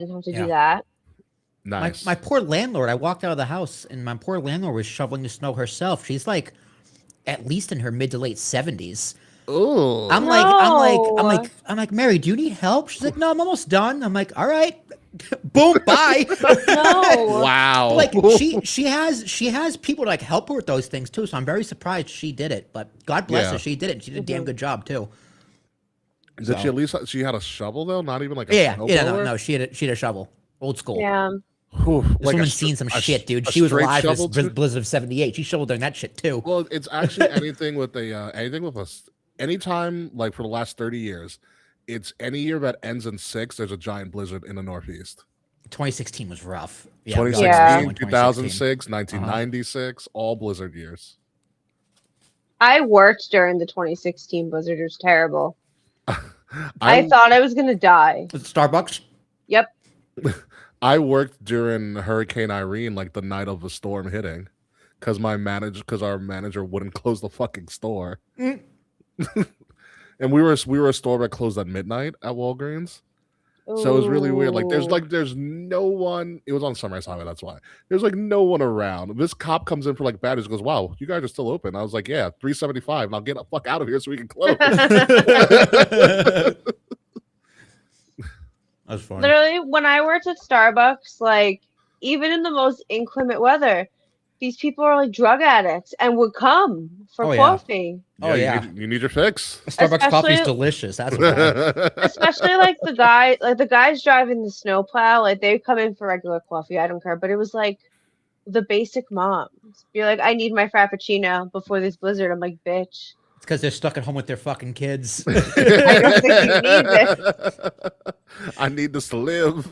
Didn't have to Yeah. do that. Nice. My poor landlord. I walked out of the house and my poor landlord was shoveling the snow herself. She's like at least in her mid to late 70s. Ooh. I'm No. like, Mary, do you need help? She's like, no, I'm almost done. I'm like, all right, boom, bye. No. Wow. Like she has people to like help her with those things too. So I'm very surprised she did it. But God bless Yeah. her, she did it. She did a damn good job too. Did she at least she had a shovel though? Not even like a Yeah, snowblower? no, she had a shovel, old school. Yeah. Whew, This like woman's seen some shit, dude. a She was straight alive shovel this too? Blizzard of '78. She shoveled during that shit too. Well, it's actually anything with us. Anytime like for the last 30 years, it's any year that ends in 6. There's a giant blizzard in the Northeast. 2016 was rough. Yeah, 2016, 2006, 1996, all blizzard years. I worked during the 2016 blizzard. It was terrible. I thought I was gonna die. Starbucks. Yep. I worked during Hurricane Irene, like the night of the storm hitting, because our manager wouldn't close the fucking store. And we were a store that closed at midnight at Walgreens. So it was really weird. There's no one. It was on Sunrise Highway, that's why. There's like no one around. This cop comes in for like badges, goes, "Wow, you guys are still open." I was like, "Yeah, $3.75, and I'll get the fuck out of here so we can close." That's funny. Literally, when I worked at Starbucks, like even in the most inclement weather, these people are like drug addicts and would come for coffee. You need your fix. Starbucks coffee is delicious. That's why. Especially like the guys driving the snowplow, like they come in for regular coffee. I don't care, but it was like the basic moms. You're like, I need my frappuccino before this blizzard. I'm like, bitch. It's because they're stuck at home with their fucking kids. I don't think you need this. I need this to live.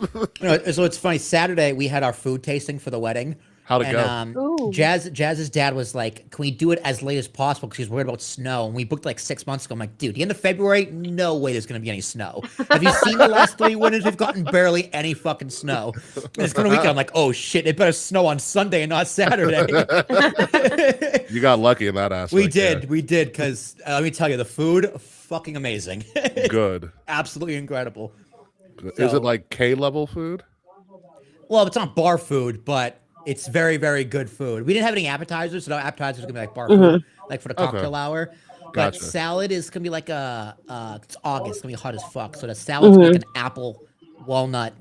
So it's funny. Saturday we had our food tasting for the wedding. How'd it go? Jazz's dad was like, "Can we do it as late as possible?" Because he's worried about snow. And we booked like 6 months ago. I'm like, "Dude, the end of February, no way there's gonna be any snow. Have you seen the last 3 winters? We've gotten barely any fucking snow. And it's gonna weekend. I'm like, oh shit, it better snow on Sunday and not Saturday." You got lucky in that aspect. We did. Because let me tell you, the food, fucking amazing. Good. Absolutely incredible. Is it like K-level food? Well, it's not bar food, but it's very, very good food. We didn't have any appetizers, so no appetizers are gonna be like bar food, like for the cocktail hour. But salad is gonna be like it's August, it's gonna be hot as fuck. So the salad's like an apple, walnut,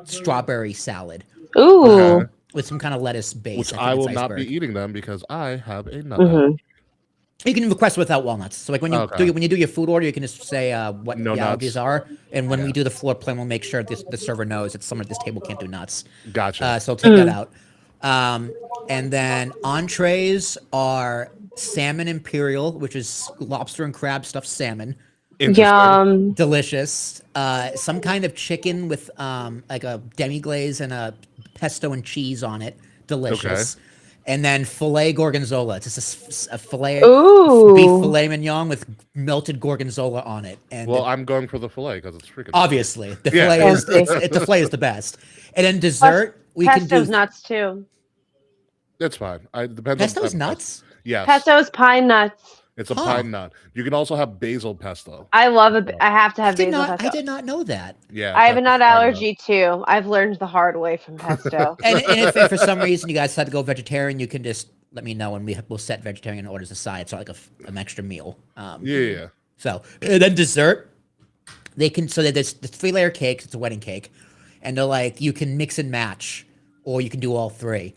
strawberry salad. Ooh. With some kind of lettuce base. Which I will not be eating them because I have a nut. You can request without walnuts. So like when you do your food order, you can just say what the allergies are, and when we do the floor plan, we'll make sure the server knows that someone at this table can't do nuts. Gotcha. So take that out. And then entrees are salmon imperial, which is lobster and crab stuffed salmon. Yum. Delicious. Some kind of chicken with like a demi-glaze and a pesto and cheese on it. Delicious. Okay. And then filet gorgonzola. It's just a filet beef filet mignon with melted gorgonzola on it. And well, I'm going for the filet because it's freaking. Obviously, the filet is the filet is the best. And then dessert, we can do pesto's nuts too. That's fine. Pesto's nuts. Yes. Pesto's pine nuts. It's a pine nut. You can also have basil pesto. I love it. I have to have basil pesto. I did not know that. Yeah. I have a nut allergy too. I've learned the hard way from pesto. and if for some reason you guys decide to go vegetarian, you can just let me know and we'll set vegetarian orders aside. So like an extra meal. Yeah. So and then dessert, there's the 3-layer cake. It's a wedding cake, and they're like you can mix and match, or you can do all 3.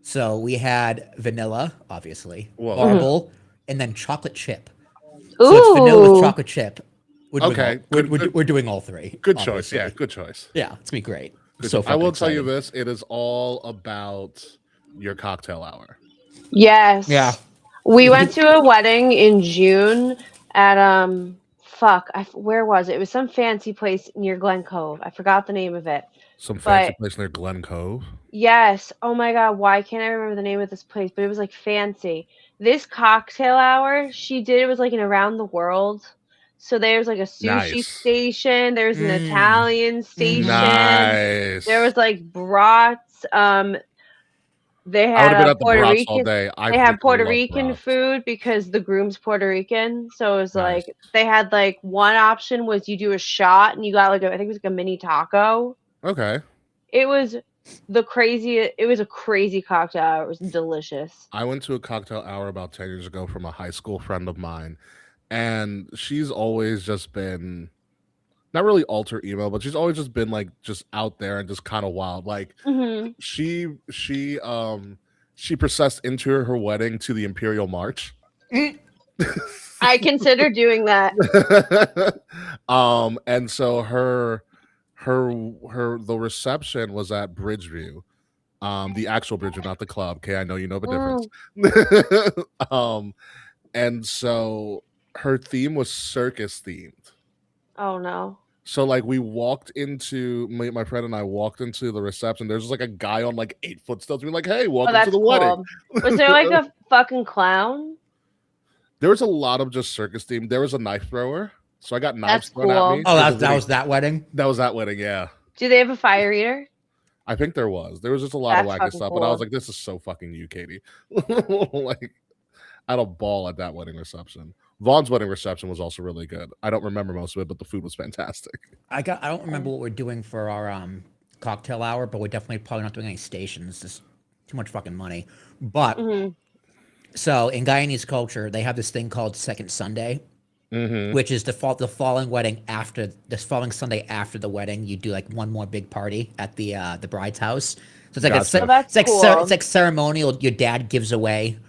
So we had vanilla, obviously, marble. And then chocolate chip. So it's vanilla with chocolate chip. We're doing all 3. Good choice. Yeah, good choice. Yeah, it's gonna be great. I will tell you this: it is all about your cocktail hour. Yes. Yeah. We went to a wedding in June at where was it? It was some fancy place near Glen Cove. I forgot the name of it. Some fancy place near Glen Cove. Yes. Oh my God. Why can't I remember the name of this place? But it was like fancy. This cocktail hour she did, it was like an around the world. So there's like a sushi station. There's an Italian station. Nice. There was like brats. They had Puerto Rican. They had Puerto Rican food because the groom's Puerto Rican. So it was like they had like one option was you do a shot and you got like I think it was like a mini taco. Okay. It was the craziest. It was a crazy cocktail hour. It was delicious. I went to a cocktail hour about 10 years ago from a high school friend of mine, and she's always just been not really alter emo, but she's always just been like just out there and just kind of wild. Like Hmm she processed into her wedding to the Imperial March. I consider doing that. And so the reception was at Bridgeview. The actual Bridgeview, not the club. Okay, I know you know the difference. And so her theme was circus themed. Oh no. So like we walked into my friend and I walked into the reception. There's just like a guy on like 8-foot stilts being like, "Hey, Oh, welcome to that's the wedding." cool. Was there like a fucking clown? There was a lot of just circus themed. There was a knife thrower, so I got knives That's thrown at cool. me. Oh, that was that wedding. That was that wedding, yeah. Do they have a fire eater? I think there was. There was just a lot of That's wacky fucking stuff, but I was cool. like, "This is so fucking you, Katie." Like, I had a ball at that wedding reception. Vaughn's wedding reception was also really good. I don't remember most of it, but the food was fantastic. I don't remember what we're doing for our cocktail hour, but we're definitely probably not doing any stations. It's too much fucking money. But Hmm so in Guyanese culture, they have this thing called Second Sunday, which is the following wedding after this following Sunday after the wedding. You do like one more big party at the bride's house. So it's like Gotcha. Oh, that's cool. it's like ceremonial. Your dad gives away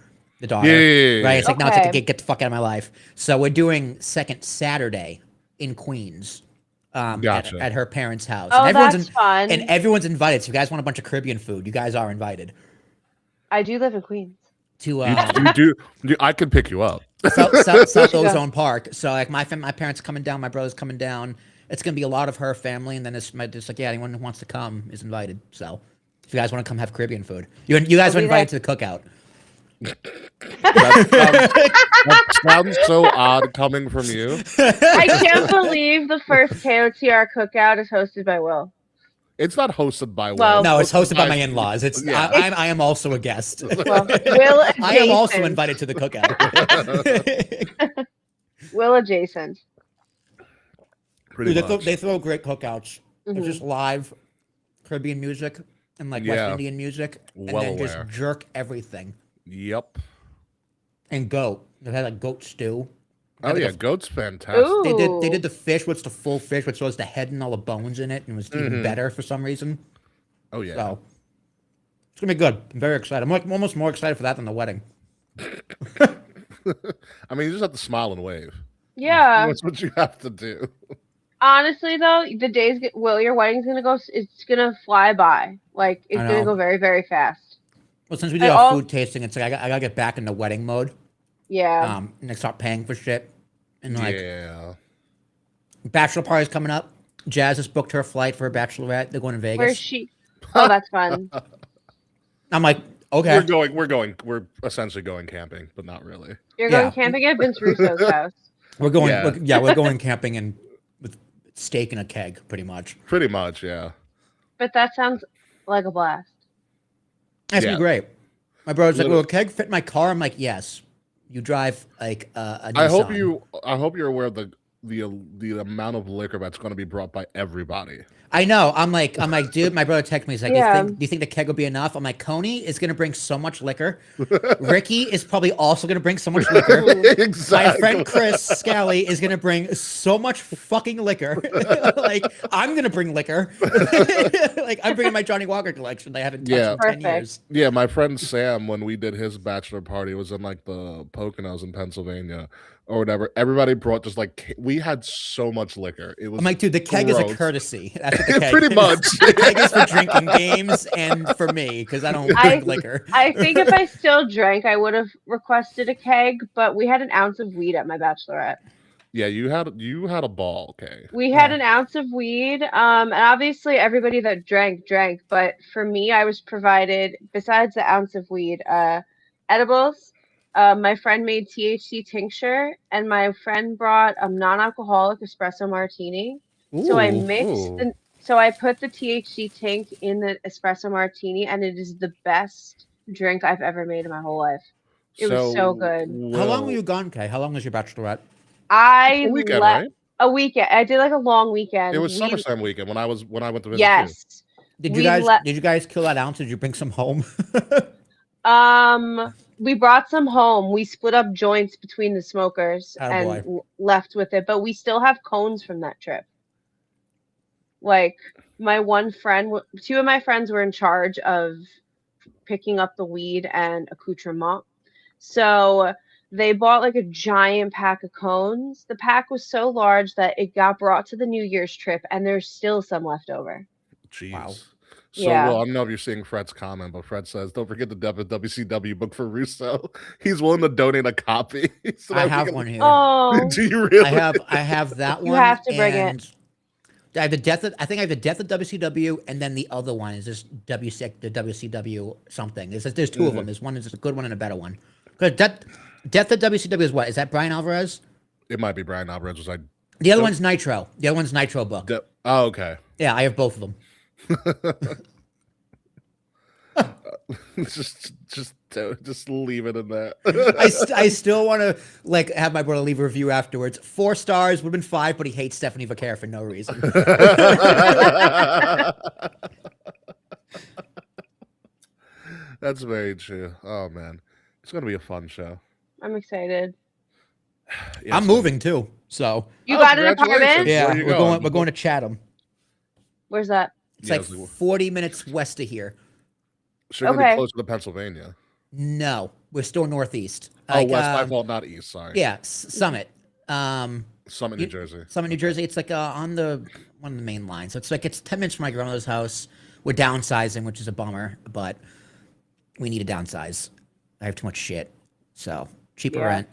the daughter, Yeah. right? It's like now it's like Okay. get the fuck out of my life. So we're doing second Saturday in Queens. Gotcha. At her parents' house. Oh, and that's fun. And everyone's invited. So if you guys want a bunch of Caribbean food, you guys are invited I do live in Queens. to You do. I could pick you up. South go. Ozone Park. So like my parents coming down, my brother's coming down. It's gonna be a lot of her family, and then it's like yeah, anyone who wants to come is invited. So if you guys want to come have Caribbean food, you guys I'll are be invited to the cookout. That sounds so odd coming from you. I can't believe the first KOTR cookout is hosted by Will. It's not hosted by Will. Well- No, it's hosted by my in-laws. It's Yeah. I am also a guest. Well, Will adjacent. I am also invited to the cookout. Will adjacent. Pretty Dude, much. they throw great cookouts. Mhm. It's just live Caribbean music and like West Yeah. Indian music, and Well then just aware. jerk everything. Yep. And goat. They had like goat stew. Oh Like yeah, a- goat's fantastic. Ooh. They did the fish, which the full fish, which was the head and all the bones in it, and was even better for some reason. Oh yeah. So it's gonna be good. I'm very excited. I'm like almost more excited for that than the wedding. I mean, you just have to smile and wave. Yeah. That's what you have to do. Honestly, though, the days Will, your wedding's gonna go. It's gonna fly by. Like it's I gonna know. go very, very fast. Well, since we did And our all- food tasting, it's like I gotta get back into wedding mode. Yeah. And like start paying for shit. And like Yeah. bachelor party's coming up. Jazz has booked her flight for her bachelorette. They're going to Vegas. Where's she? Oh, that's fun. I'm like, okay. We're essentially going camping, but not really. You're going Yeah. camping at Vince Russo's house. We're going. Yeah. We're going camping and with steak and a keg, pretty much. Pretty much, yeah. But that sounds like a blast. That's gonna Yeah. be great. My brother's like, Literally. "Will a keg fit in my car?" I'm like, "Yes." You drive like a Nissan. I hope you're aware of the amount of liquor that's going to be brought by everybody. I know. I'm like, dude. My brother texted me. He's like, Yeah. do you think the keg will be enough? I'm like, Coney is gonna bring so much liquor. Ricky is probably also gonna bring so much liquor. Exactly. My friend Chris Scally is gonna bring so much fucking liquor. Like I'm gonna bring liquor. Like I'm bringing my Johnny Walker collection. They haven't touched Yeah. in 10 Perfect. years. Yeah, my friend Sam, when we did his bachelor party, it was in like the Poconos in Pennsylvania or whatever. Everybody brought just like we had so much liquor. It was I'm like, dude, the keg is a gross. courtesy. That's what the keg Pretty is. much. The keg is for drinking games and for me because I don't drink liquor. I think if I still drank, I would have requested a keg, but we had an ounce of weed at my bachelorette. Yeah, you had a ball, okay. We had Yeah. an ounce of weed, and obviously everybody that drank, but for me, I was provided, besides the ounce of weed, edibles. My friend made THC tincture, and my friend brought a non-alcoholic espresso martini. So I Ooh. mixed Ooh. so I put the THC tink in the espresso martini, and it is the best drink I've ever made in my whole life. It was so good. How long were you gone, Kay? How long was your bachelorette? I A weekend, le- right? a weekend. I did like a long weekend. It was We- SummerSlam weekend when I went to visit you. Yes. Did We you guys kill that ounce? Did you bring some home? we brought some home. We split up joints between the smokers Oh and boy. left with it, but we still have cones from that trip. Like my one friend, two of my friends were in charge of picking up the weed and accoutrement. So they bought like a giant pack of cones. The pack was so large that it got brought to the New Year's trip, and there's still some left over. Jeez. Wow. So, Yeah. well, I don't know if you're seeing Fred's comment, but Fred says, "Don't forget the WCW book for Russo. He's willing to donate a copy." So I that we have can- one here. Oh, Do you really? I have that one. you have to bring it. and I have the death of, I think I have the death of WCW, and then the other one is just the WCW something. There's two of them. There's one is a good one and a better one. Because death of WCW is what? Is that Brian Alvarez? It might be Brian Alvarez. Was I? The other one's Nitro. The other one's Nitro book. Oh, okay. Yeah, I have both of them. just leave it in that. I still want to like have my brother leave a review afterwards. 4 stars would have been 5, but he hates Stephanie Vaquer for no reason. That's very true. Oh man, it's gonna be a fun show. I'm excited. Yeah, I'm moving too, so You got an congratulations. apartment? yeah, Where you we're going to Chatham. Where's that? It's Yeah, like 40 minutes west of here. So you're gonna Okay. be closer to Pennsylvania. No, we're still northeast. Oh, Like, west. My fault, not east. Sorry. Yeah, Summit. Summit, New Jersey. Summit, New Jersey. It's like on one of the main lines. So it's 10 minutes from my grandmother's house. We're downsizing, which is a bummer, but we need to downsize. I have too much shit. So cheaper Yeah. rent.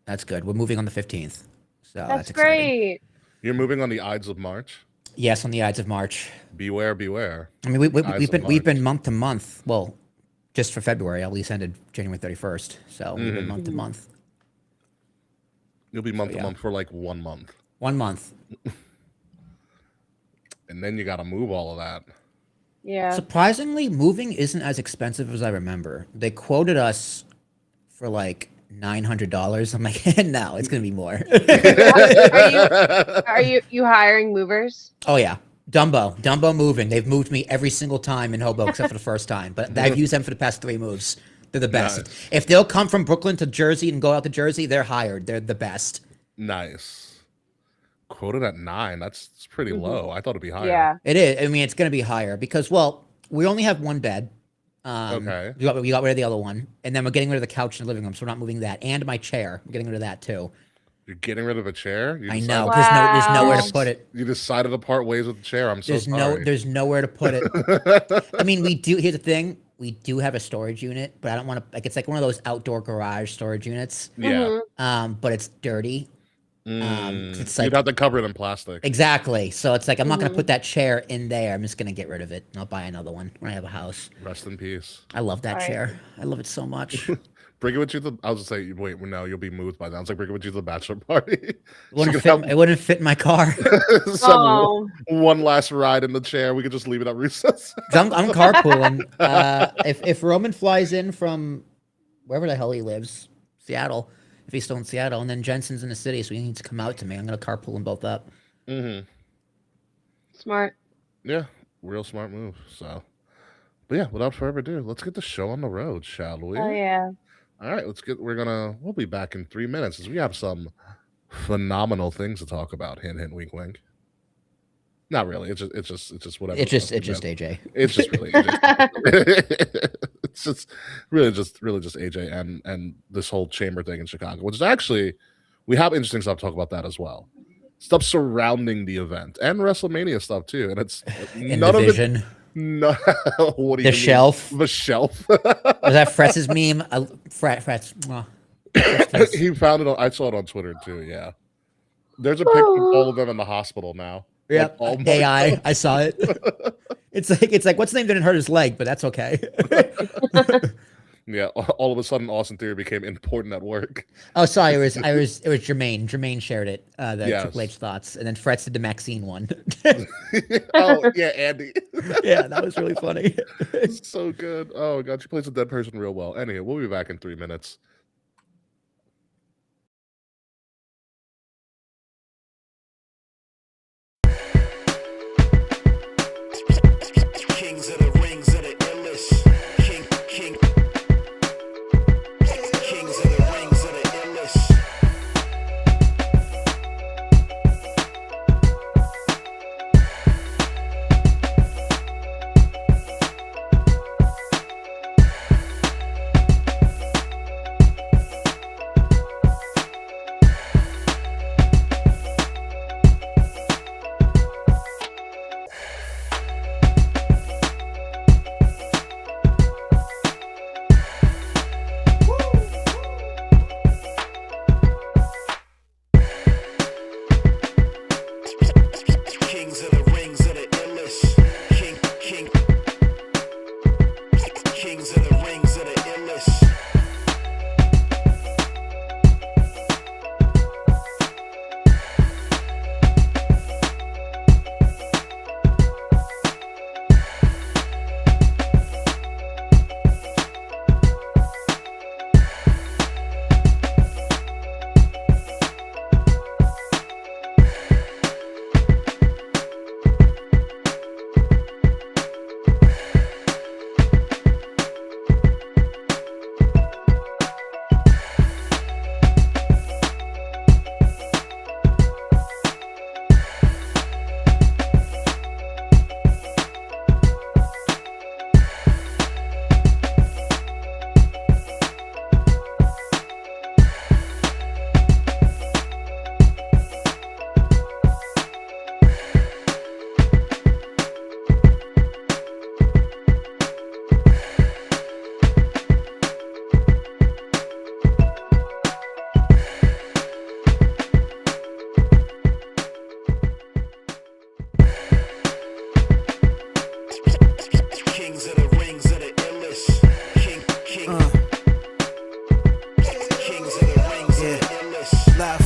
That's good. We're moving on the 15th. So That's exciting. great. You're moving on the Ides of March. Yes, on the Ides of March. Beware, beware. I mean, Ides we've of been March. month to month. Well, just for February, at least ended January 31st. So we've been month to month. You'll be month to yeah. month for like 1 month, 1 month. and then you got to move all of that. Yeah. Surprisingly, moving isn't as expensive as I remember. They quoted us for like $900. I'm like, no, it's gonna be more. Are you hiring movers? Oh yeah, Dumbo moving. They've moved me every single time in Hobo except for the first time. But I've used them for the past 3 moves. They're the best. Nice. If they'll come from Brooklyn to Jersey and go out to Jersey, they're hired. They're the best. Nice. Quoted at 9. That's pretty low. I thought it'd be higher. Yeah. It is. I mean, it's gonna be higher because we only have 1 bed. Okay. We got rid of the other one, and then we're getting rid of the couch in the living room, so we're not moving that. And my chair, we're getting rid of that too. You're getting rid of a chair? I know. Wow. There's nowhere to put it. You decided to part ways with the chair. I'm so sorry. There's nowhere to put it. I mean, we do. Here's the thing: we do have a storage unit, but I don't want to. Like, it's like one of those outdoor garage storage units. Yeah. But it's dirty. It's like You'd have to cover it in plastic. exactly. So it's like I'm not gonna put that chair in there. I'm just gonna get rid of it, and I'll buy another one when I have a house. Rest in peace. I love that Right. chair. I love it so much. Bring it with you to I was just say, wait, no, you'll be moved by then. I was like, bring it with you to the bachelor party. It wouldn't fit in my car. Oh. One last ride in the chair. We could just leave it at recess. 'Cause I'm carpooling. If Roman flies in from wherever the hell he lives, Seattle, if he's still in Seattle, and then Jensen's in the city, so he needs to come out to me. I'm gonna carpool them both up. Smart. Yeah, real smart move. So, but yeah, without further ado, let's get the show on the road, shall we? Oh yeah. All right, we'll be back in 3 minutes as we have some phenomenal things to talk about. Hint, hint, wink, wink. Not really. It's just whatever. It's just AJ. It's just really AJ. It's just really just AJ and this whole chamber thing in Chicago, which is actually we have interesting stuff to talk about that as well. Stuff surrounding the event and WrestleMania stuff too, and it's In none the of vision. it. No, what do you The mean? shelf. The shelf. Was that Fretz's meme? Fretz. He found it. I saw it on Twitter too. Yeah, there's a picture of all of them in the hospital now. Yep. Like, oh my AI. God. I saw it. It's like what's the name didn't hurt his leg, but that's okay. Yeah, all of a sudden, Austin Theory became important at work. Oh, sorry. It was Jermaine. Jermaine shared it. The Yes. Triple H thoughts, and then Fretz did the Maxine one. Oh yeah, Andy. Yeah, that was really funny. So good. Oh god, she plays a dead person real well. Anyway, we'll be back in 3 minutes. King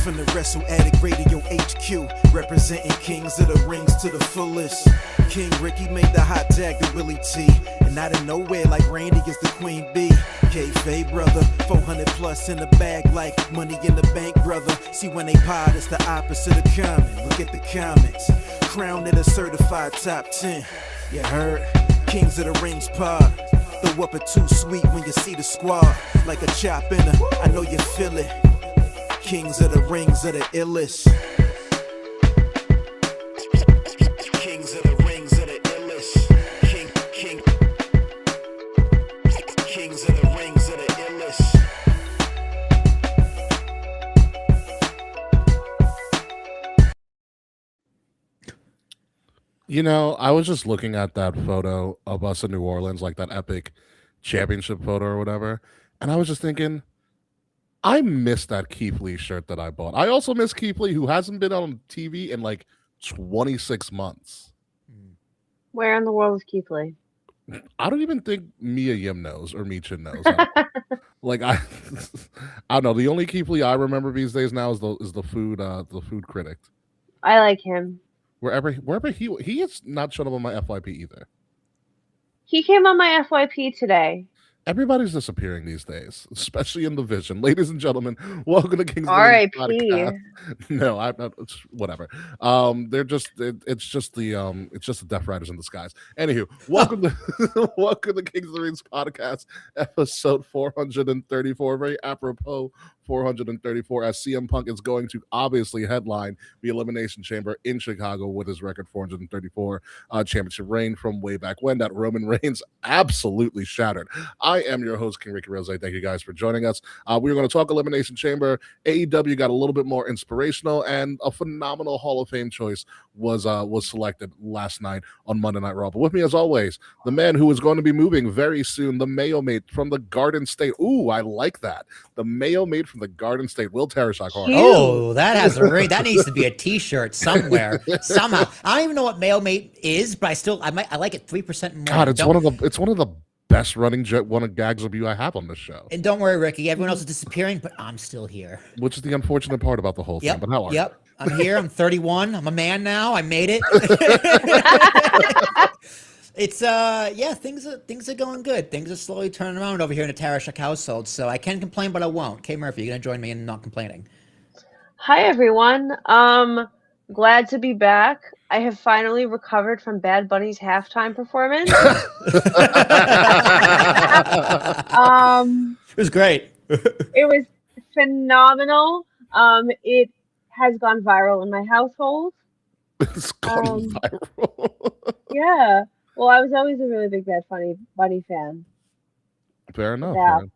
from the Wrestle Addict Radio HQ, representing kings of the rings to the fullest. King Ricky made the hot tag to Willie T, and out of nowhere like Randy is the Queen Bee. K-Fay brother, 400 plus in the bag like money in the bank brother. See when they pod, it's the opposite of common. Look at the comments, crowned in a certified top 10. You heard? Kings of the Rings pod. Throw up a too sweet when you see the squad. Like a chop in a, I know you feel it. Kings of the Rings are the illest. Kings of the Rings are the illest. Kings of the Rings are the illest. You know, I was just looking at that photo of us in New Orleans, like that epic championship photo or whatever, and I was just thinking, I miss that Keith Lee shirt that I bought. I also miss Keith Lee, who hasn't been on TV in like 26 months. Where in the world is Keith Lee? I don't even think Mia Yim knows or Michin knows. Like I don't know. The only Keith Lee I remember these days now is the food critic. I like him. Wherever he is not shown up on my FYP either. He came on my FYP today. Everybody's disappearing these days, especially in the Vision. Ladies and gentlemen, welcome to King's R.I.P. Podcast. No, I'm not. Whatever. It's just the Death Riders in disguise. Anywho, welcome to welcome to King's of the Rings podcast, episode 434. Very apropos 434, as CM Punk is going to obviously headline the Elimination Chamber in Chicago with his record 434 championship reign from way back when that Roman Reigns absolutely shattered. I am your host, King Ricky Rose. Thank you guys for joining us. We're going to talk Elimination Chamber. AEW got a little bit more inspirational, and a phenomenal Hall of Fame choice was selected last night on Monday Night Raw. But with me, as always, the man who is going to be moving very soon, the Mayo Mate from the Garden State. Ooh, I like that. The Mayo Mate from the Garden State, Will Tarashak. Oh, that has a ring. That needs to be a T-shirt somewhere, somehow. I don't even know what Mayo Mate is, but I like it 3% more. God, it's one of the best running gags of you I have on this show. And don't worry, Ricky, everyone else is disappearing, but I'm still here. Which is the unfortunate part about the whole thing. But how are you? I'm here. I'm 31. I'm a man now. I made it. It's things are going good. Things are slowly turning around over here in the Tarashak household. So I can complain, but I won't. Kay Murphy, you gonna join me in not complaining? Hi everyone. Glad to be back. I have finally recovered from Bad Bunny's halftime performance. It was great. It was phenomenal. It has gone viral in my household. It's gone viral. Yeah. Well, I was always a really big Bad Bunny fan. Fair enough.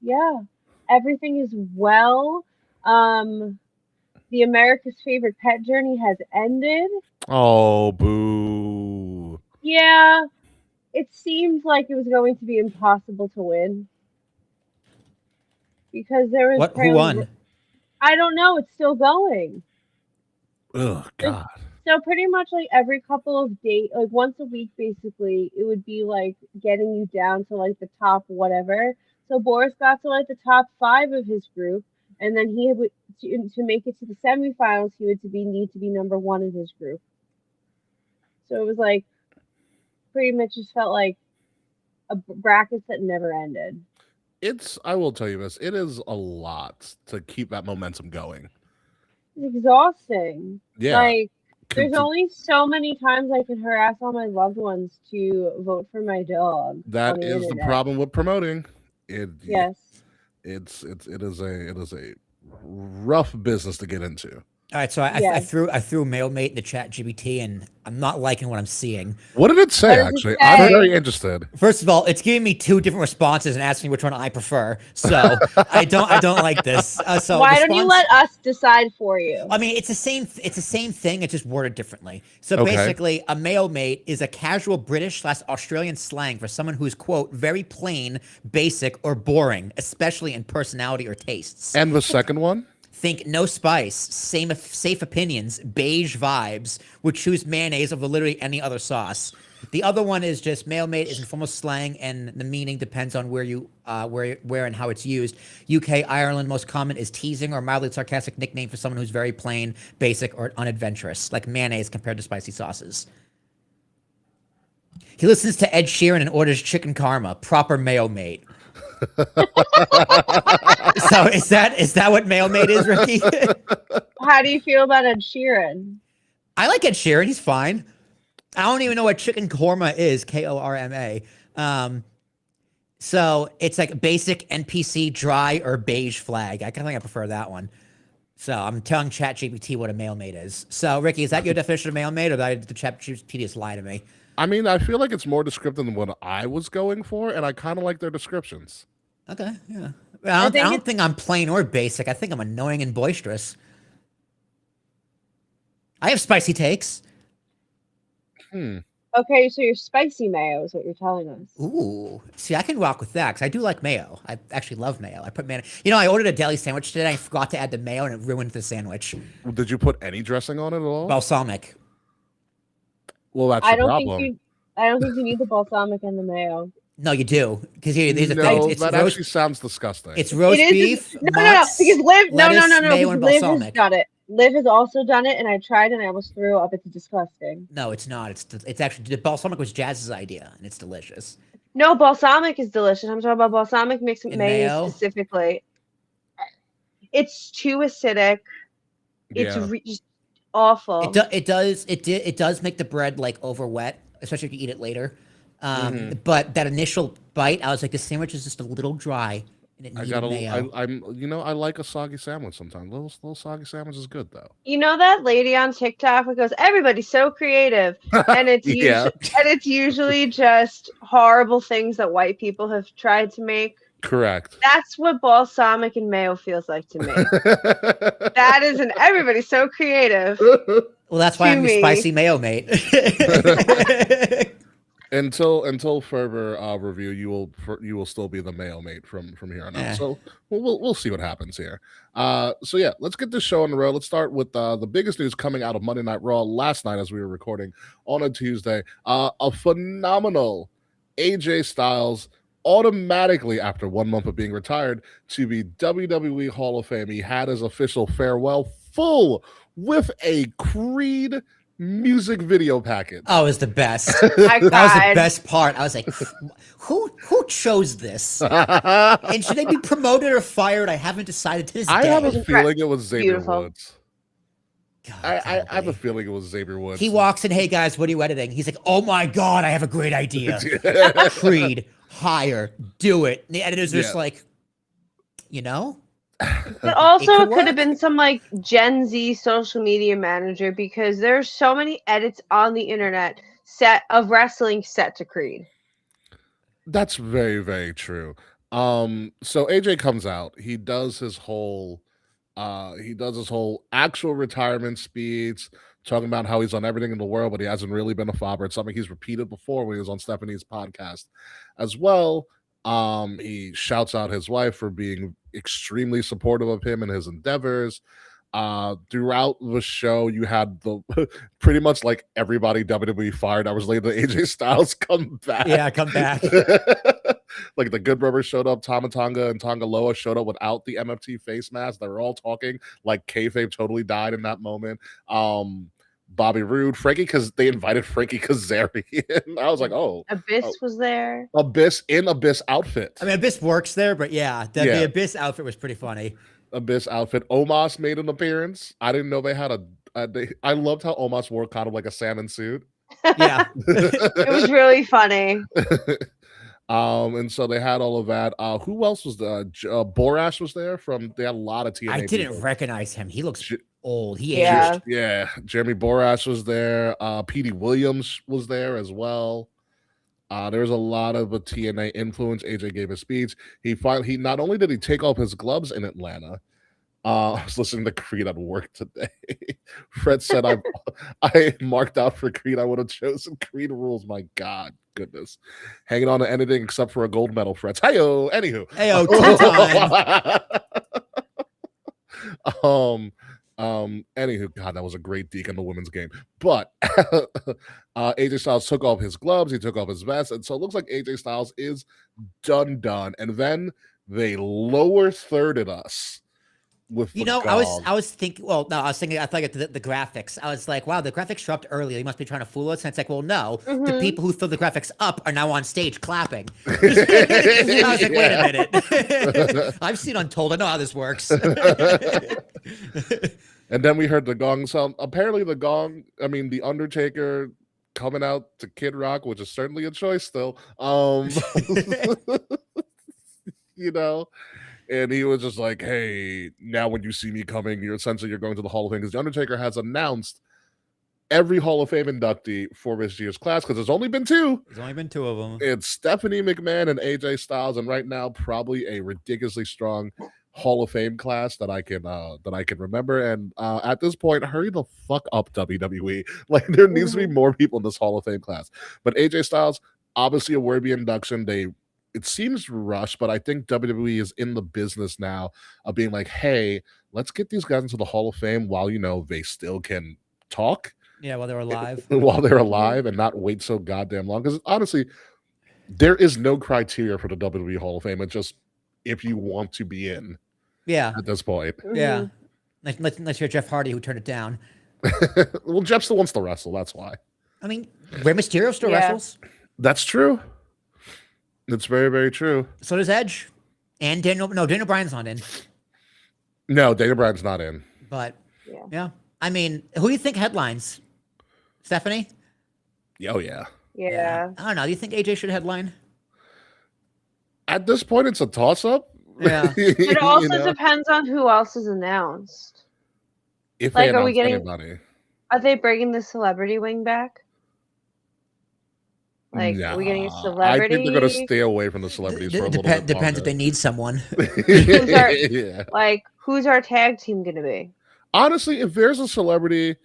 Yeah. Everything is well. The America's Favorite Pet journey has ended. Oh, boo. Yeah. It seemed like it was going to be impossible to win. Because there was... Who won? I don't know. It's still going. Oh, God. So pretty much like every couple of days, like once a week, basically, it would be like getting you down to like the top whatever. So Boris got to like the top 5 of his group, and then he would to make it to the semifinals, he would need to be number 1 in his group. So it was like pretty much just felt like a bracket that never ended. I will tell you this, it is a lot to keep that momentum going. It's exhausting. Yeah. Like, there's only so many times I can harass all my loved ones to vote for my dog. That is the problem with promoting. Yes. It is a rough business to get into. All right, so I threw Mail Mate in the chat GBT, and I'm not liking what I'm seeing. What did it say, actually? I'm very interested. First of all, it's giving me 2 different responses and asking which one I prefer. So I don't like this. So why don't you let us decide for you? I mean, it's the same thing. It's just worded differently. So basically, a Mail Mate is a casual British/Australian slang for someone who's, quote, very plain, basic, or boring, especially in personality or tastes. And the second one? Think no spice, safe opinions, beige vibes, would choose mayonnaise over literally any other sauce. The other one is just male mate is informal slang, and the meaning depends on where you where and how it's used. UK, Ireland, most common is teasing or mildly sarcastic nickname for someone who's very plain, basic, or unadventurous, like mayonnaise compared to spicy sauces. He listens to Ed Sheeran and orders chicken karma, proper male mate. So is that what male mate is, Ricky? How do you feel about Ed Sheeran? I like Ed Sheeran. He's fine. I don't even know what chicken korma is. Korma. So it's like basic NPC dry or beige flag. I kind of think I prefer that one. So I'm telling ChatGPT what a male mate is. So Ricky, is that your definition of male mate, or did the ChatGPT just lie to me? I mean, I feel like it's more descriptive than what I was going for, and I kind of like their descriptions. Okay, yeah. I don't think I'm plain or basic. I think I'm annoying and boisterous. I have spicy takes. Okay, so you're spicy mayo is what you're telling us. Ooh, see, I can rock with that because I do like mayo. I actually love mayo. I put mayo. You know, I ordered a deli sandwich today. I forgot to add the mayo, and it ruined the sandwich. Did you put any dressing on it at all? Balsamic. Well, that's the problem. I don't think you need the balsamic and the mayo. No, you do, because here's the No, thing. It's that roast, actually sounds disgusting. it's roast beef. No, because Liv, lettuce, no, mayo, because and Liv has balsamic. done it. Liv has also done it, and I tried, and I almost threw up. It's disgusting. No, it's not. It's actually the balsamic was Jazz's idea, and it's delicious. No, balsamic is delicious. I'm talking about balsamic mixed with And mayo mayo? specifically. It's too acidic. It's Yeah. just awful. It does make the bread like over wet, especially if you eat it later. But that initial bite, I was like, the sandwich is just a little dry, and it needed mayo. I like a soggy sandwich sometimes. Little soggy sandwich is good though. You know that lady on TikTok who goes, "Everybody's so creative," and it's usually just horrible things that white people have tried to make. Correct. That's what balsamic and mayo feels like to me. That is an everybody's so creative. Well, that's why I'm your spicy mayo mate. Until further review, you will still be the mayo mate from here on out. So we'll see what happens here. So yeah, let's get this show on the road. Let's start with the biggest news coming out of Monday Night Raw last night as we were recording on a Tuesday. A phenomenal AJ Styles automatically, after 1 month of being retired, to be WWE Hall of Fame. He had his official farewell full with a Creed music video package. Oh, it was the best. That was the best part. I was like, who chose this? And should they be promoted or fired? I haven't decided to this day. I have a feeling it was Xavier Beautiful. Woods. I have a feeling it was Xavier Woods. He walks in, "Hey guys, what are you editing?" He's like, "Oh my god, I have a great idea. Creed, hire, do it." And the editors are just like, you know? But also, it could have been some like Gen Z social media manager, because there's so many edits on the internet of wrestling set to Creed. That's very, very true. So AJ comes out. He does his whole actual retirement speech, talking about how he's on everything in the world, but he hasn't really been a father. It's something he's repeated before when he was on Stephanie's podcast as well. He shouts out his wife for being extremely supportive of him and his endeavors. Throughout the show, you had the pretty much like everybody WWE fired hours later, AJ Styles come back. Yeah, come back. Like the Good Brothers showed up, Tama Tonga and Tonga Loa showed up without the MFT face mask. They were all talking like kayfabe totally died in that moment. Bobby Roode, Frankie, because they invited Frankie Kazarian. I was like, oh. Abyss was there. Abyss in Abyss outfit. I mean, Abyss works there, but yeah, the Abyss outfit was pretty funny. Abyss outfit. Omos made an appearance. I didn't know they had I loved how Omos wore kind of like a salmon suit. Yeah. It was really funny. And so they had all of that. Who else was there? Borash was there they had a lot of TNA. I didn't people. recognize him. He looks old. He Yeah. aged. Yeah. Jeremy Borash was there. Petey Williams was there as well. There was a lot of a TNA influence. AJ gave a speech. He not only did he take off his gloves in Atlanta. I was listening to Creed at work today. Fred said, I marked out for Creed. I would have chosen Creed rules. My God, goodness. Hanging on to anything except for a gold medal, Fred. Anywho. Heyo, time. Anywho, God, that was a great deke in the women's game. But AJ Styles took off his gloves, he took off his vest, and so it looks like AJ Styles is done. And then they lower thirded us with I was thinking. Well, no, I was thinking. I thought the graphics. I was like, wow, the graphics dropped earlier. They must be trying to fool us. And it's like, well, no, the people who threw the graphics up are now on stage clapping. I was like, wait a minute. I've seen Untold. I know how this works. And then we heard the gong sound. Apparently, the Undertaker coming out to Kid Rock, which is certainly a choice still. And he was just like, hey, now when you see me coming, you're going to the Hall of Fame. Because The Undertaker has announced every Hall of Fame inductee for this year's class, because there's only been two. There's only been two of them. It's Stephanie McMahon and AJ Styles, and right now, probably a ridiculously strong Hall of Fame class that I can remember. And at this point, hurry the fuck up, WWE. Like, there needs to be more people in this Hall of Fame class. But AJ Styles, obviously a worthy induction. It seems rushed, but I think WWE is in the business now of being like, hey, let's get these guys into the Hall of Fame while, they still can talk. Yeah, while they're alive. While they're alive, and not wait so goddamn long. Because honestly, there is no criteria for the WWE Hall of Fame. It's just if you want to be in. Yeah. At this point. Yeah. Unless you're Jeff Hardy, who turned it down. Well, Jeff still wants to wrestle. That's why. I mean, Rey Mysterio still wrestles. That's true. It's very, very true. So does Edge. And Daniel Bryan's not in. No, Daniel Bryan's not in. But, yeah. I mean, who do you think headlines? Stephanie? Oh, yeah. Yeah. I don't know. Do you think AJ should headline? At this point, it's a toss-up. Yeah. It also depends on who else is announced. If they announce anybody. Are they bringing the celebrity wing back? Like, nah, are we getting a celebrity? I think they're going to stay away from the celebrities for a little bit. Depends if they need someone. Who's our tag team going to be? Honestly, if there's a celebrity,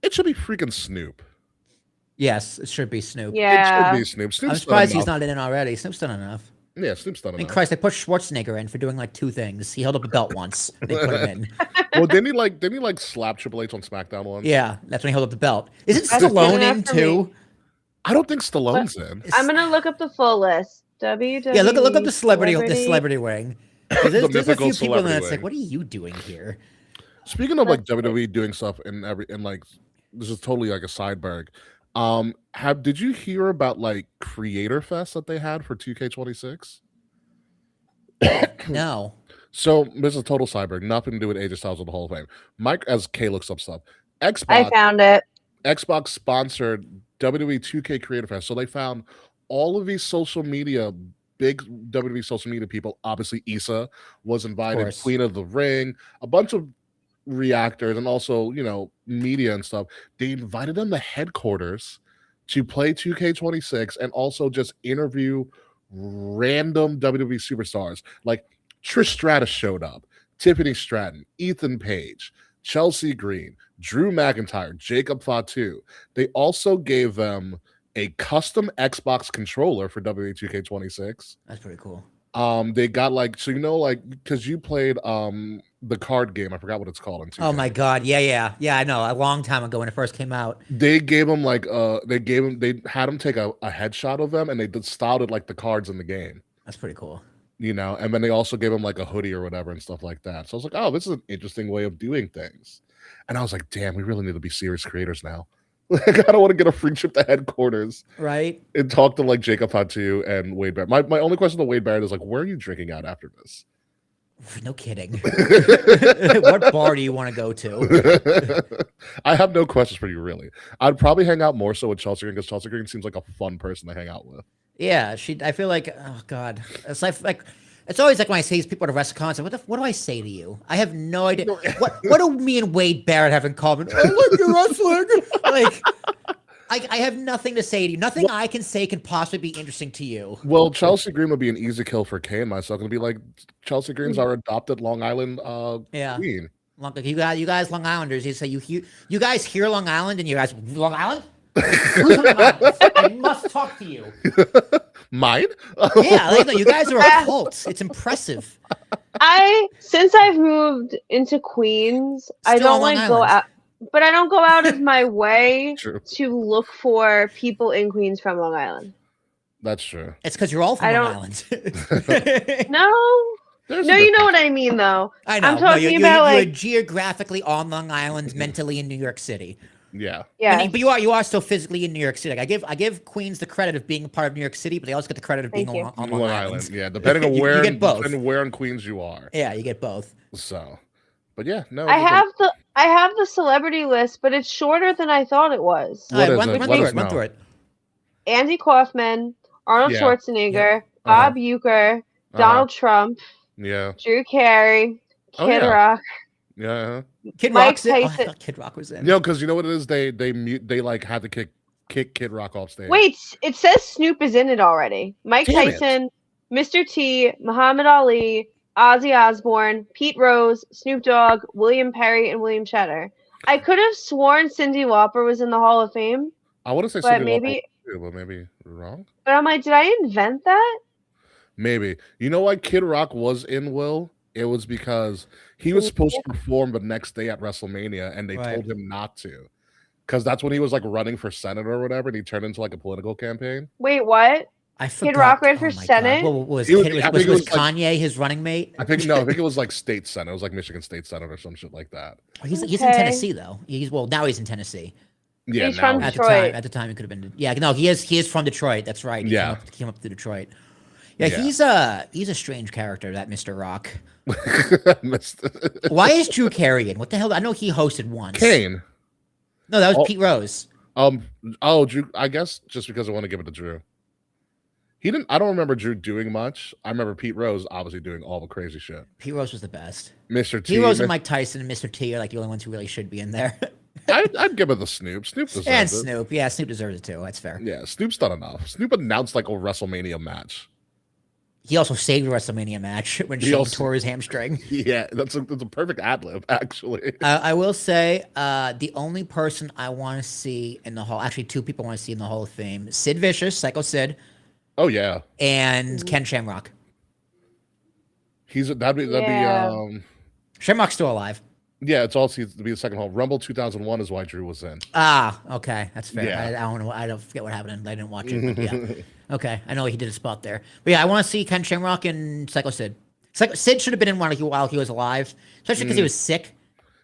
it should be freaking Snoop. Yes, it should be Snoop. Yeah. It should be Snoop. Snoop's I'm surprised he's not in already. Snoop's done enough. Yeah, Snoop's done enough. I mean, Christ, they put Schwarzenegger in for doing like two things. He held up a belt once. They put him in. Well, didn't he slap Triple H on SmackDown once? Yeah, that's when he held up the belt. Isn't Stallone in too? I don't think Stallone's in. I'm gonna look up the full list. WWE. Yeah, look up the celebrity wing. There's a few people in there that's wing. like, what are you doing here? Speaking of like WWE doing stuff in like this is totally like a sideberg. Did you hear about like Creator Fest that they had for 2K26? No. So this is a total sideberg, nothing to do with AJ Styles or the Hall of Fame. Mike, as Kay looks up stuff, Xbox. I found it. Xbox sponsored WWE 2K Creator Fest, so they found all of these big WWE social media people. Obviously, Issa was invited, Queen of the Ring, a bunch of reactors, and also media and stuff. They invited them to headquarters to play 2K26 and also just interview random WWE superstars. Like Trish Stratus showed up, Tiffany Stratton, Ethan Page, Chelsea Green, Drew McIntyre, Jacob Fatu. They also gave them a custom Xbox controller for WWE 2K26. That's pretty cool. They got because you played the card game. I forgot what it's called. Oh my god, yeah. I know. A long time ago when it first came out. They gave him they had him take a headshot of them, and they styled it like the cards in the game. That's pretty cool. And then they also gave him like a hoodie or whatever and stuff like that. So I was like, oh, this is an interesting way of doing things. And I was like, damn, we really need to be serious creators now. I don't want to get a free trip to headquarters. Right. And talk to like Jacob Fatu and Wade Barrett. My only question to Wade Barrett is like, where are you drinking out after this? No kidding. What bar do you want to go to? I have no questions for you, really. I'd probably hang out more so with Chelsea Green because Chelsea Green seems like a fun person to hang out with. Yeah, I feel like, oh god, it's like it's always like when I see these people at a restaurant. What do I say to you? I have no idea. What do me and Wade Barrett have in common? I like your wrestling. Like, I have nothing to say to you. Nothing I can say can possibly be interesting to you. Well, Chelsea Green would be an easy kill for Kay and myself. It'd be like Chelsea Green's our adopted Long Island queen. Like you guys, Long Islanders. You say you guys hear Long Island, and you guys Long Island. I must talk to you. Mine? Yeah, like, no, you guys are a cult. It's impressive. Since I've moved into Queens, I Still on don't Long like go Island. out, but I don't go out of my way True. to look for people in Queens from Long Island. That's true. It's because you're all from I Long don't- Island. No, There's no, a you know difference. what I mean, though. I know. I'm talking you're, about you're like, geographically on Long Island, mentally in New York City. Yeah. yeah. But you are still physically in New York City. Like, I give Queens the credit of being a part of New York City, but they also get the credit of being Thank you. on Long Island. Yeah, depending on You where get both. depending where in Queens you are. Yeah, you get both. So, but yeah, no. I have the celebrity list, but it's shorter than I thought it was. What is run, it? run Let through us it. Run know. through it. Andy Kaufman, Arnold Yeah. Schwarzenegger, Uh-huh. Bob Uecker, Donald Trump, Yeah. Drew Carey, Oh, Kid yeah. Rock. Yeah. Kid Mike Rock's in. Oh, I Tyson. thought Kid Rock was in. No, because you know what it is? They like had to kick Kid Rock off stage. Wait, it says Snoop is in it already. Mike Damn it. Tyson, Mr. T, Muhammad Ali, Ozzy Osbourne, Pete Rose, Snoop Dogg, William Perry, and William Cheddar. I could have sworn Cyndi Lauper was in the Hall of Fame, I want to say but Cyndi maybe, Lauper, but maybe wrong. but I'm like, did I invent that? Maybe. You know why Kid Rock was in Will? It was because he was supposed to perform the next day at WrestleMania, and they Right. told him not to. Because that's when he was like running for Senate or whatever, and he turned into like a political campaign. Wait, what? I forgot. Rock ran for my God. Senate? What was It was- Kid, I was, think it was was like- Kanye his running mate? I think it was like state Senate. It was like Michigan State Senate or some shit like that. He's in Okay. Tennessee though. Now he's in Tennessee. Yeah, He's now from he's- Detroit. At the time he could have been. Yeah, no, he is from Detroit. That's right. He Yeah. came up to Detroit. Yeah, Yeah. he's a strange character, that Mr. Rock. Missed- Why is Drew Carey in? What the hell? I know he hosted once. Kane. No, that was Oh. Pete Rose. Drew. I guess just because I want to give it to Drew. He didn't. I don't remember Drew doing much. I remember Pete Rose obviously doing all the crazy shit. Pete Rose was the best. Mr. T. Pete Rose and Mike Tyson and Mr. T are like the only ones who really should be in there. I'd give it to Snoop. Snoop deserves And it. Snoop. Yeah, Snoop deserves it too. That's fair. Yeah, Snoop's done enough. Snoop announced like a WrestleMania match. He also saved a WrestleMania match when He Shane also- tore his hamstring. Yeah, that's a perfect ad lib actually. I will say the only person I want to see in the Hall, actually two people I want to see in the Hall of Fame, Sid Vicious, Psycho Sid, Oh yeah, and Ken Shamrock. that'd be Yeah. Shamrock's still alive. yeah. It's also to be the second hall. Rumble 2001 is why Drew was in. Ah, okay, that's fair. Yeah. I don't know. I don't forget what happened. I didn't watch it. But yeah, okay. I know he did a spot there. But yeah, I want to see Ken Shamrock and Psycho Sid. Sid should have been in while he was alive, especially because he was sick.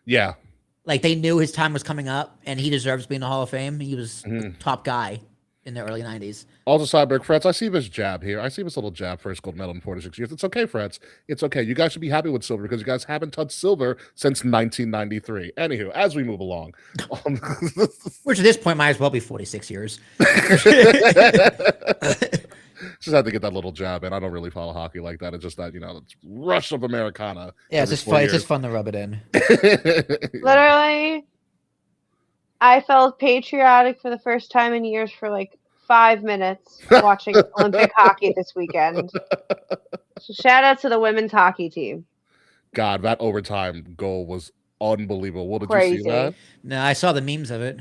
Yeah, Like they knew his time was coming up, and he deserves to be in the Hall of Fame. He was the top guy in the early '90s. Also, Cyberg, Frets, I see this jab here. I see this little jab, first gold medal in 46 years. It's okay, Frets. It's okay. You guys should be happy with silver because you guys haven't touched silver since 1993. Anywho, as we move along. Which at this point might as well be 46 years. Just had to get that little jab in. I don't really follow hockey like that. It's just that, it's rush of Americana. Yeah, it's every just 4 fun. It's years. just fun to rub it in. Literally, I felt patriotic for the first time in years for like 5 minutes watching Olympic hockey this weekend. So shout out to the women's hockey team. God, that overtime goal was unbelievable. What did you Crazy. see that? No, I saw the memes of it.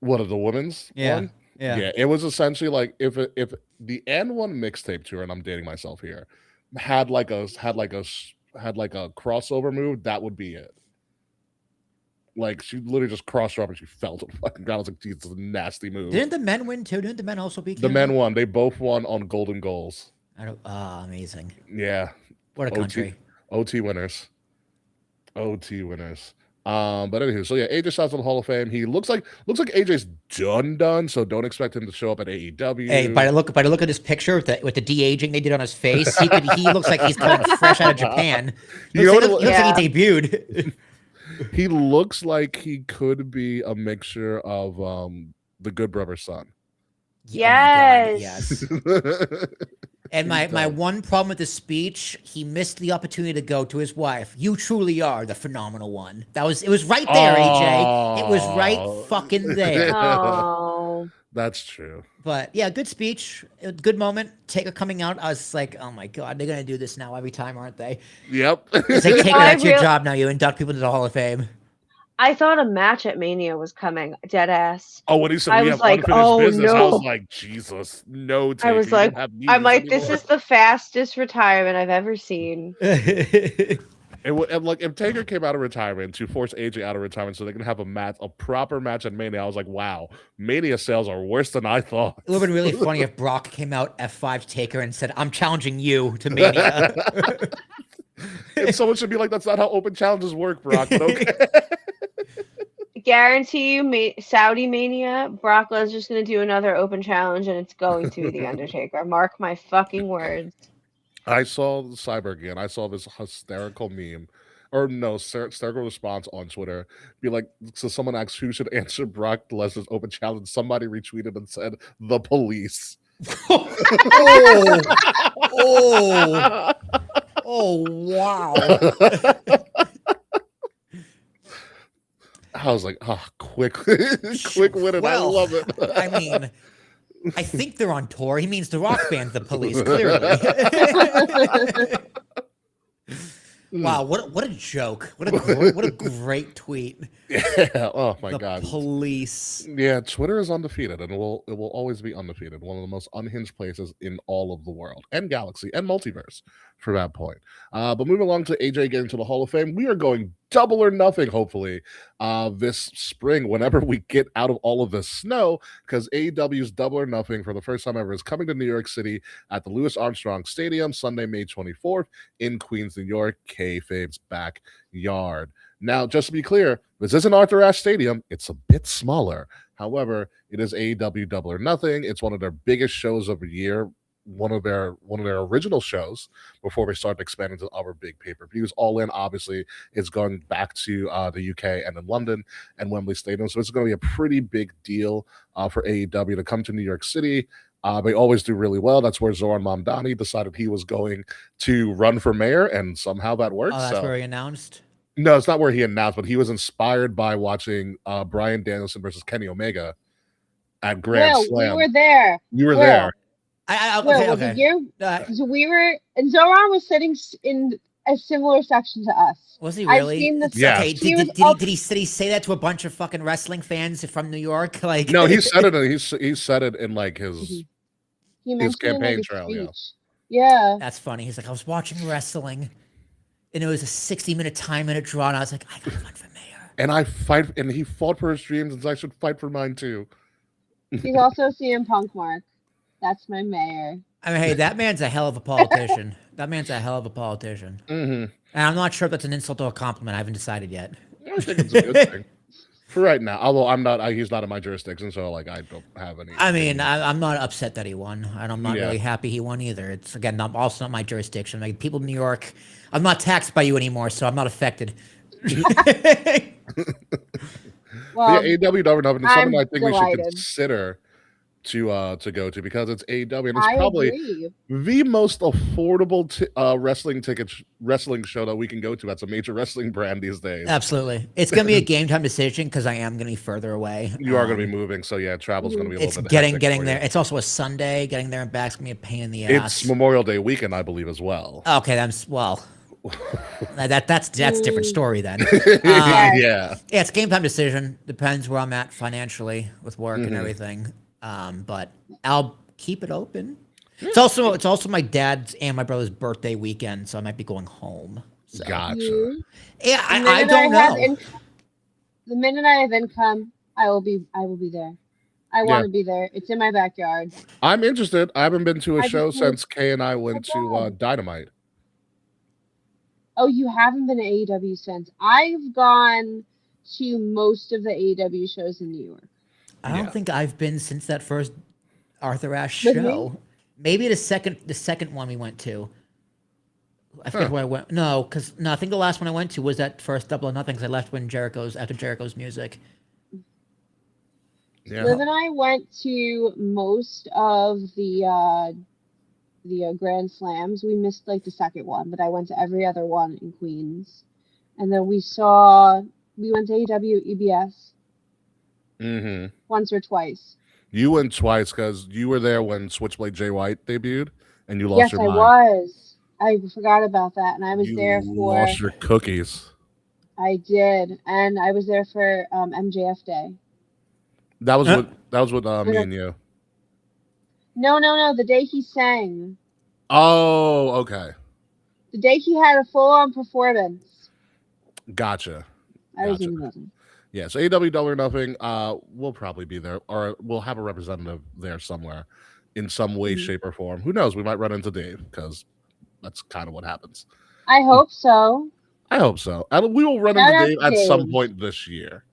What of the women's Yeah. one? Yeah. Yeah, it was essentially like if the N1 mixtape tour, and I'm dating myself here, had like a crossover move, that would be it. Like she literally just crossed her up and she fell to the fucking ground. I was like, geez, it's a nasty move. Didn't the men win too? Didn't the men also beat The Canada? men won. They both won on golden goals. Amazing. Yeah. What a country. OT winners. OT winners. But anywho, so yeah, AJ Styles in the Hall of Fame. He looks like AJ's done, so don't expect him to show up at AEW. Hey, by the look of this picture with the de-aging they did on his face, he looks like he's coming fresh out of Japan. He You looks, know like, what- he looks like he debuted. He looks like he could be a mixture of the Good Brother's son. Oh Yes. my God, yes. And my does. one problem with the speech, he missed the opportunity to go to his wife. You truly are the phenomenal one. It was right there, AJ. It was right fucking there. Oh. That's true. But yeah, good speech, good moment. Taker coming out, I was just like, oh my God, they're gonna do this now every time, aren't they? Yep. It's like, Taker, I that's your real- job now. You induct people into the Hall of Fame. I thought a match at Mania was coming, dead ass. Oh, when he said I we was have like, unfinished oh business, I was no. like, Jesus, no, I was Taker, you like, don't have I'm knees like, this anymore. is the fastest retirement I've ever seen. And like, if Taker came out of retirement to force AJ out of retirement so they can have a proper match at Mania, I was like, wow, Mania sales are worse than I thought. It would have been really funny if Brock came out F5 Taker and said, I'm challenging you to Mania. And someone should be like, that's not how open challenges work, Brock, but okay. Guarantee you, Saudi Mania, Brock Lesnar's going to do another open challenge, and it's going to be The Undertaker. Mark my fucking words. I saw Cyber again. I saw this hysterical meme, or no, hysterical response on Twitter. Be like, so someone asked who should answer Brock Lesnar's open challenge. Somebody retweeted and said, the police. Oh, oh, oh, wow. I was like, oh, quick win, and I love it. I mean, I think they're on tour. He means the Rock band's the police, clearly. Wow, what a joke. What a great tweet. Yeah. Oh my God. Police. Yeah, Twitter is undefeated, and it will always be undefeated. One of the most unhinged places in all of the world, and galaxy, and multiverse, for that point. But moving along to AJ getting to the Hall of Fame, we are going double or nothing, hopefully, this spring, whenever we get out of all of this snow, because AEW's Double or Nothing, for the first time ever, is coming to New York City at the Louis Armstrong Stadium, Sunday, May 24th, in Queens, New York, kayfabe's backyard. Now, just to be clear, this isn't Arthur Ashe Stadium. It's a bit smaller. However, it is AEW Double or Nothing. It's one of their biggest shows of the year, one of their original shows before they start expanding to other big pay-per-views. All In, obviously, is going back to the UK and in London and Wembley Stadium. So it's going to be a pretty big deal for AEW to come to New York City. They always do really well. That's where Zoran Mamdani decided he was going to run for mayor, and somehow that worked. Oh, that's where he announced? No, it's not where he announced, but he was inspired by watching Bryan Danielson versus Kenny Omega at Grand Slam. We were there. You were there. Okay. So we were, and Zoran was sitting in a similar section to us. Was he really? I've seen this. Yeah. Okay. Did he say that to a bunch of fucking wrestling fans from New York? Like, no, he said it. He said it in like his campaign trail. Yeah. That's funny. He's like, I was watching wrestling, and it was a 60-minute time limit draw, and I was like, I gotta run for mayor. And he fought for his dreams, and I should fight for mine too. He's also CM Punk, Mark. That's my mayor. I mean, hey, that man's a hell of a politician. Mm-hmm. And I'm not sure if that's an insult or a compliment. I haven't decided yet. I think it's a good thing for right now. Although he's not in my jurisdiction, so like I don't have any. I mean, I'm not upset that he won, and I'm not really happy he won either. It's again also not my jurisdiction. Like people in New York, I'm not taxed by you anymore, so I'm not affected. Well, AEW Double or Nothing is something I think delighted. we should consider to go to, because it's AEW and it's I probably agree. the most affordable wrestling show that we can go to. That's a major wrestling brand these days. Absolutely, it's gonna be a game time decision because I am gonna be further away. You are gonna be moving, so yeah, travel's gonna be a little bit. It's getting there. It's also a Sunday. Getting there and back's gonna be a pain in the ass. It's Memorial Day weekend, I believe, as well. Okay, that's that's a different story then. Yeah, it's game time decision. Depends where I'm at financially with work and everything. But I'll keep it open. It's also my dad's and my brother's birthday weekend, so I might be going home. So. Gotcha. Yeah, I don't know. The minute I have income, I will be there. I want to be there. It's in my backyard. I'm interested. I haven't been to a show since Kay and I went to Dynamite. Oh, you haven't been to AEW since? I've gone to most of the AEW shows in New York. I don't think I've been since that first Arthur Ashe show. Maybe the second one we went to. I forget where I went. No, I think the last one I went to was that first Double or Nothing, because I left after Jericho's music. Yeah. Liv and I went to most of the Grand Slams. We missed like the second one, but I went to every other one in Queens. And then we went to AEW EBS. Mm-hmm. Once or twice. You went twice because you were there when Switchblade Jay White debuted, and you lost your mind. Yes, I was. I forgot about that, and I was there for. Lost your cookies. I did, and I was there for MJF Day. That was with me and you. No. The day he sang. Oh, okay. The day he had a full-on performance. Gotcha. I was in the building. Yeah, so AEW Double or Nothing, we'll probably be there, or we'll have a representative there somewhere in some way, shape, or form. Who knows? We might run into Dave, because that's kind of what happens. I hope so. I hope so. We will run into Dave at some point this year.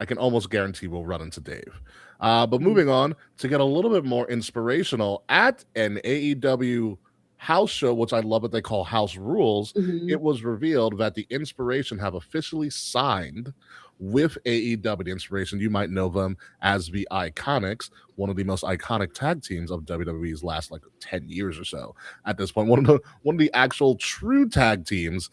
I can almost guarantee we'll run into Dave. But moving on, to get a little bit more inspirational, at an AEW house show, which I love what they call House Rules, it was revealed that the Inspiration have officially signed with AEW. The Inspiration, you might know them as the Iconics, one of the most iconic tag teams of WWE's last 10 years or so. At this point, one of the actual true tag teams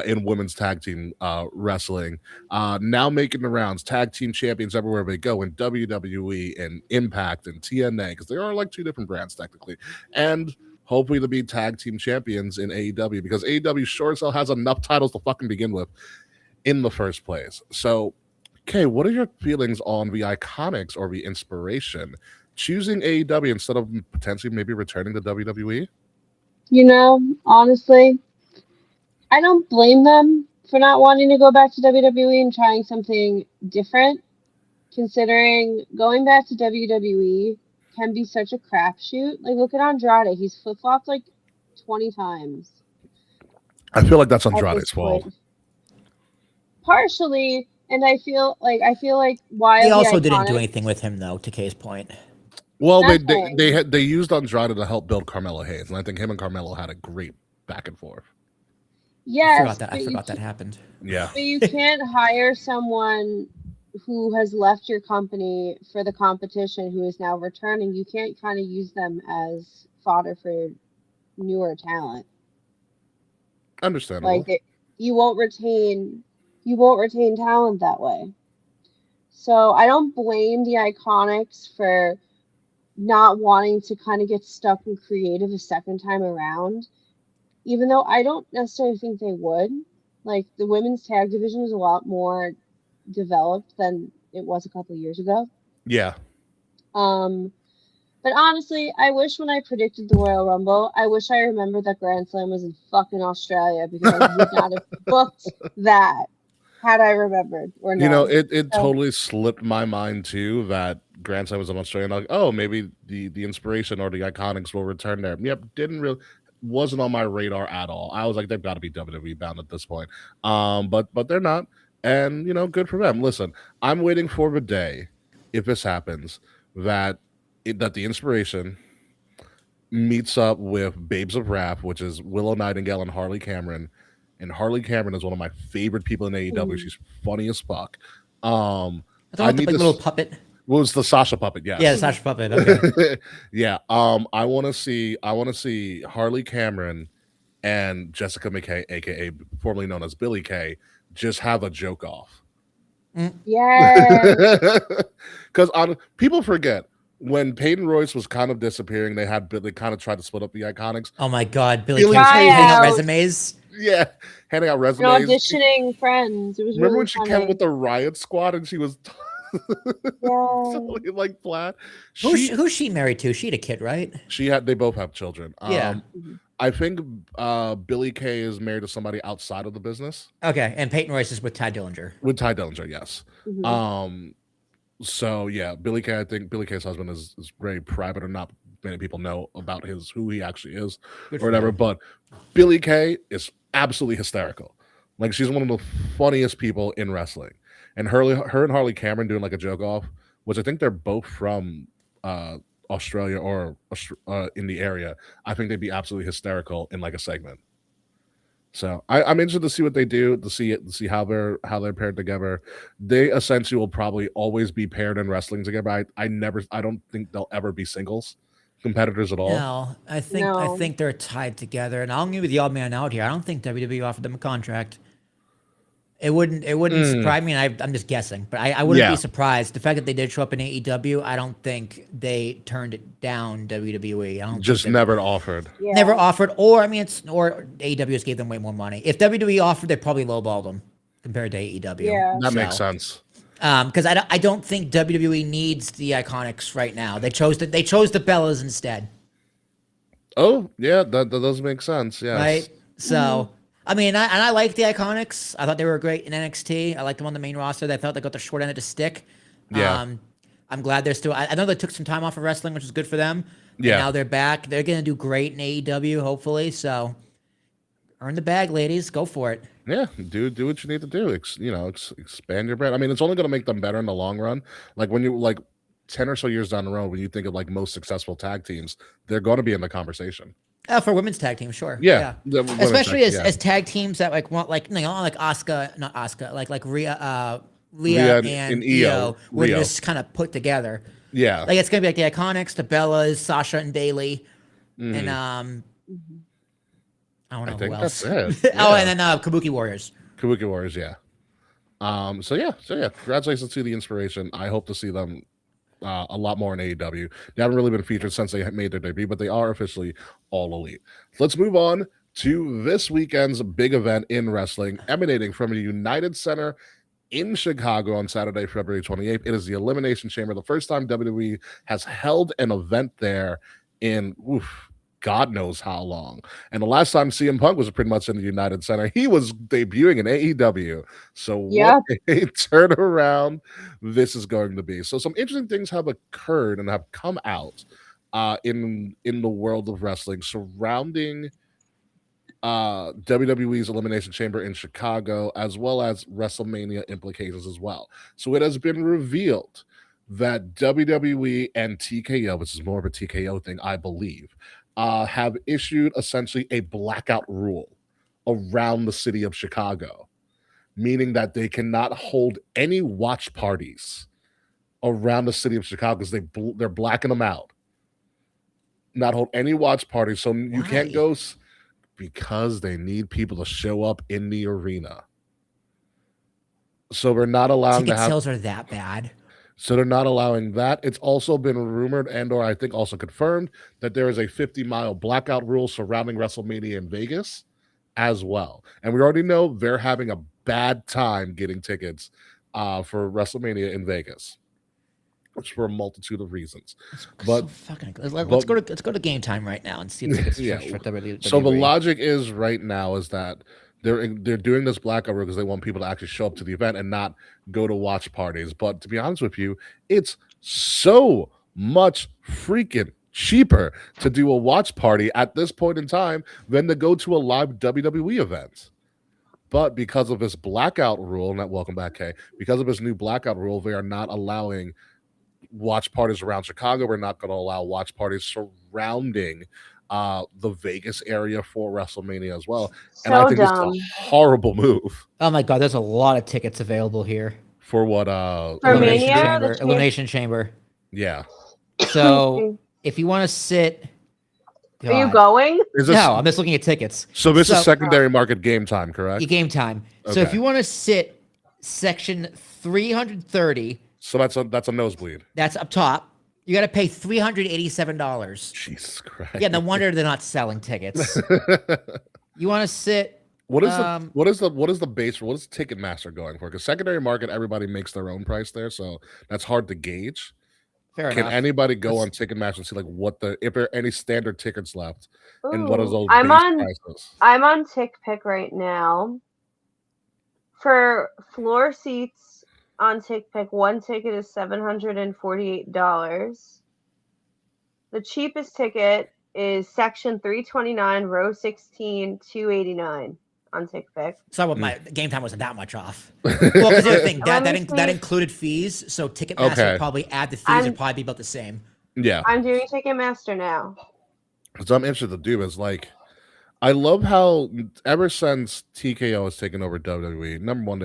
in women's tag team wrestling, now making the rounds, tag team champions everywhere they go, in WWE and Impact and TNA, because they are like two different brands technically, and hopefully to be tag team champions in AEW, because AEW sure as hell has enough titles to fucking begin with in the first place. So, Kay, what are your feelings on the Iconics or the Inspiration choosing AEW instead of potentially maybe returning to WWE? Honestly, I don't blame them for not wanting to go back to WWE and trying something different, considering going back to WWE can be such a crapshoot. Look at Andrade. He's flip-flopped 20 times. I feel like that's Andrade's fault. Partially, and I feel like why they also didn't do anything with him, though, to Kay's point. Well, they used Andrade to help build Carmelo Hayes, and I think him and Carmelo had a great back and forth. Yes, I forgot that happened. Yeah. But you can't hire someone who has left your company for the competition who is now returning. You can't kind of use them as fodder for newer talent. Understandable. You won't retain talent that way. So I don't blame the Iconics for not wanting to kind of get stuck in creative a second time around, even though I don't necessarily think they would. The women's tag division is a lot more developed than it was a couple of years ago. Yeah. But honestly, I wish when I predicted the Royal Rumble, I wish I remembered that Grand Slam was in fucking Australia, because I would not have booked that had I remembered or not. It totally slipped my mind too that Grand Slam was in Australia. Oh, maybe the Inspiration or the Iconics will return there. Yep, wasn't on my radar at all. I was like, they've got to be WWE bound at this point. But they're not, and good for them. Listen, I'm waiting for the day, if this happens, that the Inspiration meets up with Babes of Wrath, which is Willow Nightingale and Harley Cameron. And Harley Cameron is one of my favorite people in AEW. She's funny as fuck. I need the little puppet. What was the Sasha puppet? Yes. Yeah, the Sasha puppet. Okay. Yeah. I want to see Harley Cameron and Jessica McKay, aka formerly known as Billie Kay, just have a joke off. Yeah. Because people forget when Peyton Royce was kind of disappearing, they kind of tried to split up the Iconics. Oh my God, Billie Kay handing out resumes. Yeah, handing out resumes. And auditioning friends. It was remember really when she funny. came with the Riot Squad and she was totally flat. Who's she married to? She had a kid, right? They both have children. Yeah. I think Billie Kay is married to somebody outside of the business. Okay, and Peyton Royce is with Ty Dillinger. With Ty Dillinger, yes. Mm-hmm. So yeah, Billie Kay. I think Billie Kay's husband is very private, or not many people know about who he actually is, or whatever. But Billie Kay is absolutely hysterical. She's one of the funniest people in wrestling. And her and Harley Cameron doing a joke off, which I think they're both from Australia or in the area. I think they'd be absolutely hysterical in a segment. So I'm interested to see what they do, to see how they're paired together. They essentially will probably always be paired in wrestling together. I don't think they'll ever be singles competitors at all. No, I think they're tied together. And I'll give you the odd man out here. I don't think WWE offered them a contract. It wouldn't surprise me, and I'm just guessing, but I wouldn't be surprised. The fact that they did show up in AEW, I don't think they turned it down WWE. I don't Just think never offered. Yeah. never offered, or I mean, or AEW just gave them way more money. If WWE offered, they probably lowballed them compared to AEW. Yeah. That makes sense. Because I don't think WWE needs the Iconics right now. They chose the Bellas instead. Oh yeah, that does make sense. Yes. Right. So I mean, I like the Iconics. I thought they were great in NXT. I liked them on the main roster. They felt they got the short end of the stick. Yeah. I'm glad they're still. I know they took some time off of wrestling, which is good for them. Yeah. And now they're back. They're gonna do great in AEW, hopefully. So earn the bag, ladies. Go for it. Yeah, do what you need to do. Expand your brand. I mean, it's only going to make them better in the long run. Like when you 10 or so years down the road, when you think of like most successful tag teams, they're going to be in the conversation. For women's tag team, sure. Yeah. Especially as tag teams that want like Asuka, not Asuka, like Rhea and Io, where they're just kind of put together. Yeah. Like it's gonna be like the Iconics, the Bellas, Sasha and Bailey, and I don't know who else. That's it. Oh, and then Kabuki Warriors. Kabuki Warriors, yeah. So yeah. Congratulations to the Inspiration. I hope to see them a lot more in AEW. They haven't really been featured since they made their debut, but they are officially All Elite. Let's move on to this weekend's big event in wrestling, emanating from the United Center in Chicago on Saturday, February 28th. It is the Elimination Chamber, the first time WWE has held an event there in God knows how long. And the last time CM Punk was pretty much in the United Center, he was debuting in AEW. So what a turnaround this is going to be. So some interesting things have occurred and have come out in the world of wrestling surrounding WWE's Elimination Chamber in Chicago, as well as WrestleMania implications as well. So it has been revealed that WWE and TKO, which is more of a TKO thing, I believe, have issued essentially a blackout rule around the city of Chicago, meaning that they cannot hold any watch parties around the city of Chicago because they're blacking them out. Not hold any watch parties, so you can't go because they need people to show up in the arena. So we're not allowing ticket sales are that bad. So they're not allowing that. It's also been rumored or I think also confirmed that there is a 50-mile blackout rule surrounding WrestleMania in Vegas as well. And we already know they're having a bad time getting tickets for WrestleMania in Vegas, which for a multitude of reasons. But let's go to Game Time right now and see the tickets for WWE. So the logic is right now is that they're doing this blackout rule because they want people to actually show up to the event and not go to watch parties. But to be honest with you, it's so much freaking cheaper to do a watch party at this point in time than to go to a live WWE event. But because of this blackout rule, welcome back, Kay. Because of this new blackout rule, they are not allowing watch parties around Chicago. We're not going to allow watch parties surrounding the Vegas area for WrestleMania as well. And I think it's a horrible move. Oh my God, there's a lot of tickets available here. For what? Elimination Chamber. Yeah. So if you want to sit... God. Are you going? No, I'm just looking at tickets. So this is secondary market Game Time, correct? Game Time. Okay. So if you want to sit section 330... So that's a nosebleed. That's up top. You got to pay $387. Jesus Christ! Yeah, no wonder they're not selling tickets. You want to sit? What is the base? What is Ticketmaster going for? Because secondary market, everybody makes their own price there, so that's hard to gauge. Fair enough. Can anybody go on Ticketmaster and see if there are any standard tickets left? Ooh, and what is those prices? I'm on TickPick right now. For floor seats on TickPick, one ticket is $748. The cheapest ticket is section 329, row 16, $289 on TickPick. So what my Game Time wasn't that much off. Well, because the other thing that included fees, so Ticketmaster would probably add the fees and probably be about the same. Yeah, I'm doing Ticketmaster now. So I'm interested to do is I love how ever since TKO has taken over WWE, number one,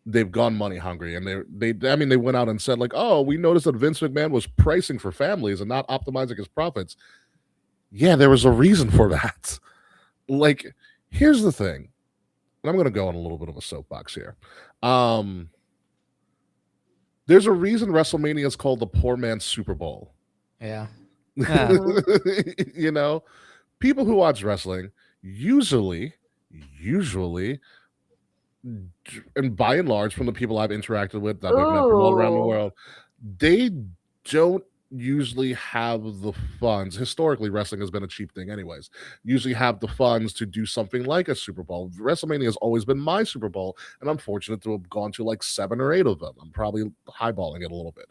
they've gone money hungry, and they went out and said oh, we noticed that Vince McMahon was pricing for families and not optimizing his profits. Yeah, there was a reason for that. Here's the thing. and I'm going to go on a little bit of a soapbox here. There's a reason WrestleMania is called the poor man's Super Bowl. Yeah. You know, people who watch wrestling usually, and by and large, from the people I've interacted with that we've met from all around the world, they don't usually have the funds. Historically, wrestling has been a cheap thing anyways. Usually have the funds to do something like a Super Bowl. WrestleMania has always been my Super Bowl, and I'm fortunate to have gone to like 7 or 8 of them. I'm probably highballing it a little bit.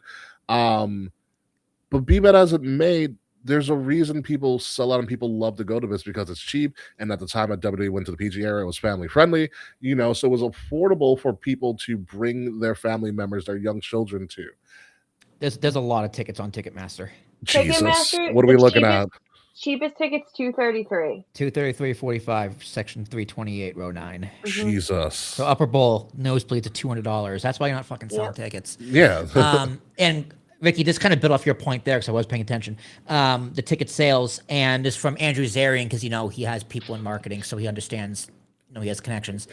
But be that as it may, there's a reason people sell out and people love to go to this because it's cheap. And at the time that WWE went to the PG era, it was family friendly, so it was affordable for people to bring their family members, their young children to. There's a lot of tickets on Ticketmaster. Jesus, what are we looking at? Cheapest tickets, $233. $233.45, section 328, row 9. Jesus. So upper bowl, nosebleeds at $200. That's why you're not fucking selling tickets. Yeah. And Ricky, just kind of build off your point there because I was paying attention. The ticket sales, and is from Andrew Zarian because he has people in marketing, so he understands. He has connections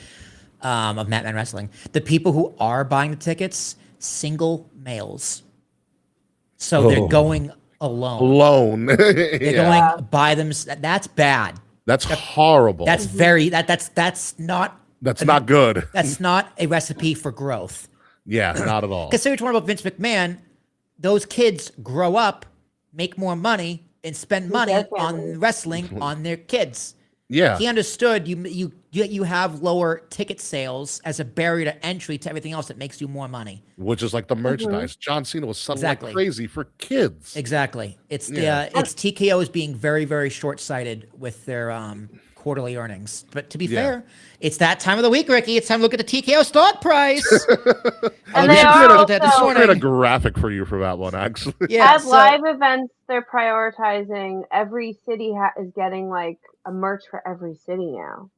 of Madman Wrestling. The people who are buying the tickets, single males. So they're going alone. They're going by them. That's bad. That's horrible. That's that's not. That's not good. That's not a recipe for growth. Yeah, not at all. Because say what you want about Vince McMahon, those kids grow up, make more money, and spend money on wrestling on their kids. Yeah, he understood you have lower ticket sales as a barrier to entry to everything else that makes you more money. Which is like the merchandise. John Cena was selling like crazy for kids. Exactly. It's it's TKO is being very, very short-sighted with their quarterly earnings. But to be fair, it's that time of the week, Ricky. It's time to look at the TKO stock price. And they are also create a graphic for you for that one, actually. Yeah, at live events, they're prioritizing. Every city is getting like a merch for every city now.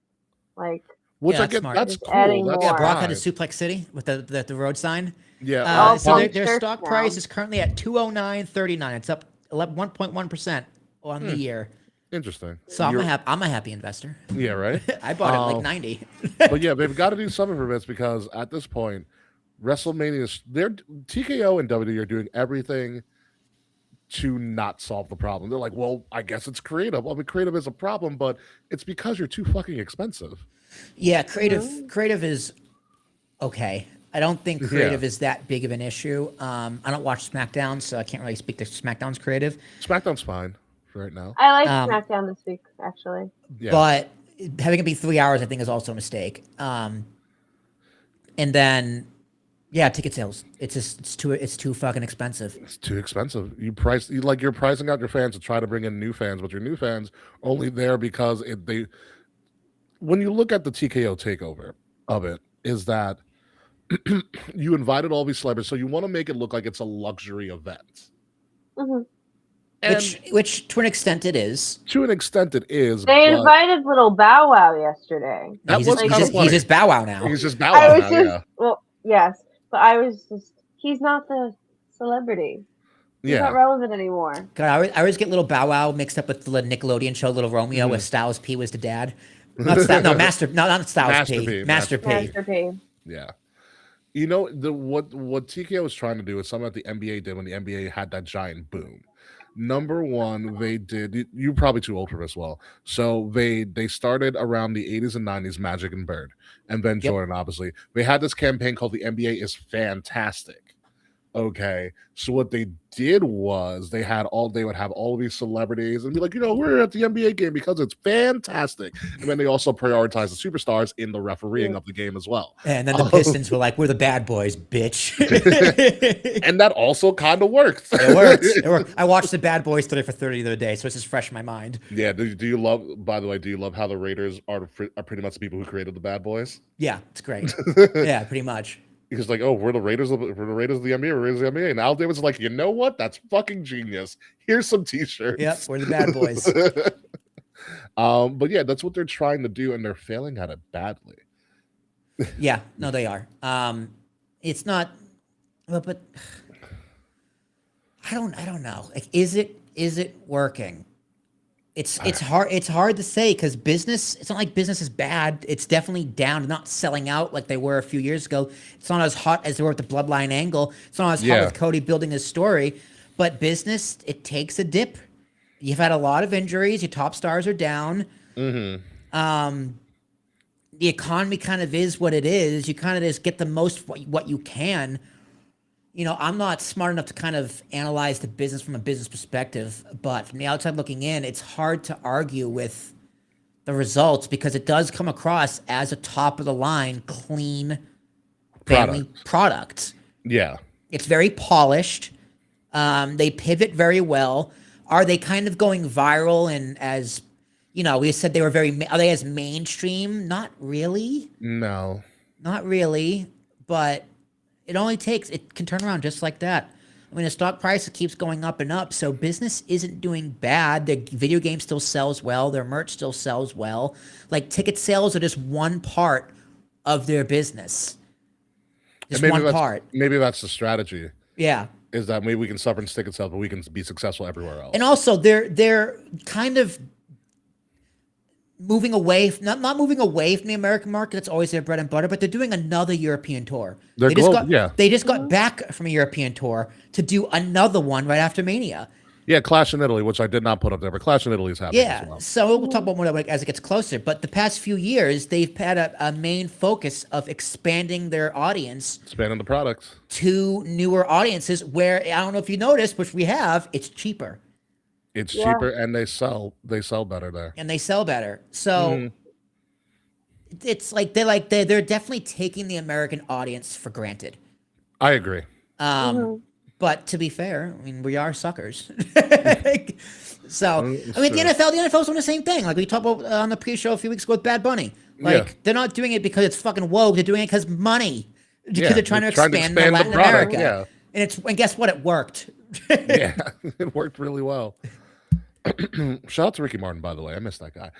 Like, which I get, that's cool. Brock had a Suplex City with the road sign. Yeah. So their stock price is currently at $209.39. It's up 1.1% on the year. Interesting. So I'm a happy investor. Yeah, right. I bought it like 90. But yeah, they've got to do something for this because at this point, WrestleMania, TKO and WWE are doing everything to not solve the problem. They're like, well, I guess it's creative. Well, I mean, creative is a problem, but it's because you're too fucking expensive. Yeah, creative is okay. I don't think creative is that big of an issue. I don't watch SmackDown, so I can't really speak to SmackDown's creative. SmackDown's fine right now. I like SmackDown this week, actually. Yeah. But having it be 3 hours, I think, is also a mistake. And then, ticket sales. It's too fucking expensive. It's too expensive. You're pricing out your fans to try to bring in new fans, but your new fans are only there because when you look at the TKO takeover of it, is that you invited all these celebrities, so you want to make it look like it's a luxury event. Mm-hmm. Which to an extent it is. To an extent it is. They invited little Bow Wow yesterday. He's just Bow Wow now. He's just Bow Wow now, yeah. Well, yes, but I was just, he's not the celebrity. He's not relevant anymore. God, I always get little Bow Wow mixed up with the Nickelodeon show Little Romeo, where Styles P was the dad. Not Styles P. Master P. Yeah. You know, what TKO was trying to do is something that the NBA did when the NBA had that giant boom. Number one, they did. You're probably too old for this. Well, so they started around the 80s and 90s, Magic and Bird, and then Jordan. Obviously, they had this campaign called "The NBA is Fantastic." Okay, so what they did was they would have all of these celebrities and be like, we're at the NBA game because it's fantastic. And then they also prioritize the superstars in the refereeing of the game as well. And then the Pistons were like, we're the bad boys, bitch. And that also kind of worked. It worked. I watched the Bad Boys 30 for 30 the other day, so it's just fresh in my mind. Yeah. Do you love how the Raiders are pretty much the people who created the Bad Boys? Yeah, it's great. Yeah, pretty much. Because we're the Raiders of the NBA, we're Raiders of the NBA. And Al Davis is like, you know what? That's fucking genius. Here's some t-shirts. Yep, we're the Bad Boys. But yeah, that's what they're trying to do, and they're failing at it badly. Yeah, no, they are. It's not, but I don't know. Like, is it working? It's hard. It's hard to say because business. It's not like business is bad. It's definitely down. They're not selling out like they were a few years ago. It's not as hot as they were with the Bloodline angle. It's not as hot with Cody building his story. But business, it takes a dip. You've had a lot of injuries. Your top stars are down. The economy kind of is what it is. You kind of just get the most what you can. You know, I'm not smart enough to kind of analyze the business from a business perspective, but from the outside looking in, it's hard to argue with the results because it does come across as a top of the line, clean family product. Yeah. It's very polished. They pivot very well. Are they kind of going viral and as, you know, we said they were are they as mainstream? Not really. No. Not really, but it can turn around just like that. I mean, the stock price keeps going up and up, so business isn't doing bad. The video game still sells well. Their merch still sells well. Like, ticket sales are just one part of their business. Just one part. Maybe that's the strategy. Yeah. Is that maybe we can suffer in ticket sales, but we can be successful everywhere else. And also, they're kind of moving away, not moving away from the American market. That's always their bread and butter, but they're doing another European tour. They just got back from a European tour to do another one right after Mania. Yeah, Clash in Italy, which I did not put up there, but Clash in Italy is happening as well. So we'll talk about more as it gets closer. But the past few years, they've had a main focus of expanding their audience. Expanding the products. To newer audiences where, I don't know if you noticed, which we have, it's cheaper. It's cheaper and they sell better there. And they sell better. So it's like they're definitely taking the American audience for granted. I agree. But to be fair, I mean, we are suckers. So, I mean, the NFL's doing the same thing. Like we talked about on the pre-show a few weeks ago with Bad Bunny. Like, they're not doing it because it's fucking woke. They're doing it because money. Because they're trying to expand Latin America. Yeah. And guess what? It worked. Yeah, it worked really well. Shout out to Ricky Martin, by the way. I missed that guy.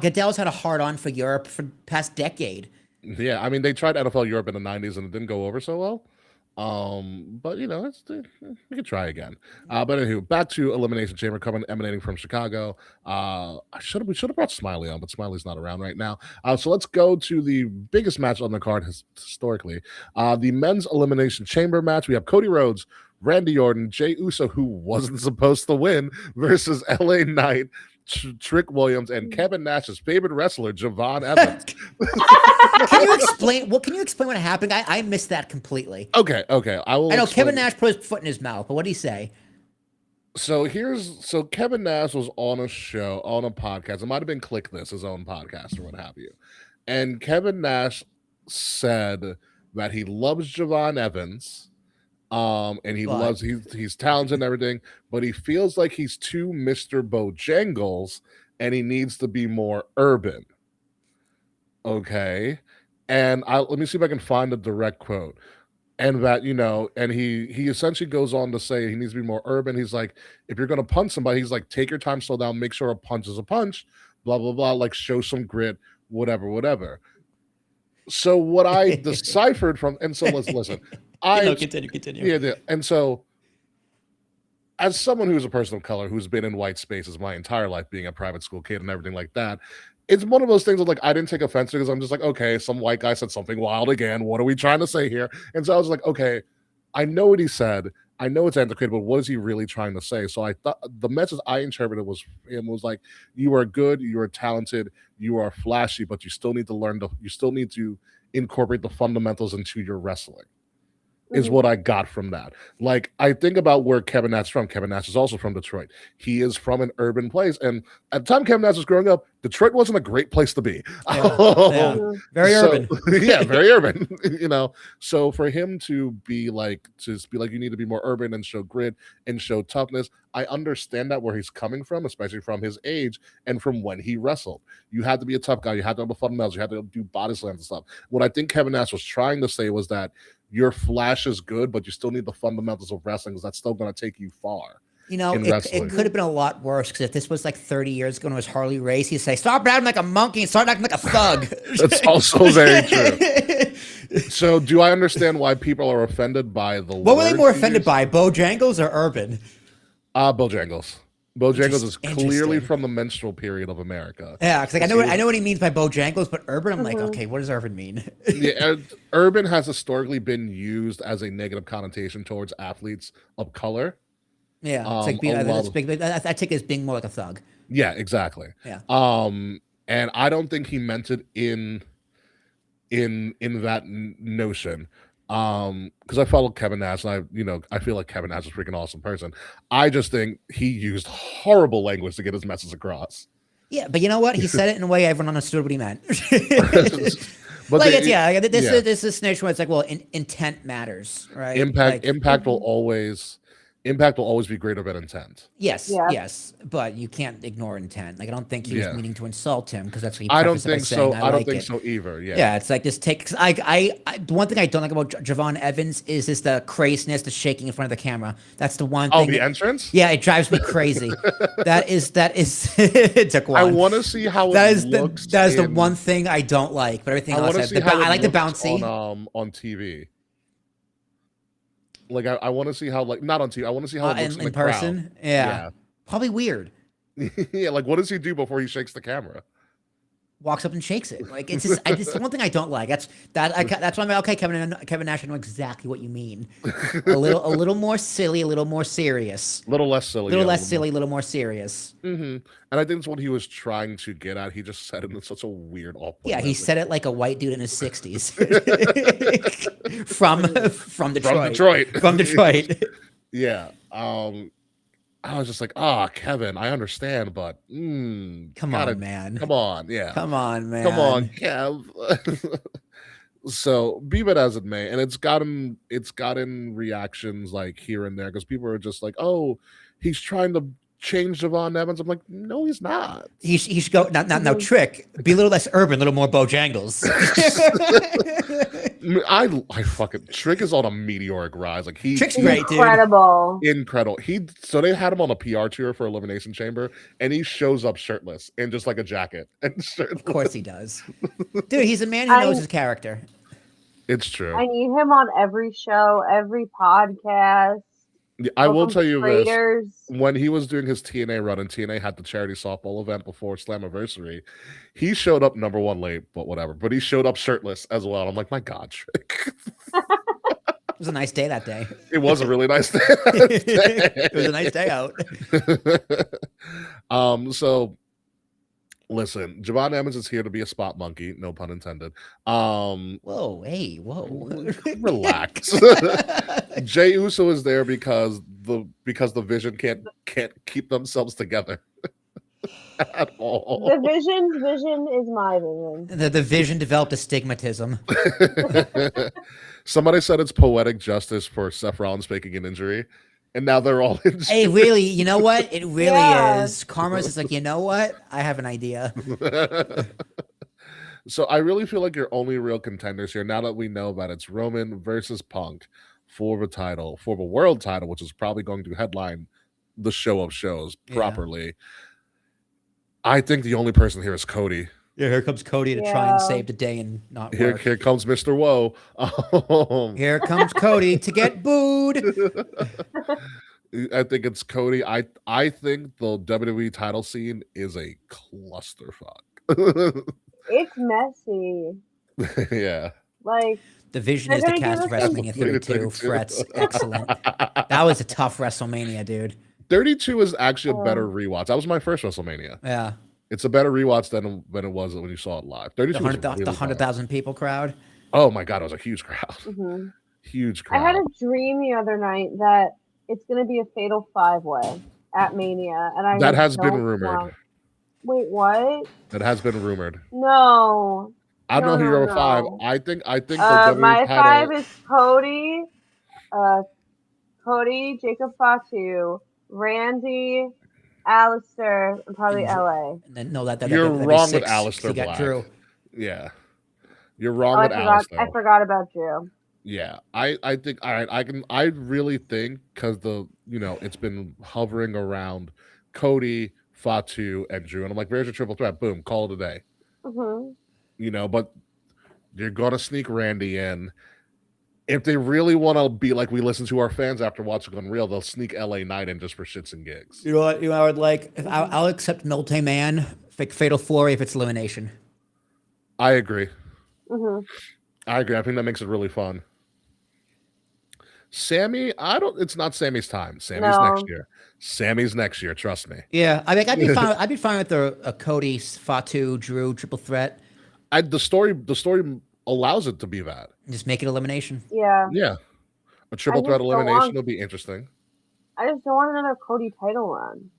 Goodell's had a hard on for Europe for the past decade. Yeah, I mean, they tried NFL Europe in the 90s and it didn't go over so well. But you know, we could try again. But anywho, back to Elimination Chamber emanating from Chicago. We should have brought Smiley on, but Smiley's not around right now. So let's go to the biggest match on the card historically. The men's Elimination Chamber match. We have Cody Rhodes, Randy Orton, Jey Uso, who wasn't supposed to win, versus LA Knight, Trick Williams, and Kevin Nash's favorite wrestler, Javon Evans. Can you explain what happened? I missed that completely. Okay. I know Kevin Nash put his foot in his mouth, but what did he say? So Kevin Nash was on a podcast. It might have been Click This, his own podcast or what have you. And Kevin Nash said that he loves Javon Evans. And he's talented and everything, but he feels like he's too Mr. Bojangles and he needs to be more urban. Okay. And let me see if I can find a direct quote. And that, you know, and he essentially goes on to say he needs to be more urban. He's like, if you're going to punch somebody, he's like, take your time, slow down, make sure a punch is a punch, blah, blah, blah, like show some grit, whatever. So what I deciphered from, and so let's listen. Continue. Yeah. And so, as someone who's a person of color who's been in white spaces my entire life, being a private school kid and everything like that, it's one of those things that, like, I didn't take offense to because I'm just like, okay, some white guy said something wild again. What are we trying to say here? And so I was like, okay, I know what he said. I know it's antiquated, but what is he really trying to say? So I thought the message I interpreted was like, you are good, you are talented, you are flashy, but you still need to incorporate the fundamentals into your wrestling. Is what I got from that. Like, I think about where Kevin Nash is from. Kevin Nash is also from Detroit. He is from an urban place. And at the time Kevin Nash was growing up, Detroit wasn't a great place to be. Very urban. Yeah, very urban. You know, so for him to be like, you need to be more urban and show grit and show toughness, I understand that where he's coming from, especially from his age and from when he wrestled. You had to be a tough guy. You had to have the fundamentals. You had to do body slams and stuff. What I think Kevin Nash was trying to say was that your flash is good, but you still need the fundamentals of wrestling because that's still going to take you far. You know, it could have been a lot worse because if this was like 30 years ago and it was Harley Race, he'd say, stop acting like a monkey and start acting like a thug. That's also very true. So do I understand why people are offended by the What were they more offended by, Bojangles or urban? Bojangles. Bojangles is clearly from the menstrual period of America. Yeah, because like I know what he means by Bojangles, but urban, I'm like, okay, what does urban mean? Yeah, urban has historically been used as a negative connotation towards athletes of color. Yeah, it's like I take it as being more like a thug. Yeah, exactly. Yeah. And I don't think he meant it in that notion. Because I follow Kevin Nash, and I feel like Kevin Nash is a freaking awesome person. I just think he used horrible language to get his message across. Yeah, but you know what? He said it in a way everyone understood what he meant. But like this is nation where it's like, well, intent matters, right? Impact will always be greater than intent. Yes, but you can't ignore intent. Like I don't think he was meaning to insult him because that's what he. I don't think so. I don't think so either. Yeah, it's like this take. The one thing I don't like about Javon Evans is just the craziness, the shaking in front of the camera. That's the one thing. Oh, the entrance. Yeah, it drives me crazy. that is. It took one. I want to see how looks. That is the one thing I don't like. But everything else, I like the bouncy on TV. Like I want to see how not on TV. I want to see how it looks in person. Crowd. Yeah, probably weird. Yeah, like what does he do before he shakes the camera? Walks up and shakes it. Like it's just it's one thing I don't like. That's why I'm like, okay, Kevin Nash, I know exactly what you mean. a little more silly, a little more serious. A little less silly. A little more serious. Mm-hmm. And I think it's what he was trying to get at. He just said it in such a weird off-put. Yeah, he said it like a white dude in his 60s. from Detroit. From Detroit. Yeah. I was just like, Kevin, I understand, but come on, man. Come on, yeah. Come on, man. Come on, Kev. So be that as it may, and it's gotten reactions like here and there because people are just like, oh, he's trying to change Javon Evans. I'm like, no, he's not. He should go now. Trick, be a little less urban, a little more Bojangles. I fucking Trick is on a meteoric rise. Like Trick's great, dude. Incredible. So they had him on a PR tour for Elimination Chamber, and he shows up shirtless in just like a jacket and shirtless. Of course he does, dude. He's a man who knows his character. It's true. I need him on every show, every podcast. I will tell you this: when he was doing his TNA run, and TNA had the charity softball event before Slammiversary, he showed up number one late, but whatever. But he showed up shirtless as well. I'm like, my God, Trick. It was a nice day that day. It was a really nice day. It was a nice day out. So listen, Javon Evans is here to be a spot monkey, no pun intended. Whoa. Relax. Jey Uso is there because the Vision can't keep themselves together at all. The vision is my vision. The Vision developed astigmatism. Somebody said it's poetic justice for Seth Rollins faking an injury, and now they're all injured. Hey, really, you know what? It really is. Karma's is like, you know what? I have an idea. So I really feel like your only real contenders here, now that we know that it's Roman versus Punk for the world title, which is probably going to headline the show of shows properly. I think the only person here is Cody. Yeah, here comes Cody to try and save the day and not work. Here comes Mr. Woe. Here comes Cody to get booed. I think it's Cody. I think the WWE title scene is a clusterfuck. It's messy. Yeah. Like the Vision is the cast of WrestleMania 32. Frets, excellent. That was a tough WrestleMania, dude. 32 is actually a better rewatch. That was my first WrestleMania. Yeah. It's a better rewatch than it was when you saw it live. 32 the 100,000 people crowd. Oh my God, it was a huge crowd. Mm-hmm. Huge crowd. I had a dream the other night that it's going to be a fatal 5-way at Mania, and that has been rumored. Wait, what? That has been rumored. No. I don't know who your 5. I think the my title... 5 is Cody, Jacob Fatu, Randy, Alistair, and probably LA. No, you're wrong with Alistair Black. Drew. Yeah, you're wrong with Alistair. I forgot about Drew. Yeah, I think I really think because it's been hovering around Cody, Fatu, and Drew, and I'm like, there's your triple threat. Boom, call it a day. Mm-hmm. But you're gonna sneak Randy in. If they really want to be like we listen to our fans after watching Unreal, they'll sneak LA Knight in just for shits and gigs. You know what? I would like. I'll accept multi-man, Fatal Fury if it's elimination. I agree. Mm-hmm. I agree. I think that makes it really fun. Sammy, it's not Sammy's time. Sammy's next year. Sammy's next year, trust me. Yeah, I mean, I'd be fine with a Cody, Fatu, Drew triple threat. The story allows it to be that. Just make it elimination. Yeah. Yeah. A triple threat elimination will be interesting. I just don't want another Cody title run.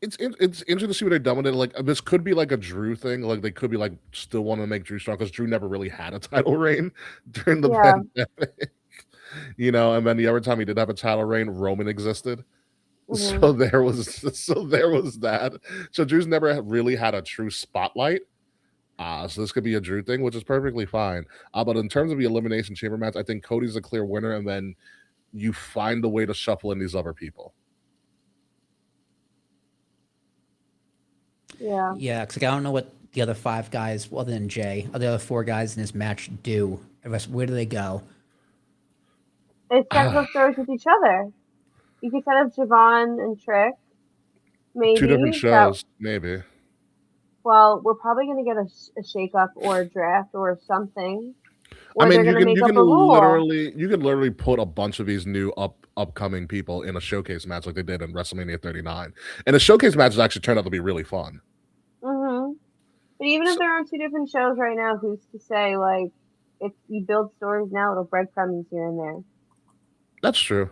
It's interesting to see what they've done with it. Like, this could be like a Drew thing. Like, they could be like still want to make Drew strong because Drew never really had a title reign during the pandemic. You know, and then the other time he did have a title reign, Roman existed. Mm-hmm. So there was that. So Drew's never really had a true spotlight. So this could be a Drew thing, which is perfectly fine. But in terms of the Elimination Chamber match, I think Cody's a clear winner, and then you find a way to shuffle in these other people. Yeah. Yeah, because I don't know what the other 5 guys, other than Jay, the other 4 guys in this match do. Where do they go? They set up stories with each other. You could set up Javon and Trick. Maybe 2 different shows, maybe. Well, we're probably going to get a shake-up or a draft or something. I mean, you can literally put a bunch of these new upcoming people in a showcase match like they did in WrestleMania 39, and the showcase matches actually turned out to be really fun. Mm-hmm. But even if they're on 2 different shows right now, who's to say? Like, if you build stories now, little breadcrumbs here and there. That's true.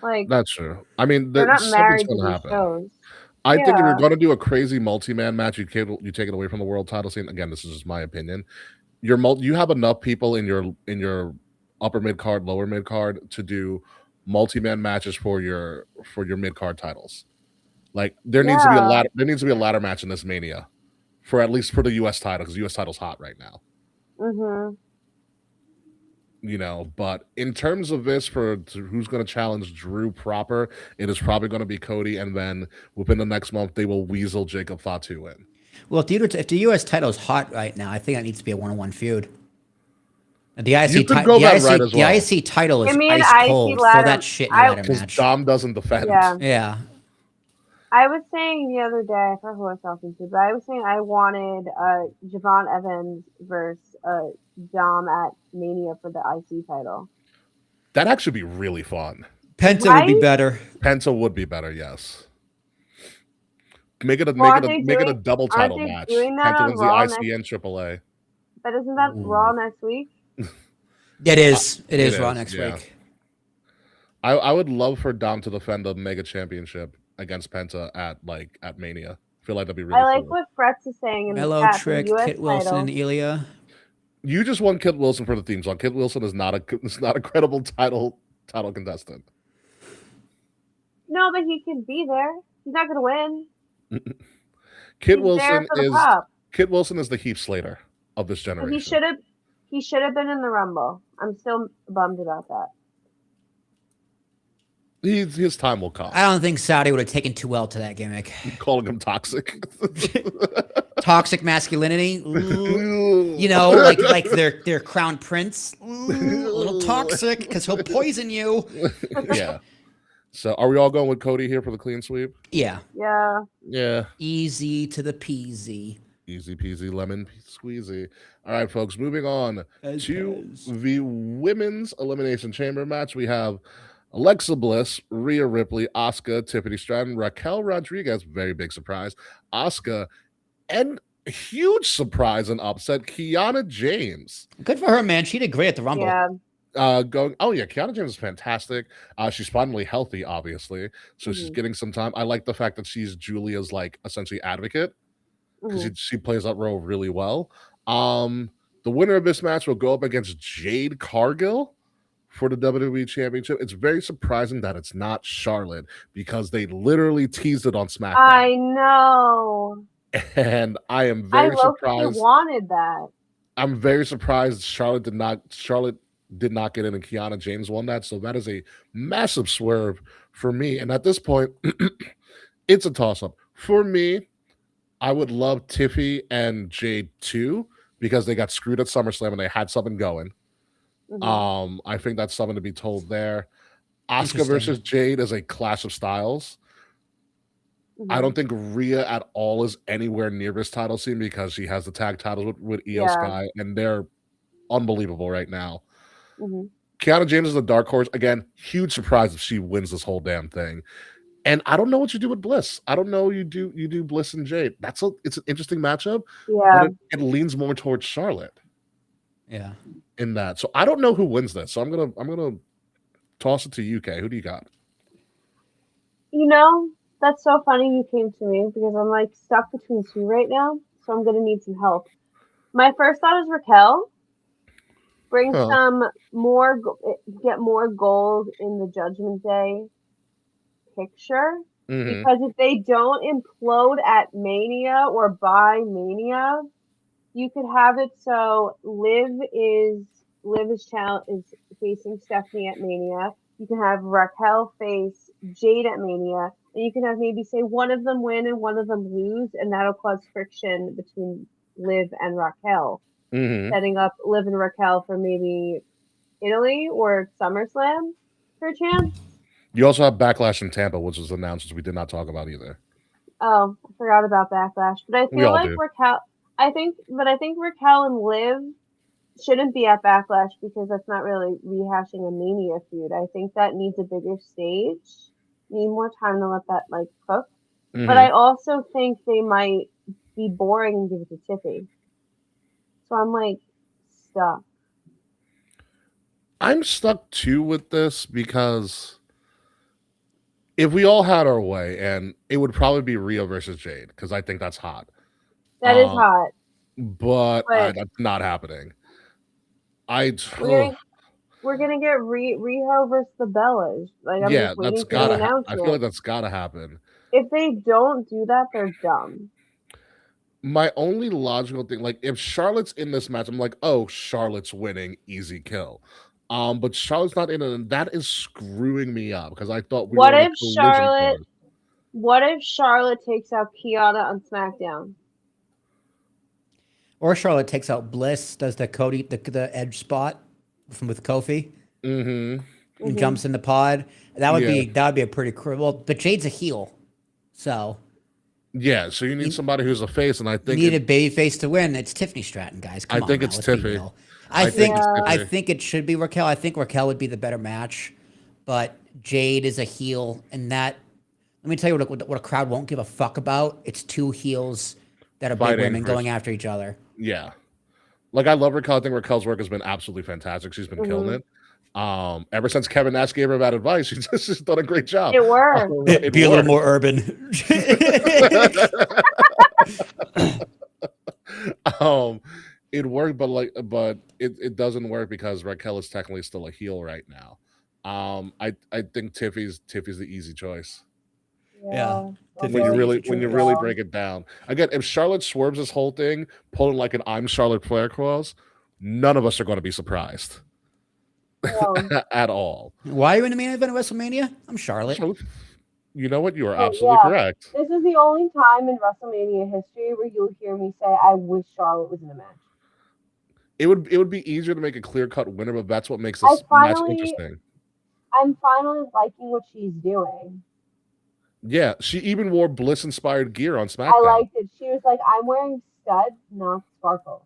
Like, that's true. I mean, they're not married to these shows. I think if you're going to do a crazy multi-man match, you take it away from the world title scene. Again, this is just my opinion. You have enough people in your upper mid card, lower mid card to do multi-man matches for your mid card titles. Like there needs to be a ladder match in this Mania, at least for the U.S. title, because the U.S. title's hot right now. Mm-hmm. You know, but in terms of this, for who's going to challenge Drew proper, it is probably going to be Cody, and then within the next month they will weasel Jacob Fatu in. Well, if the U.S. title is hot right now, I think that needs to be a 1-on-1 feud. The IC title is ice cold. Throw that shit in the ladder match. Dom doesn't defend. Yeah. I was saying the other day, I forgot who I was talking to, but I was saying I wanted Javon Evans versus Dom at Mania for the IC title. That'd actually be really fun. Penta would be better. Penta would be better, yes. Make it a double title match. Penta wins the IC and AAA. But isn't that Raw next week? It is. It is Raw next week. I would love for Dom to defend a Mega Championship against Penta at Mania. I feel like that'd be really cool. I like what Fretz is saying in Mellow the chat. Trick, Kit Wilson, and Ilya. You just want Kit Wilson for the theme song. Kit Wilson is not a credible title contestant. No, but he could be there. He's not going to win. Kit Wilson is the Heath Slater of this generation. He should have been in the Rumble. I'm still bummed about that. His time will come. I don't think Saudi would have taken too well to that gimmick. Calling him toxic. Toxic masculinity. Ooh. You know, like their crown prince. Ooh, a little toxic because he'll poison you. Yeah. So are we all going with Cody here for the clean sweep? Yeah. Yeah. Yeah. Easy to the peasy. Easy peasy lemon squeezy. All right, folks, moving on to the women's elimination chamber match. We have Alexa Bliss, Rhea Ripley, Asuka, Tiffany Stratton, Raquel Rodriguez, very big surprise, Asuka, and huge surprise and upset, Kiana James. Good for her, man. She did great at the Rumble. Yeah. Kiana James is fantastic. She's finally healthy, obviously, so she's getting some time. I like the fact that she's Julia's essentially advocate because she plays that role really well. The winner of this match will go up against Jade Cargill for the WWE Championship. It's very surprising that it's not Charlotte because they literally teased it on SmackDown. I know. And I am very surprised. I wanted that. I'm very surprised Charlotte did not get in and Kiana James won that. So that is a massive swerve for me. And at this point, it's a toss-up. For me, I would love Tiffy and Jade too because they got screwed at SummerSlam and they had something going. I think that's something to be told there. Asuka Interesting. versus Jade is a clash of styles. I don't think Rhea at all is anywhere near this title scene because she has the tag titles with Io Sky, and they're unbelievable right now. Kiana James is a dark horse. Again, huge surprise if she wins this whole damn thing. And I don't know what you do with Bliss. I don't know you do Bliss and Jade. It's an interesting matchup, but it leans more towards Charlotte. Yeah. In that. So I don't know who wins this. So I'm gonna toss it to you, Kay. Who do you got? You know, that's so funny you came to me because I'm like stuck between two right now, so I'm gonna need some help. My first thought is Raquel. Bring some more, get more gold in the Judgment Day picture. Because if they don't implode at Mania or by Mania, you could have it so Liv is facing Stephanie at Mania. You can have Raquel face Jade at Mania, and you can have maybe say one of them win and one of them lose, and that'll cause friction between Liv and Raquel, setting up Liv and Raquel for maybe Italy or SummerSlam for a chance. You also have Backlash in Tampa, which was announced, which we did not talk about either. Oh, I forgot about Backlash, but I feel like Raquel. I think Raquel and Liv shouldn't be at Backlash because that's not really rehashing a Mania feud. I think that needs a bigger stage, need more time to let that like cook. But I also think they might be boring and give it to Tiffy. So I'm like stuck. I'm stuck too with this because if we all had our way, and it would probably be Rio versus Jade because I think that's hot. That is hot, but that's not happening. We're gonna get Riho versus the Bellas. Like I'm just waiting for the announcement. I feel like that's gotta happen. If they don't do that, they're dumb. My only logical thing, like if Charlotte's in this match, I'm like, oh, Charlotte's winning, easy kill. But Charlotte's not in it, and that is screwing me up because I thought What if Charlotte takes out Kiana on SmackDown? Or Charlotte takes out Bliss, does the edge spot with Kofi, and jumps in the pod. That would be a pretty cool. Well, but Jade's a heel, so yeah. So you need somebody who's a face, and I think you need a baby face to win. It's Tiffany Stratton, guys. Come on, it's Tiffany. I think it should be Raquel. I think Raquel would be the better match, but Jade is a heel, and that. Let me tell you what a crowd won't give a fuck about. It's two heels that are big women going after each other. Yeah. Like, I love Raquel. I think Raquel's work has been absolutely fantastic. She's been killing it. Ever since Kevin Nash gave her that advice, she's just done a great job. It worked. Be a little more urban. It worked, but it doesn't work because Raquel is technically still a heel right now. I think Tiffy's the easy choice. Yeah. When you really break it down. Again, if Charlotte swerves this whole thing, pulling like an I'm Charlotte Flair clause, none of us are going to be surprised. At all. Why are you in the main event of WrestleMania? I'm Charlotte. You know what? You are absolutely correct. This is the only time in WrestleMania history where you'll hear me say, I wish Charlotte was in a match. It would be easier to make a clear-cut winner, but that's what makes this match interesting. I'm finally liking what she's doing. Yeah, she even wore Bliss-inspired gear on SmackDown. I liked it. She was like, I'm wearing studs, not sparkle.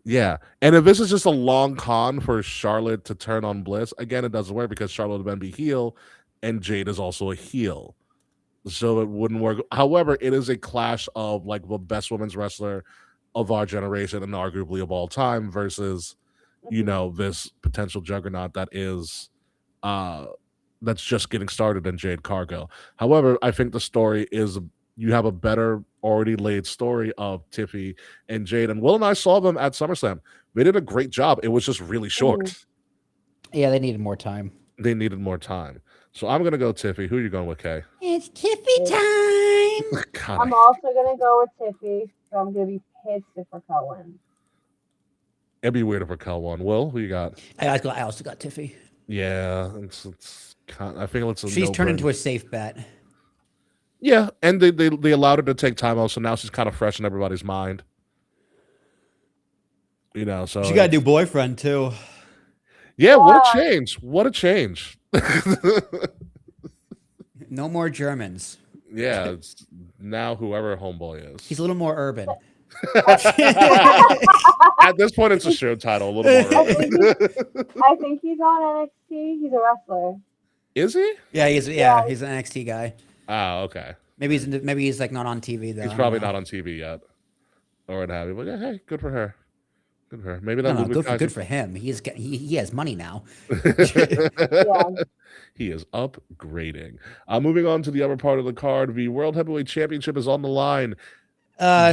Yeah, and if this is just a long con for Charlotte to turn on Bliss, again, it doesn't work because Charlotte would then be heel, and Jade is also a heel. So it wouldn't work. However, it is a clash of like the best women's wrestler of our generation and arguably of all time versus, this potential juggernaut that is that's just getting started in Jade Cargill. However, I think the story is you have a better already laid story of Tiffy and Jade. And Will and I saw them at SummerSlam. They did a great job. It was just really short. Yeah, they needed more time. So I'm going to go Tiffy. Who are you going with, Kay? It's Tiffy time. God, I'm also going to go with Tiffy, so I'm going to be pissed if Raquel wins. It'd be weird if Raquel won. Will, who you got? I also got Tiffy. Yeah, I feel it's she's turned into a safe bet. Yeah, and they allowed her to take time out, so now she's kind of fresh in everybody's mind. You know, so She got a new boyfriend too. yeah. What a change! What a change! No more Germans. Yeah, it's now whoever homeboy He's is. a little more urban. At this point, it's a show title, a little more urban. I think he's on NXT. He's a wrestler. Is he? Yeah, Yeah. he's an NXT guy. Oh, okay. Maybe he's like not on TV though. He's probably not on TV yet, or what have you. But yeah, hey, good for her. Good for her. Maybe that No, Lubick good for him. He has money now. Yeah. He is upgrading. Moving on to the other part of the card, the World Heavyweight Championship is on the line.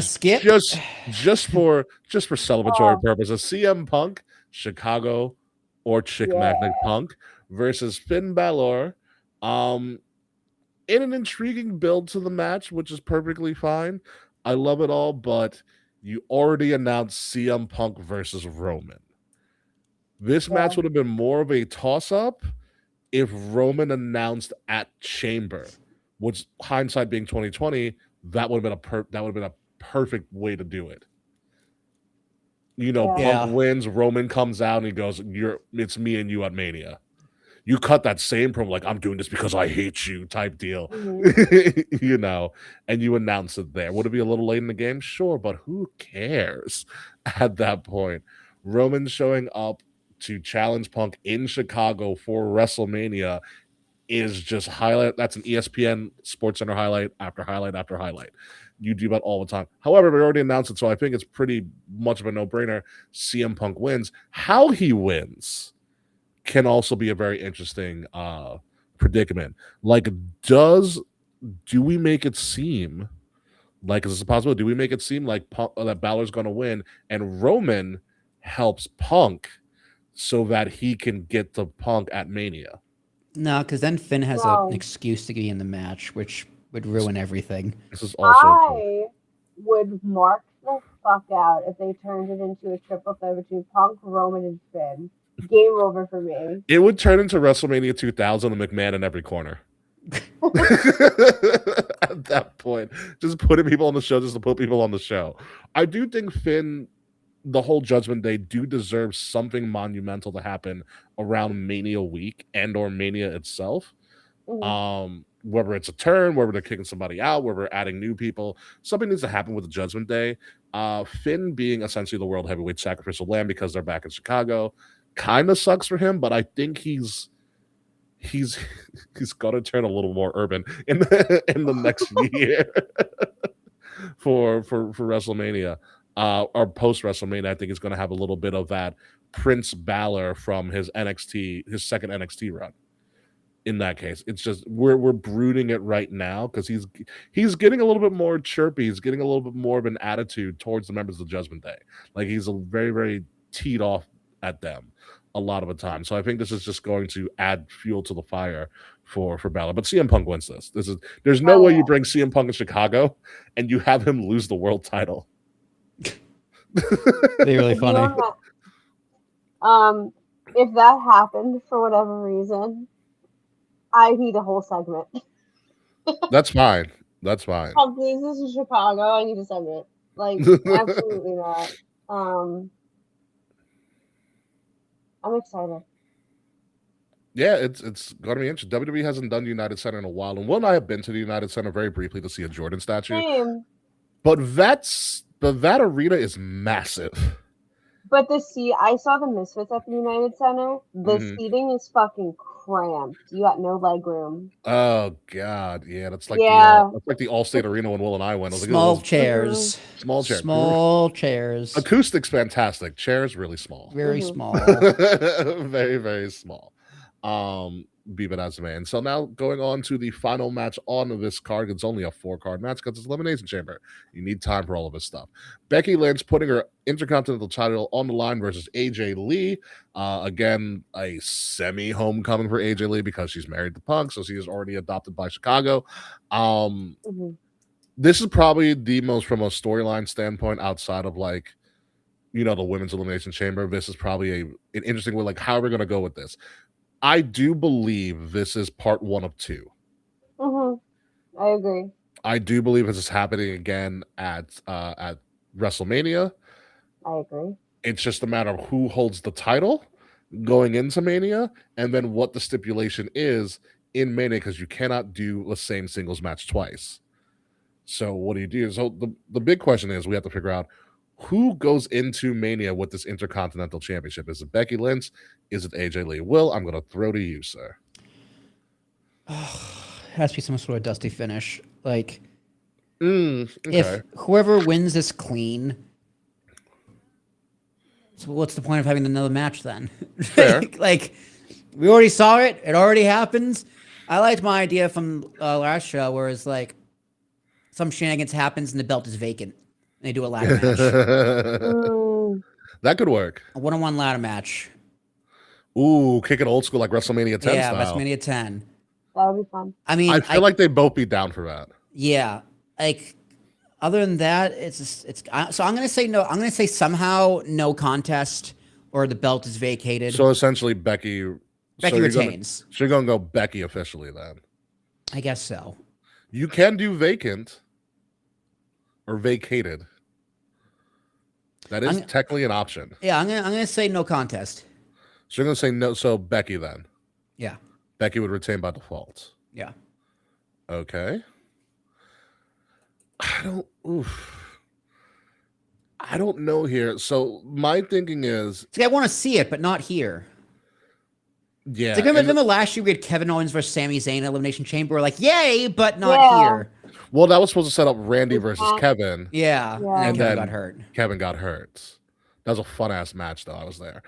Skip. Just for celebratory purposes. CM Punk, Chicago, or Chick Magnet Punk versus Finn Balor. In an intriguing build to the match, which is perfectly fine. I love it all, but you already announced CM Punk versus Roman. This match would have been more of a toss-up if Roman announced at Chamber, which hindsight being 2020, that would have been a perfect way to do it. You know, Punk wins, Roman comes out and he goes, it's me and you at Mania. You cut that same promo like I'm doing this because I hate you type deal. You know, and you announce it there. Would it be a little late in the game? Sure, but who cares at that point? Roman showing up to challenge Punk in Chicago for WrestleMania is just highlight. That's an ESPN Sports Center highlight after highlight after highlight. You do that all the time. However, we already announced it, so I think it's pretty much of a no-brainer. CM Punk wins. How he wins can also be a very interesting predicament. Like, do we make it seem like, is this a possibility? Do we make it seem like that Balor's going to win and Roman helps Punk so that he can get to Punk at Mania? No, because then Finn has an excuse to be in the match, which would ruin everything. This is also I would mark the fuck out if they turned it into a triple threat between Punk, Roman, and Finn. Game over for me. It would turn into WrestleMania 2000 and McMahon in every corner. At that point, just putting people on the show just to put people on the show. I do think Finn, the whole Judgment Day, do deserve something monumental to happen around Mania week and or Mania itself. Whether it's a turn, whether they're kicking somebody out, whether they're adding new people, something needs to happen with the Judgment Day. Finn being essentially the World Heavyweight Sacrificial Lamb because they're back in Chicago kind of sucks for him, but I think he's got to turn a little more urban in the next year for WrestleMania or post WrestleMania. I think he's going to have a little bit of that Prince Balor from his second NXT run. In that case, it's just we're brooding it right now because he's getting a little bit more chirpy. He's getting a little bit more of an attitude towards the members of the Judgment Day. Like he's a very, very teed off at them a lot of the time. So I think this is just going to add fuel to the fire for Balor. But CM Punk wins this. There's no way you bring CM Punk in Chicago and you have him lose the world title. They're really funny. If that happened for whatever reason, I need a whole segment. That's fine. That's fine. Punk loses in Chicago. I need a segment. Like, absolutely not. I'm excited. Yeah, it's going to be interesting. WWE hasn't done the United Center in a while, and Will and I have been to the United Center very briefly to see a Jordan statue. Same. But that arena is massive. But I saw the Misfits at the United Center. The seating is fucking cramped. You got no leg room. Oh God, yeah, that's like the Allstate Arena when Will and I went. Small chairs. Small chairs. Small chairs. Acoustics fantastic. Chairs really small. Very small. Very, very small. Be it as man. So now going on to the final match on this card. It's only a 4-card match because it's Elimination Chamber. You need time for all of this stuff. Becky Lynch putting her Intercontinental title on the line versus AJ Lee. Again, a semi-homecoming for AJ Lee because she's married to Punk, so she is already adopted by Chicago. This is probably the most, from a storyline standpoint, outside of like, you know, the Women's Elimination Chamber. This is probably an interesting way. Like, how are we going to go with this? I do believe this is part 1 of 2. I agree. I do believe this is happening again at WrestleMania. I agree. It's just a matter of who holds the title going into Mania, and then what the stipulation is in Mania, because you cannot do the same singles match twice. So what do? So the big question is, we have to figure out who goes into Mania with this Intercontinental Championship. Is it Becky Lynch? Is it AJ Lee? Will, I'm going to throw to you, sir. Has to be some sort of dusty finish. Like, Okay. if whoever wins this clean, so what's the point of having another match then? Fair. Like, we already saw it. It already happens. I liked my idea from last show, where it's like some shenanigans happens and the belt is vacant, and they do a ladder match, That could work. a one-on-one ladder match. Ooh, kick it old school like WrestleMania 10 Yeah, style. WrestleMania 10. That would be fun. I mean, I feel like they'd both be down for that. Yeah, like other than that, so I'm gonna say no. I'm gonna say somehow no contest, or the belt is vacated. So essentially, Becky Retains. So you're gonna go Becky officially then. I guess so. You can do vacant or vacated. That is technically an option. Yeah, I'm gonna say no contest. So you're gonna say no. So Becky then. Yeah. Becky would retain by default. Yeah. Okay. I don't know here. So my thinking is, See, I want to see it, but not here. yeah. It's like, remember last year we had Kevin Owens versus Sami Zayn in Elimination Chamber. We're like, yay, but not here. Well, that was supposed to set up Randy versus Kevin. Yeah. And then Kevin got hurt. Kevin got hurt. That was a fun ass match, though. I was there.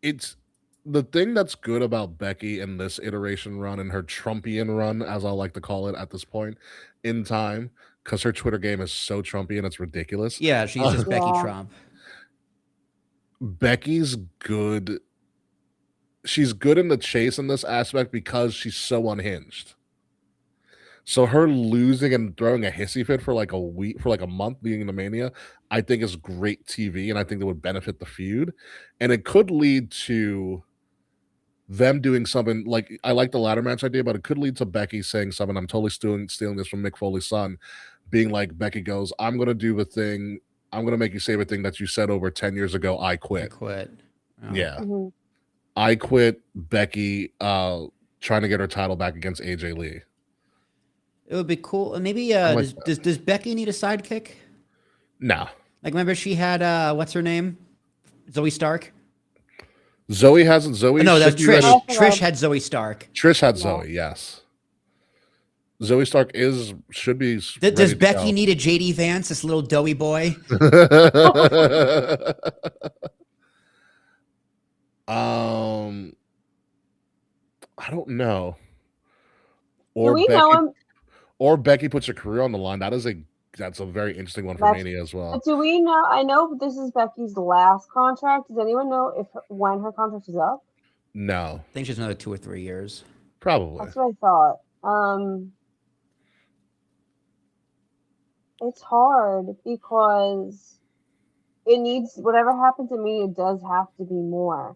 It's the thing that's good about Becky in this iteration run, and her Trumpian run, as I like to call it at this point in time, because her Twitter game is so Trumpy and it's ridiculous. Yeah, she's just Becky Trump. Becky's good. She's good in the chase in this aspect because she's so unhinged. So her losing and throwing a hissy fit for like a week, for like a month being in the Mania, I think is great TV, and I think that would benefit the feud. And it could lead to them doing something like, I like the ladder match idea, but it could lead to Becky saying something. I'm totally stealing this from Mick Foley's son, being like, Becky goes, I'm going to do the thing. I'm going to make you say the thing that you said over 10 years ago. I quit. I quit. Oh. Yeah. I quit. Becky trying to get her title back against AJ Lee. It would be cool. Maybe does Becky need a sidekick? No. Like, remember she had what's her name? Zoe Stark. Zoe hasn't. Zoe. No, that's Trish. Trish had Zoe Stark. Trish had Zoe. Yes. Zoe Stark should be. Does Becky need a JD Vance, this little doughy boy? I don't know. Or Becky puts her career on the line. That's a very interesting one for Mania as well. Do we know? I know this is Becky's last contract. Does anyone know when her contract is up? No. I think she's another 2 or 3 years. Probably. That's what I thought. It's hard because it needs, whatever happens to me, it does have to be more.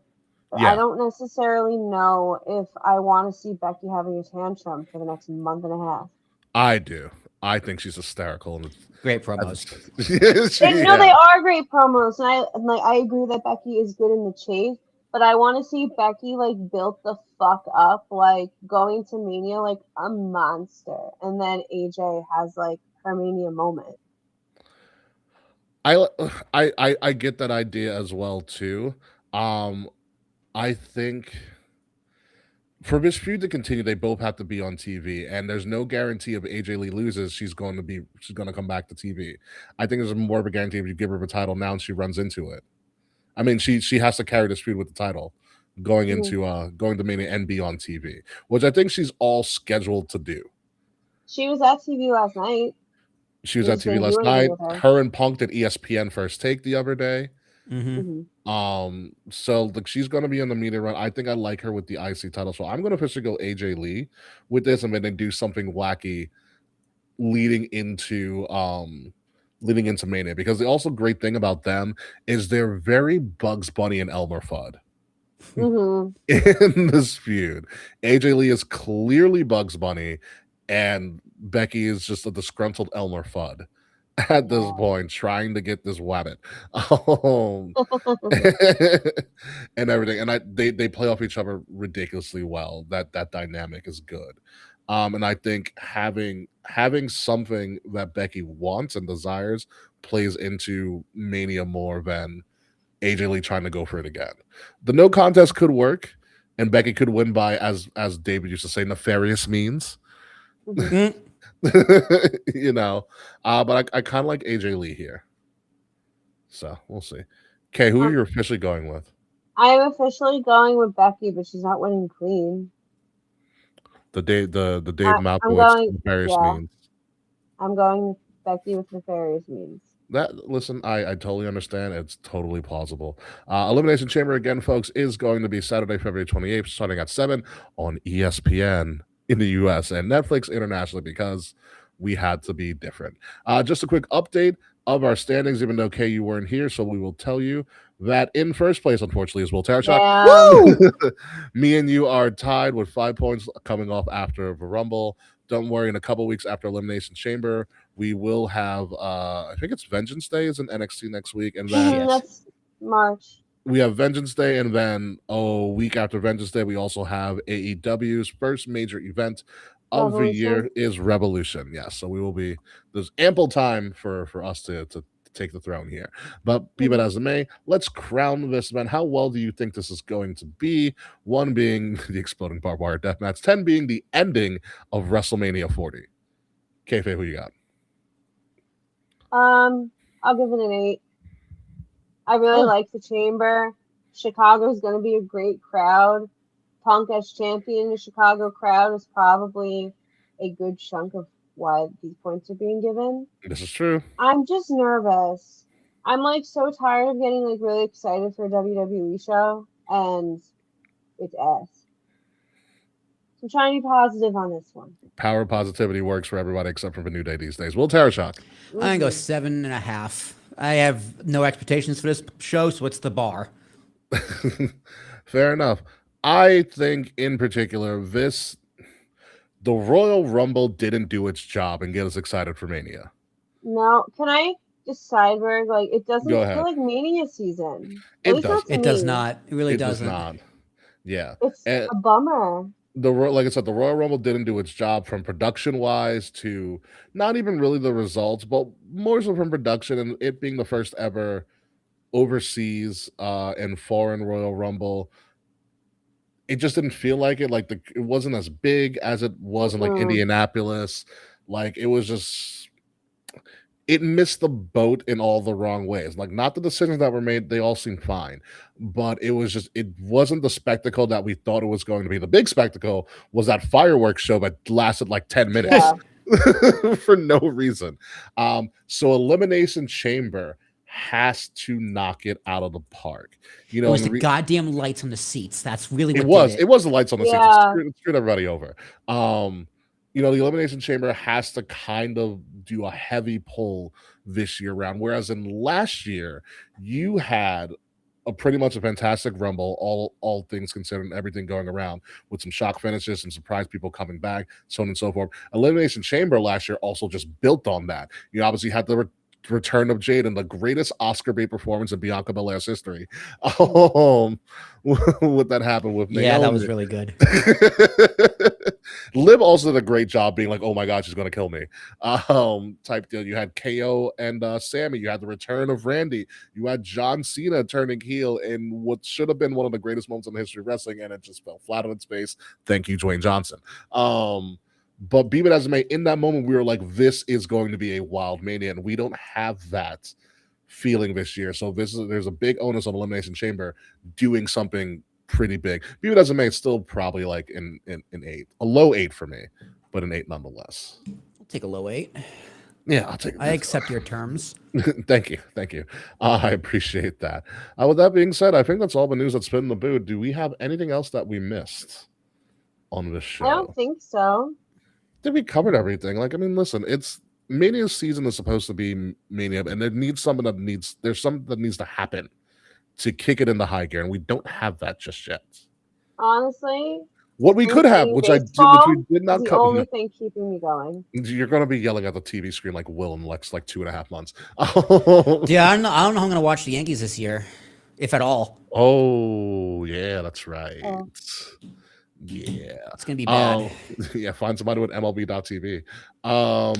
But I don't necessarily know if I want to see Becky having a tantrum for the next month and a half. I do. I think she's hysterical. And great promos. They are great promos, and I agree that Becky is good in the chase. But I want to see Becky like built the fuck up, like going to Mania like a monster, and then AJ has like her Mania moment. I get that idea as well too. I think for this feud to continue, they both have to be on TV, and there's no guarantee if AJ Lee loses, she's going to come back to TV. I think there's more of a guarantee if you give her the title now and she runs into it. I mean, she has to carry this feud with the title going to Mania and be on TV, which I think she's all scheduled to do. She was at TV last night. She was at TV last night. Her and Punk did ESPN First Take the other day. So like she's gonna be in the Mania run. I think I like her with the IC title, so I'm gonna officially go AJ Lee with this, and then do something wacky leading into Mania, because the also great thing about them is they're very Bugs Bunny and Elmer Fudd in this feud. AJ Lee is clearly Bugs Bunny, and Becky is just a disgruntled Elmer Fudd at this point, trying to get this wabbit. Um, and everything. And they play off each other ridiculously well. That dynamic is good. And I think having something that Becky wants and desires plays into Mania more than AJ Lee trying to go for it again. The no contest could work, and Becky could win by, as David used to say, nefarious means. Mm. You know, but I kind of like AJ Lee here. So we'll see. Okay, who are you officially going with? I'm officially going with Becky, but she's not winning clean. The Dave I'm Malkowitz going. nefarious Yeah, means. I'm going with Becky with nefarious means. That listen, I totally understand. It's totally plausible. Elimination Chamber again, folks, is going to be Saturday, February 28th, starting at 7 on ESPN in the US and Netflix internationally because we had to be different. Just a quick update of our standings, even though Kay, you weren't here, so we will tell you that in first place, unfortunately, is Will Tarashak. Me and you are tied with 5 points coming off after the Rumble. Don't worry, in a couple weeks after Elimination Chamber, we will have I think it's Vengeance Day is in NXT next week, and then That's March. we have Vengeance Day, and then a week after Vengeance Day, we also have AEW's first major event of the year is Revolution. Yes, so we will be there's ample time for us to take the throne here. But be that as it may, let's crown this event. How well do you think this is going to be? 1 being the exploding barbed wire death match, 10 being the ending of WrestleMania 40. Kayfabe, who you got? I'll give it an 8. I really like the Chamber. Chicago's going to be a great crowd. Punk as champion, the Chicago crowd is probably a good chunk of why these points are being given. This is true. I'm just nervous. I'm like so tired of getting like really excited for a WWE show, and it's ass. So I'm trying to be positive on this one. Power positivity works for everybody except for the New Day these days. Will Tarashak. I'm gonna go 7.5. I have no expectations for this show, so what's the bar? Fair enough. I think in particular, the Royal Rumble didn't do its job and get us excited for Mania. No, can I just sideberg? Like, it doesn't feel like Mania season. It does. It does not. It really doesn't. Does not. Yeah. It's a bummer. Like I said, the Royal Rumble didn't do its job from production wise to not even really the results, but more so from production and it being the first ever overseas and foreign Royal Rumble. It just didn't feel like it. Like it wasn't as big as it was in like Indianapolis. Like it was just it missed the boat in all the wrong ways. Like not the decisions that were made, they all seemed fine. But it wasn't the spectacle that we thought it was going to be. The big spectacle was that fireworks show that lasted like 10 minutes for no reason. So Elimination Chamber has to knock it out of the park. You know, it was the goddamn lights on the seats. That's really what it was the lights on the seats. It screwed everybody over. You know, the Elimination Chamber has to kind of do a heavy pull this year round. Whereas in last year, you had pretty much a fantastic Rumble, all things considered, and everything going around with some shock finishes and surprise people coming back, so on and so forth. Elimination Chamber last year also just built on that. You obviously had the return of Jade and the greatest Oscar bait performance in Bianca Belair's history. Would that happen with Naomi? Yeah, that was really good. Liv also did a great job being like, oh my god, she's gonna kill me. Type deal. You had KO and Sammy, you had the return of Randy, you had John Cena turning heel in what should have been one of the greatest moments in the history of wrestling, and it just fell flat on its face. Thank you, Dwayne Johnson. But be it as it may, in that moment, we were like, this is going to be a wild Mania, and we don't have that feeling this year. So there's a big onus on Elimination Chamber doing something pretty big. Be it as it may, it's still probably like an 8. A low 8 for me, but an 8 nonetheless. I'll take a low 8. Yeah, I'll take it. I accept your terms. Thank you. I appreciate that. With that being said, I think that's all the news that's been in the booth. Do we have anything else that we missed on this show? I don't think so. I think we covered everything. Like, I mean, listen, it's Mania season is supposed to be Mania, and there's something that needs to happen to kick it into high gear, and we don't have that just yet. Honestly, What we could have, which we did not the cover. only thing keeping me going. You're going to be yelling at the TV screen like Will in like 2.5 months. Yeah, I don't know how I'm going to watch the Yankees this year, if at all. Oh, yeah, that's right. Oh. Yeah. It's going to be bad. Yeah, find somebody with MLB.TV.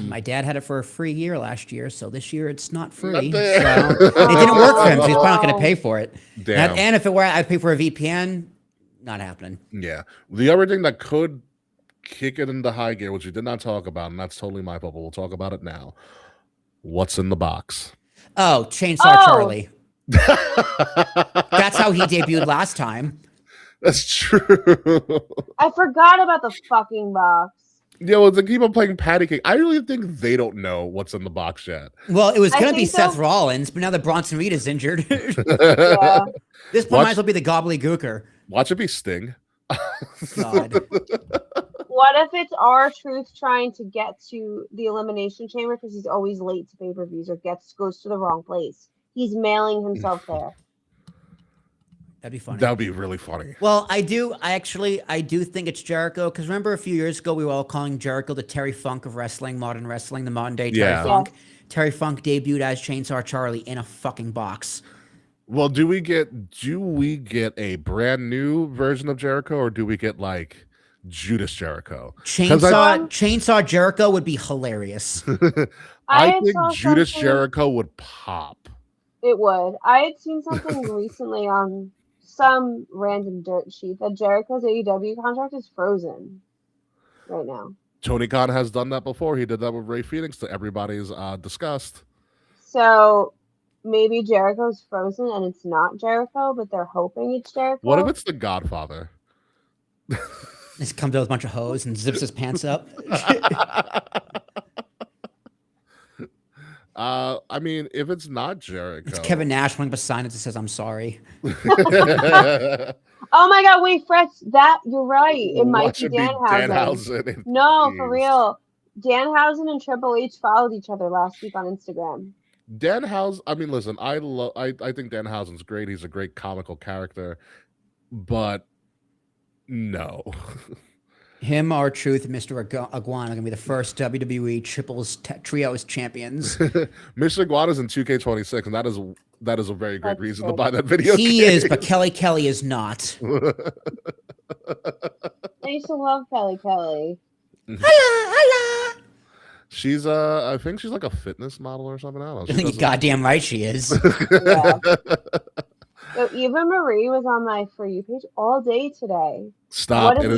My dad had it for a free year last year, so this year it's not free. Not So there. it didn't work for him, so he's probably not going to pay for it. Damn. And if it were, I'd pay for a VPN. Not happening. Yeah. The other thing that could kick it into high gear, which we did not talk about, and that's totally my fault, but we'll talk about it now. What's in the box? Oh, Chainsaw Charlie. That's how he debuted last time. That's true. I forgot about the fucking box. Yeah, well, they keep on playing patty cake. I really think they don't know what's in the box yet. Well, it was going to be so. Seth Rollins, but now that Bronson Reed is injured, Yeah. this one might as well be the gobbledygooker. Watch it be Sting. God. What if it's R-Truth trying to get to the Elimination Chamber because he's always late to pay-per-views or goes to the wrong place? He's mailing himself there. That'd be funny. That would be really funny. Well, I do think it's Jericho, because remember a few years ago we were all calling Jericho the Terry Funk of wrestling, modern wrestling, the modern day Terry Funk. Yeah. Terry Funk debuted as Chainsaw Charlie in a fucking box. Well, do we get a brand new version of Jericho, or do we get like Judas Jericho? Chainsaw Jericho would be hilarious. I think Judas Jericho would pop. It would. I had seen something recently on some random dirt sheet that Jericho's AEW contract is frozen right now. Tony Khan has done that before. He did that with Ray Phoenix to everybody's disgust. So maybe Jericho's frozen and it's not Jericho, but they're hoping it's Jericho. What if it's the Godfather? He comes out with a bunch of hose and zips his pants up. I mean, if it's not Jericho, it's Kevin Nash holding up a sign that says "I'm sorry." Oh my God! Wait, Fretz, you're right. It might be Danhausen. No, for real. Danhausen and Triple H followed each other last week on Instagram. Danhausen. I mean, listen, I think Danhausen's great. He's a great comical character, but no. Him, R-Truth, and Mr. Iguana are going to be the first WWE trios champions. Mr. Iguana's in 2K26, and that is a very great reason to buy that video He game. is, but Kelly is not. I used to love Kelly. Holla! She's I think she's like a fitness model or something. I don't know. I think you're goddamn right she is. Yeah. So Eva Marie was on my For You page all day today. Stop. What if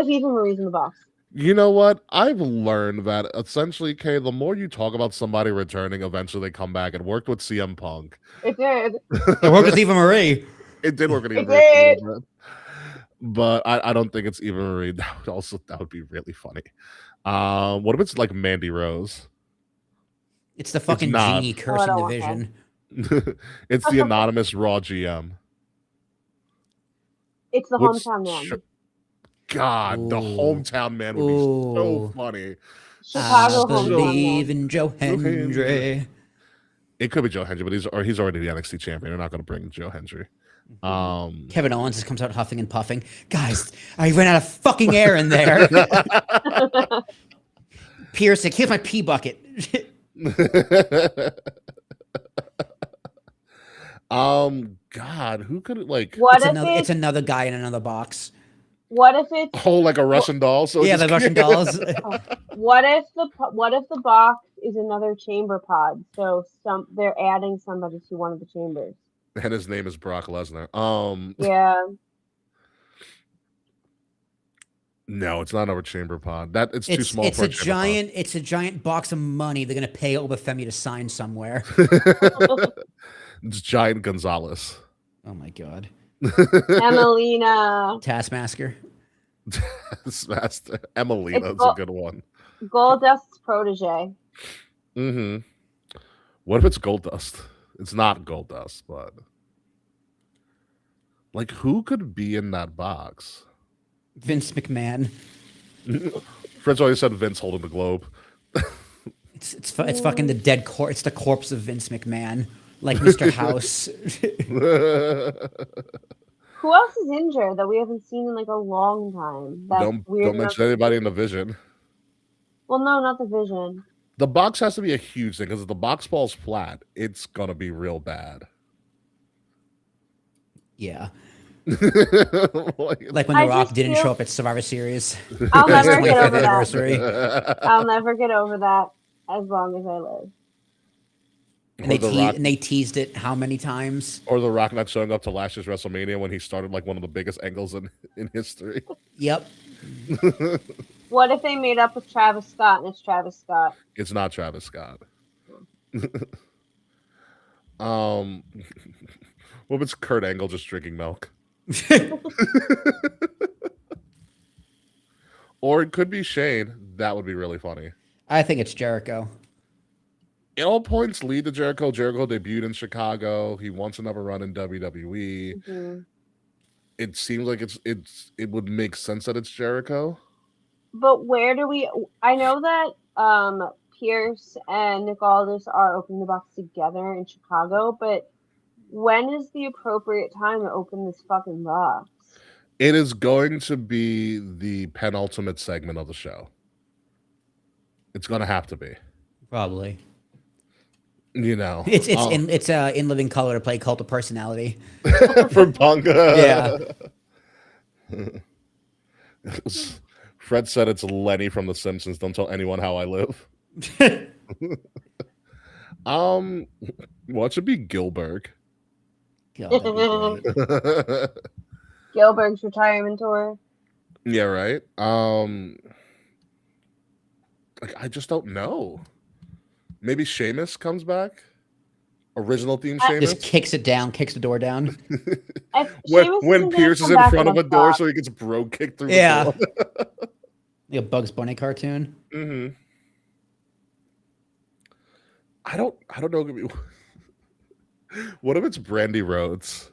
Eva Marie's in the box? You know what? I've learned that essentially, Kay, the more you talk about somebody returning, eventually they come back. It worked with CM Punk. It did. It worked with Eva Marie. It did work with Eva Marie. But I don't think it's Eva Marie. That would be really funny. What if it's like Mandy Rose? It's the fucking genie cursing the vision. It's the anonymous Raw GM. It's the hometown man. God, Ooh. the hometown man would be so funny. Chicago I believe in Joe Hendry. It could be Joe Hendry, but he's already the NXT champion. They're not going to bring Joe Hendry. Kevin Owens just comes out huffing and puffing. Guys, I ran out of fucking air in there. Pierce, like, here's my pee bucket. God, who could like? It's another guy in another box. What if it's like a Russian doll? So yeah, the Russian dolls. What if the box is another chamber pod? So they're adding somebody to one of the chambers. And his name is Brock Lesnar. Yeah. No, it's not another chamber pod. It's too small for a chamber pod. It's a giant box of money they're gonna pay Obafemi to sign somewhere. It's Giant Gonzalez. Oh my God. Emelina. Taskmaster. Emelina's a good one. Goldust's protege. Mm-hmm. What if it's Goldust? It's not Goldust, but like who could be in that box? Vince McMahon. Fritz always said Vince holding the globe. It's fucking the dead corpse. It's the corpse of Vince McMahon, like Mr. House. Who else is injured that we haven't seen in like a long time? That's weird. Don't mention anybody in the Vision. Well, no, not the Vision. The box has to be a huge thing because if the box falls flat, it's gonna be real bad. Yeah. Like when The Rock didn't show up at Survivor Series. I'll never get over that. I'll never get over that as long as I live. And they teased it how many times? Or The Rock not showing up to last year's WrestleMania when he started like one of the biggest angles in history. Yep. What if they made up with Travis Scott and it's Travis Scott? It's not Travis Scott. What if it's Kurt Angle just drinking milk? Or it could be Shane. That would be really funny. I think it's Jericho. It all points lead to Jericho. Jericho debuted in Chicago. He wants another run in WWE. Mm-hmm. It seems like it would make sense that it's Jericho. But where do we? I know that Pierce and Nick Aldis are opening the box together in Chicago, but when is the appropriate time to open this fucking box? It is going to be the penultimate segment of the show. It's going to have to be. Probably. You know, it's in living color to play Cult of Personality for Punk. Yeah. Fred said it's Lenny from The Simpsons. Don't tell anyone how I live. What should be Gilbert? Gilbert's retirement tour. Yeah, right. I just don't know. Maybe Sheamus comes back. Original theme Sheamus just kicks it down, kicks the door down. when Pierce is in front of a door, so he gets bro kicked through the door. Like a Bugs Bunny cartoon. Mm-hmm. I don't know. What if it's Brandy Rhodes?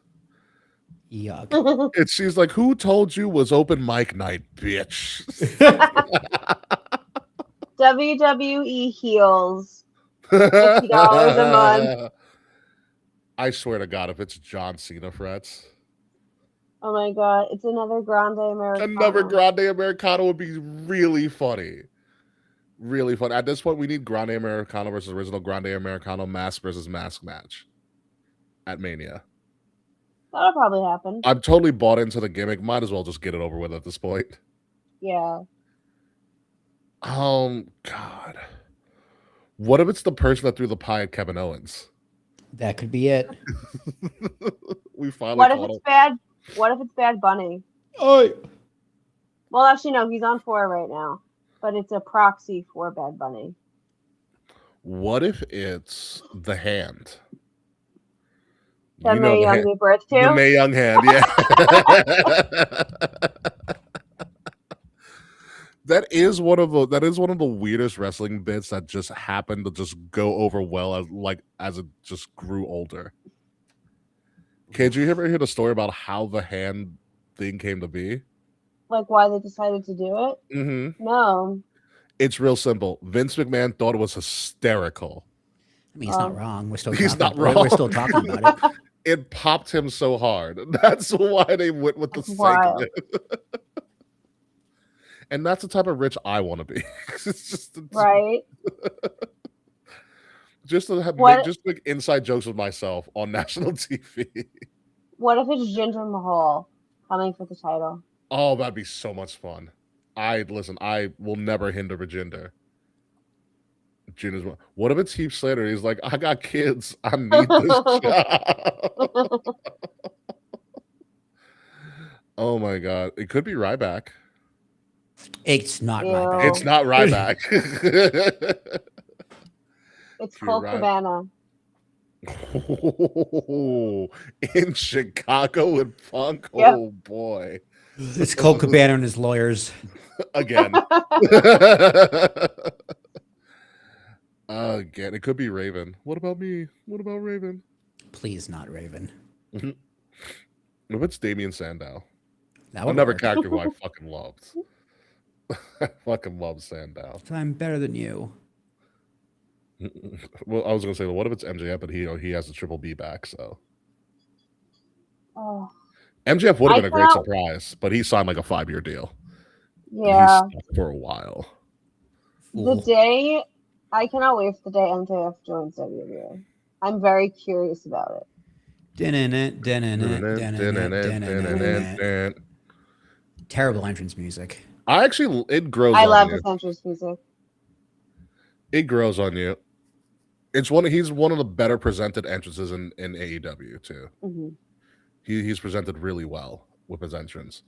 Yuck. She's like, who told you was open mic night, bitch? WWE heels. $50 a month. I swear to God, if it's John Cena frets. Oh my God, it's another Grande Americano. Another Grande Americano would be really funny. Really fun. At this point, we need Grande Americano versus original Grande Americano mask versus mask match at Mania. That'll probably happen. I'm totally bought into the gimmick. Might as well just get it over with at this point. Yeah. God. What if it's the person that threw the pie at Kevin Owens? That could be it. We finally. What if it's bad? What if it's Bad Bunny? Oh. Well, actually, no. He's on 4 right now, but it's a proxy for Bad Bunny. What if it's the hand? That Mae Young gave birth to? The Mae Young hand, yeah. That is one of the weirdest wrestling bits that just happened to just go over well as it just grew older. Okay, did you ever hear the story about how the hand thing came to be? Like why they decided to do it? Mm-hmm. No. It's real simple. Vince McMahon thought it was hysterical. I mean, he's not wrong. We're still talking about it. It popped him so hard. That's why they went with the segment. And that's the type of rich I want to be. It's just right. Just to make inside jokes with myself on national TV. What if it's Jinder Mahal coming for the title? Oh, that'd be so much fun. I will never hinder Jinder. What if it's Heath Slater? He's like, I got kids. I need this job. Oh my God. It could be Ryback. It's not Ryback. It's not Ryback. It's Colt Cabana. Oh, in Chicago with Punk? Yep. Oh boy. It's Colt Cabana and his lawyers. Again. Again. It could be Raven. What about me? What about Raven? Please not Raven. What if it's Damian Sandow? Another character who I fucking loved. I fucking love Sandow. So I'm better than you. Well, I was gonna say, what if it's MJF, but he has the Triple B back, so. Oh. MJF would have I been a great cannot- surprise, but he signed like a 5-year deal. Yeah. He's stuck for a while. The day I cannot wait for the day MJF joins WWE. I'm very curious about it. Terrible entrance music. It grows I on love you. his entrance music. It grows on you. He's one of the better presented entrances in AEW too. Mm-hmm. He's presented really well with his entrance.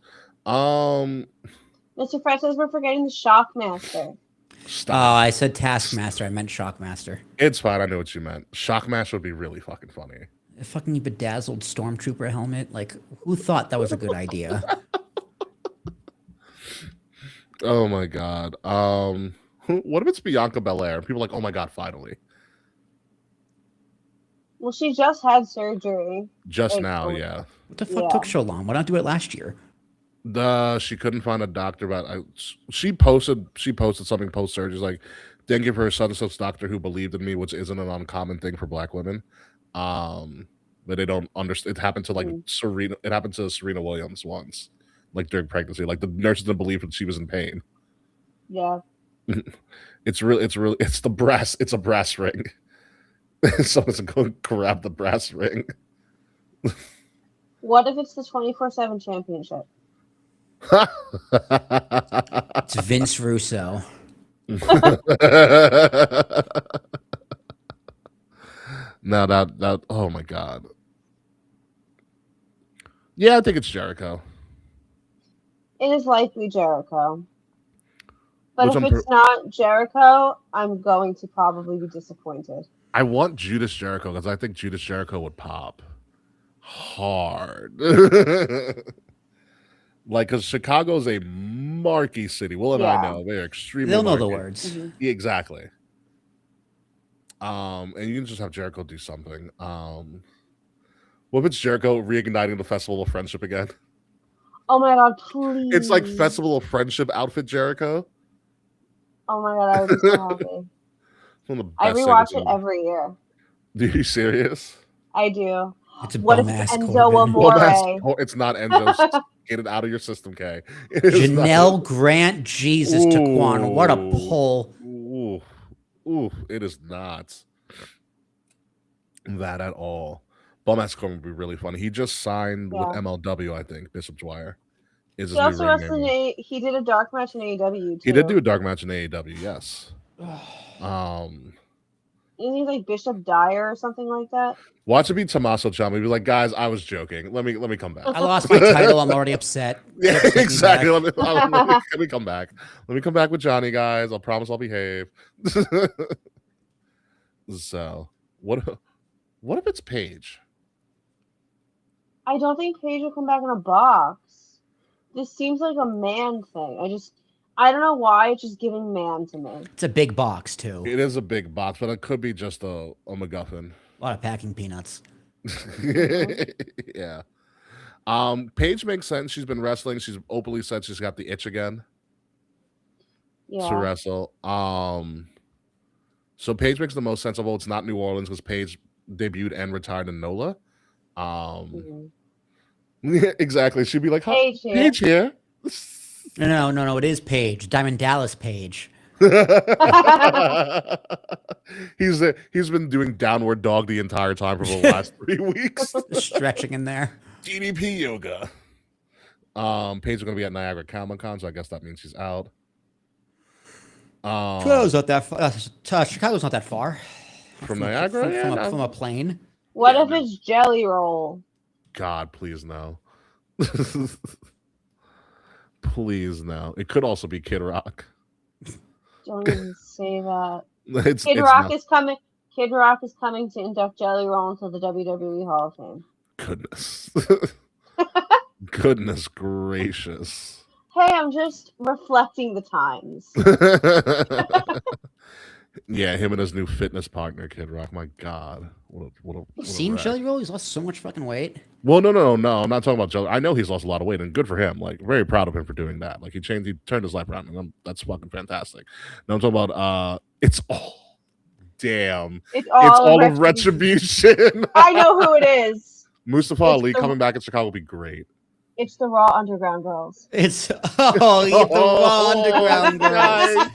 Mr. Fred says we're forgetting the Shockmaster. Stop. Oh, I said Taskmaster. I meant Shockmaster. It's fine. I know what you meant. Shockmaster would be really fucking funny. A fucking bedazzled stormtrooper helmet. Like, who thought that was a good idea? Oh my god. What if it's Bianca Belair? People are like, oh my god, finally. Well, she just had surgery. Just Like, now, yeah. What the fuck Yeah. took so long? Why not do it last year? She couldn't find a doctor, but she posted something post surgery like, didn't give her a son such doctor who believed in me, which isn't an uncommon thing for Black women. But they don't understand. It happened to like Serena. It happened to Serena Williams once, like during pregnancy. Like the nurses didn't believe that she was in pain. Yeah. It's the brass. It's a brass ring. Someone's going to grab the brass ring. What if it's the 24/7 championship? It's Vince Russo. No, that oh my god. Yeah, I think it's Jericho. It is likely Jericho. But Which if I'm it's not Jericho, I'm going to probably be disappointed. I want Judas Jericho because I think Judas Jericho would pop hard. Like, because Chicago's a marquee city. Will and I know they're extremely. They'll know the marquee. words. Mm-hmm. Yeah, exactly. And you can just have Jericho do something. What if it's Jericho reigniting the Festival of Friendship again? Oh my god, please. It's like Festival of Friendship outfit Jericho. Oh my god, I would be so happy. One of the I best rewatch things it every year. Are you serious? I do. It's a What if bum it's ass Enzo Corbin. Amore? It's not Enzo. Get it out of your system, Kay. It is Janelle not. Grant, Jesus Taquan. What a pull. Ooh, it is not that at all. Bum ass Corbin would be really funny. He just signed with MLW, I think. Bishop Dwyer is his He also new ring wrestled name. he did a dark match in AEW too. He did do a dark match in AEW, yes. Isn't he like Bishop Dyer or something like that? Watch it be Tommaso Ciampa. He'd be like, guys, I was joking. Let me come back. I lost my title. I'm already upset. Yeah, exactly. Let me come back. Let me come back with Johnny, guys. I promise I'll behave. So, what if it's Paige? I don't think Paige will come back in a box. This seems like a man thing. I don't know why it's just giving man to me. It's a big box, too. It is a big box, but it could be just a MacGuffin. A lot of packing peanuts. Yeah. Paige makes sense. She's been wrestling. She's openly said she's got the itch again to wrestle. So Paige makes the most sense of all. It's not New Orleans because Paige debuted and retired in NOLA. Exactly. She'd be like, Paige here. No. It is Paige. Diamond Dallas Page. He's been doing downward dog the entire time for the last 3 weeks. Stretching in there. DDP yoga. Paige is going to be at Niagara Comic-Con, so I guess that means she's out. Chicago's not that far. Chicago's not that far. From Niagara? From a plane. What if it's Jelly Roll? God, please no. Please no. It could also be Kid Rock. Don't even say that. Kid Rock is coming. Kid Rock is coming to induct Jelly Roll into the WWE Hall of Fame. Goodness. Goodness gracious. Hey, I'm just reflecting the times. Yeah, him and his new fitness partner, Kid Rock. My God. What You've seen Jelly Roll? He's lost so much fucking weight. Well, no. I'm not talking about Jelly. I know he's lost a lot of weight, and good for him. Like, very proud of him for doing that. Like, he turned his life around, and that's fucking fantastic. Now I'm talking about it's all retribution. I know who it is. Mustafa Ali coming back in Chicago would be great. It's the Raw Underground Girls. It's the Raw Underground girls.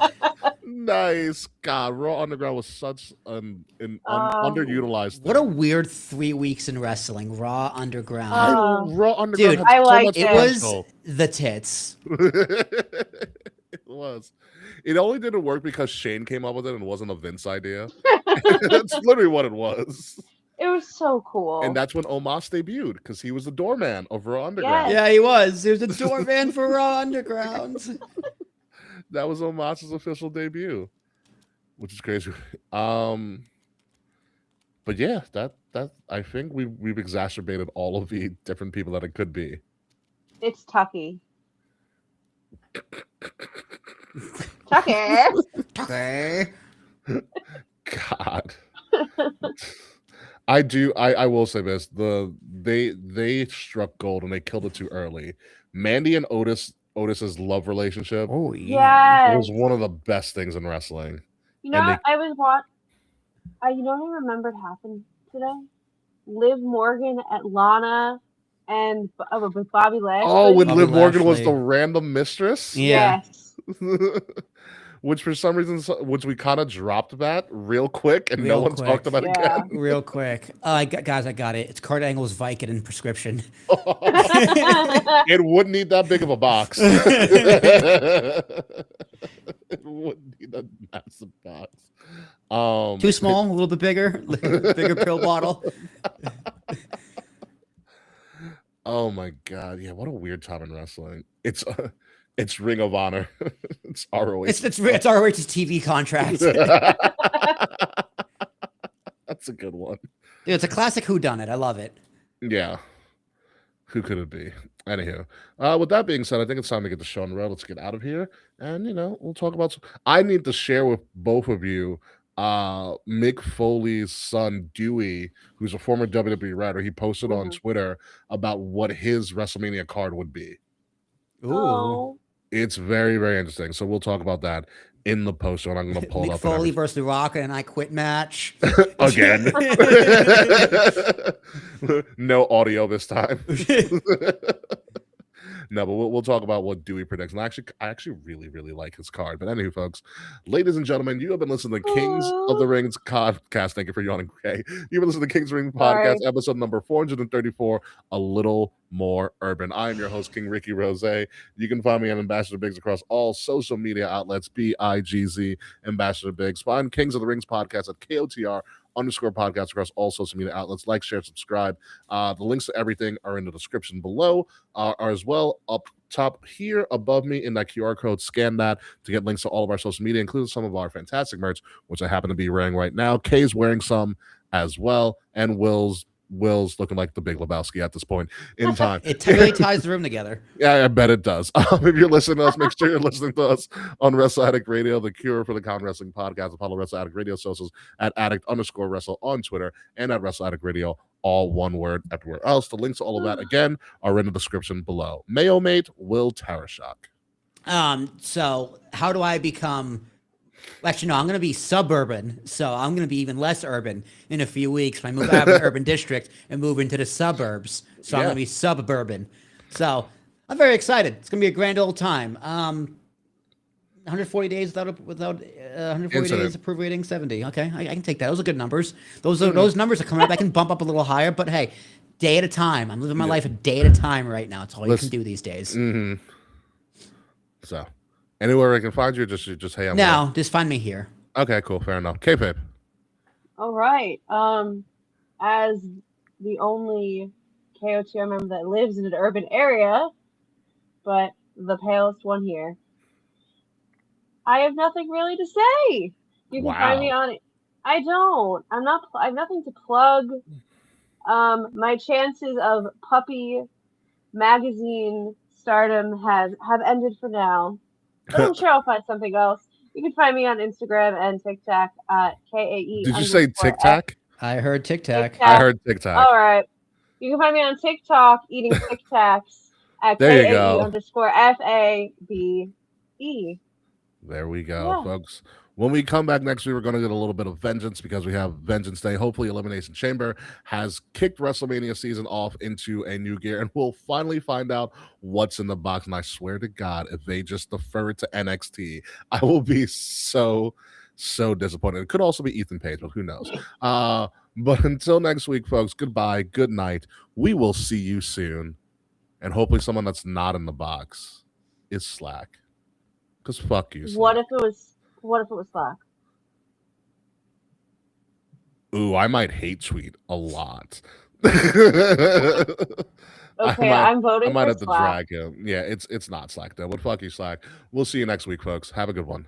Nice. God, Raw Underground was such an underutilized What a thing. weird 3 weeks in wrestling. Raw Underground. Raw Underground Dude, had I so liked much it it. was the tits. It was. It only didn't work because Shane came up with it and it wasn't a Vince idea. That's literally what it was. It was so cool. And that's when Omos debuted because he was the doorman of Raw Underground. Yes. Yeah, he was. He was a doorman for Raw Underground. That was Omos's official debut, which is crazy. But yeah, that I think we've exacerbated all of the different people that it could be. It's Tucky. Tucky. Okay. God. I will say this. They struck gold and they killed it too early. Mandy and Otis's love relationship Oh yeah. Yes. was one of the best things in wrestling. You know And what? You know what I remembered happened today? Liv Morgan at Lana and with Bobby Lashley. Oh, when Bobby Liv Morgan was Lashley. the random mistress? Yeah. Yes. Which for some reason, which we kind of dropped that real quick and no Real one quick. talked about it Yeah. again. Real quick. Guys, I got it. It's Kurt Angle's Vicodin prescription. It wouldn't need that big of a box. It wouldn't need a massive box. Too small, a little bit bigger. Bigger pill bottle. Oh my god, yeah, what a weird time in wrestling. It's Ring of Honor. It's ROH. It's ROH's TV contract. That's a good one. Dude, it's a classic whodunit. I love it. Yeah. Who could it be? Anywho, with that being said, I think it's time to get the show on the road. Let's get out of here, and we'll talk about. I need to share with both of you, Mick Foley's son Dewey, who's a former WWE writer. He posted on Twitter about what his WrestleMania card would be. Ooh. Oh. It's very, very interesting. So we'll talk about that in the post, and I'm going to pull it Mick up. Foley versus The Rock and I Quit match. Again. No audio this time. No, but we'll talk about what Dewey predicts. And I actually really, really like his card. But anyway, folks, ladies and gentlemen, you have been listening to Kings of the Rings podcast. Thank you for yawning, Kay. You've been listening to Kings of the Ring podcast, episode number 434, A Little More Urban. I am your host, King Ricky Rose. You can find me on Ambassador Biggs across all social media outlets, BIGZ, Ambassador Biggs. Find Kings of the Rings podcast at KOTR_podcast across all social media outlets. Like, share, subscribe. The links to everything are in the description below, are as well up top here above me in that QR code. Scan that to get links to all of our social media, including some of our fantastic merch, which I happen to be wearing right now. Kay's wearing some as well, and Will's looking like the Big Lebowski at this point in time. It really ties the room together. Yeah, I bet it does. If you're listening to us, make sure you're listening to us on Wrestle Addict Radio, the cure for the common wrestling podcast. Follow Wrestle Addict Radio socials at addict_wrestle on Twitter and at Wrestle Addict Radio, all one word, everywhere else. The links to all of that, again, are in the description below. Mayo Mate Will Tarashak. So how do I become... Actually, no, I'm going to be suburban, so I'm going to be even less urban in a few weeks. When I move out of an urban district and move into the suburbs, so I'm going to be suburban. So I'm very excited. It's going to be a grand old time. 140 days without 140 days approved rating 70. Okay, I can take that. Those are good numbers. Those numbers are coming up. I can bump up a little higher, but hey, day at a time. I'm living my life a day at a time right now. It's all you can do these days. Mm-hmm. So. Anywhere I can find you, just hey, I'm no, just find me here. Okay, cool, fair enough. K-Pape. All right. As the only KOTR member that lives in an urban area, but the palest one here, I have nothing really to say. You can find me on. I have nothing to plug. My chances of puppy magazine stardom have ended for now. But I'm sure I'll find something else. You can find me on Instagram and TikTok at KAE. Did you say TikTok? I heard TikTok. I heard TikTok. All right. You can find me on TikTok eating Tic Tacs at KAE_FABE. There we go, folks. When we come back next week, we're going to get a little bit of vengeance because we have Vengeance Day. Hopefully, Elimination Chamber has kicked WrestleMania season off into a new gear, and we'll finally find out what's in the box. And I swear to God, if they just defer it to NXT, I will be so disappointed. It could also be Ethan Page, but who knows? But until next week, folks, goodbye, good night. We will see you soon. And hopefully someone that's not in the box is Slack. Because fuck you, Slack. What if it was Slack? Ooh, I might hate tweet a lot. Okay, I'm voting I might for have to Slack. drag him. Yeah, it's not Slack though, but fuck you, Slack. We'll see you next week, folks. Have a good one.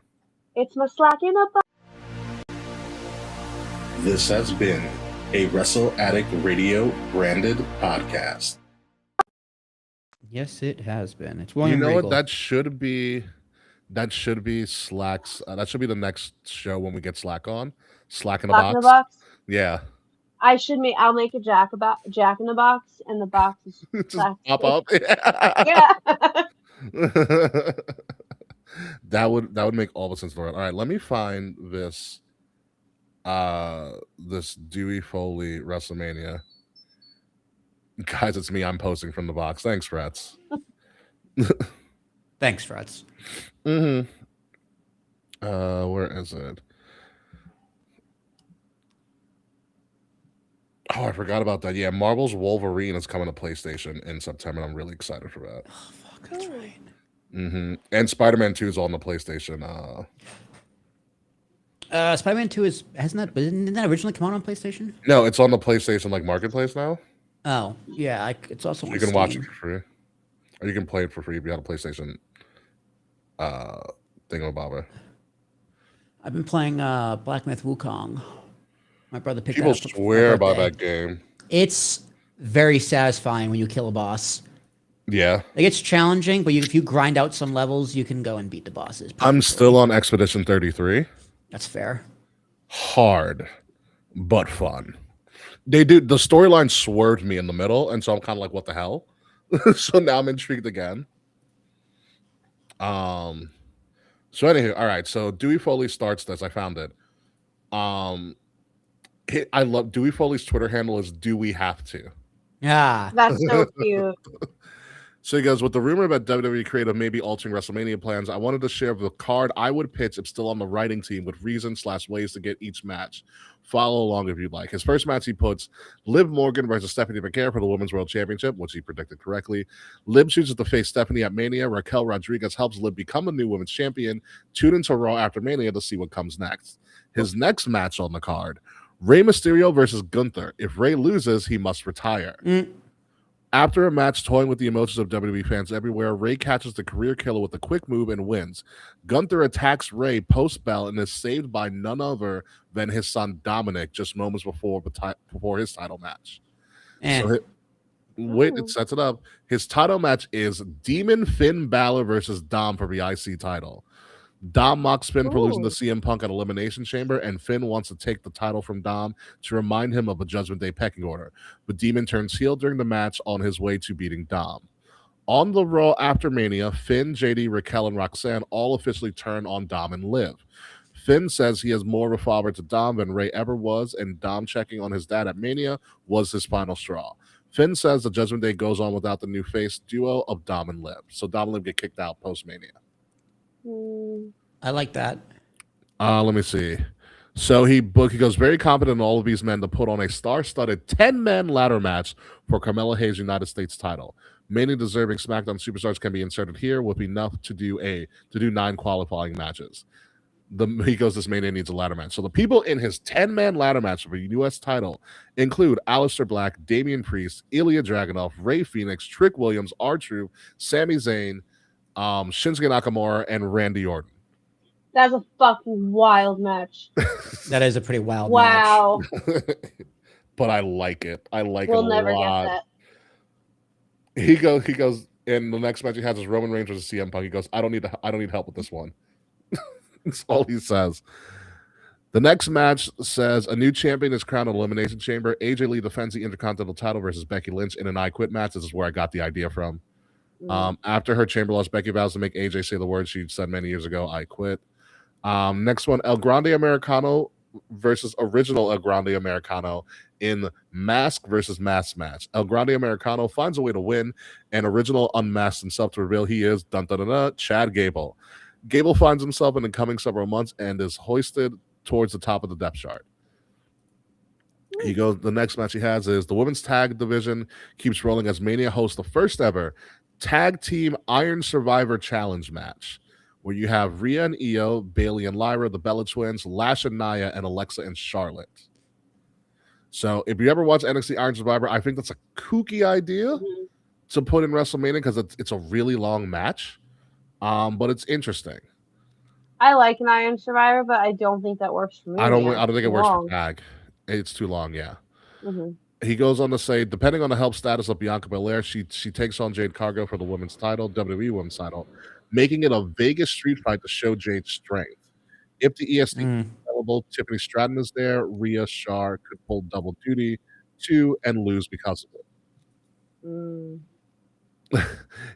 It's my Slack in a box. This has been a Wrestle Addict Radio branded podcast. Yes, it has been. It's You William know Regal. what? That should be Slack's. That should be the next show when we get Slack on. Slack in a Slack box. in a box. Yeah. I'll make a Jack in a box, and the box is Just Slack. pop up. Yeah. That would make all the sense in the world. All right, let me find this this Dewey Foley WrestleMania. Guys, it's me. I'm posting from the box. Thanks, Frets. Thanks, Frets. Mm-hmm. Where is it? Oh, I forgot about that. Yeah, Marvel's Wolverine is coming to PlayStation in September. I'm really excited for that. Oh, fuck, that's right. Mm-hmm. And Spider-Man 2 is on the PlayStation. Spider-Man 2 didn't that originally come out on PlayStation? No, it's on the PlayStation Marketplace now. Oh, yeah, it's also on You can Steam. watch it for free, or you can play it for free if you have a PlayStation thingamabobber. I've been playing Black Myth Wukong. My brother picked People that up for swear my by birthday. that game. It's very satisfying when you kill a boss. Yeah. Like, it's challenging, but if you grind out some levels, you can go and beat the bosses. I'm still on Expedition 33. That's fair. Hard, but fun. The storyline swerved me in the middle, and so I'm kind of like, what the hell? So now I'm intrigued again. So anywho, all right. So Dewey Foley starts this. I found it. I love Dewey Foley's Twitter handle is Do We Have To. Yeah. That's so cute. So he goes, with the rumor about WWE creative maybe altering WrestleMania plans, I wanted to share the card I would pitch if still on the writing team with reasons/ways to get each match. Follow along if you'd like. His first match he puts Liv Morgan versus Stephanie McMahon for the Women's World Championship, which he predicted correctly. Liv chooses to face Stephanie at Mania. Raquel Rodriguez helps Liv become the new Women's Champion. Tune into Raw after Mania to see what comes next. His next match on the card, Rey Mysterio versus Gunther. If Rey loses, he must retire. After a match toying with the emotions of WWE fans everywhere, Rey catches the career killer with a quick move and wins. Gunther attacks Rey post-bell and is saved by none other than his son Dominic just moments before his title match. So it sets it up. His title match is Demon Finn Balor versus Dom for the IC title. Dom mocks Finn for losing to CM Punk at Elimination Chamber, and Finn wants to take the title from Dom to remind him of a Judgment Day pecking order. But Demon turns heel during the match on his way to beating Dom. On the Raw after Mania, Finn, JD, Raquel, and Roxanne all officially turn on Dom and Liv. Finn says he has more of a father to Dom than Rey ever was, and Dom checking on his dad at Mania was his final straw. Finn says the Judgment Day goes on without the new face duo of Dom and Liv. So Dom and Liv get kicked out post-Mania. I like that. Let me see. So he goes very confident in all of these men to put on a star-studded 10-man ladder match for Carmella Hayes' United States title. Many deserving SmackDown superstars can be inserted here with enough to do 9 qualifying matches. He goes, this Mania needs a ladder match. So the people in his 10-man ladder match for the U.S. title include Aleister Black, Damian Priest, Ilya Dragunov, Rey Fenix, Trick Williams, R-Truth, Sami Zayn, Shinsuke Nakamura, and Randy Orton. That's a fucking wild match. That is a pretty wild match. Wow. But I like it. I like it a We'll never lot. get that. He goes, in the next match he has is Roman Reigns versus CM Punk. He goes, I don't need help with this one. That's all he says. The next match says a new champion is crowned at Elimination Chamber. AJ Lee defends the Intercontinental title versus Becky Lynch in an I Quit match. This is where I got the idea from. After her chamber loss, Becky vows to make AJ say the words she said many years ago, I quit. Next one, El Grande Americano versus original El Grande Americano in mask versus mask match. El Grande Americano finds a way to win, and original unmasks himself to reveal he is Chad Gable. Gable finds himself in the coming several months and is hoisted towards the top of the depth chart. He goes. The next match he has is the women's tag division keeps rolling as Mania hosts the first ever tag team Iron Survivor Challenge match, where you have Rhea and Io, Bailey and Lyra, the Bella Twins, Lash and Nia, and Alexa and Charlotte. So if you ever watch NXT Iron Survivor, I think that's a kooky idea to put in WrestleMania because it's a really long match, but it's interesting. I like an Iron Survivor, but I don't think that works for me. I don't think it works for tag. It's too long, yeah. He goes on to say, depending on the health status of Bianca Belair, she takes on Jade Cargill for the women's title, WWE women's title, making it a Vegas street fight to show Jade's strength. If the EST is available, Tiffany Stratton is there. Rhea Shah could pull double duty too and lose because of it.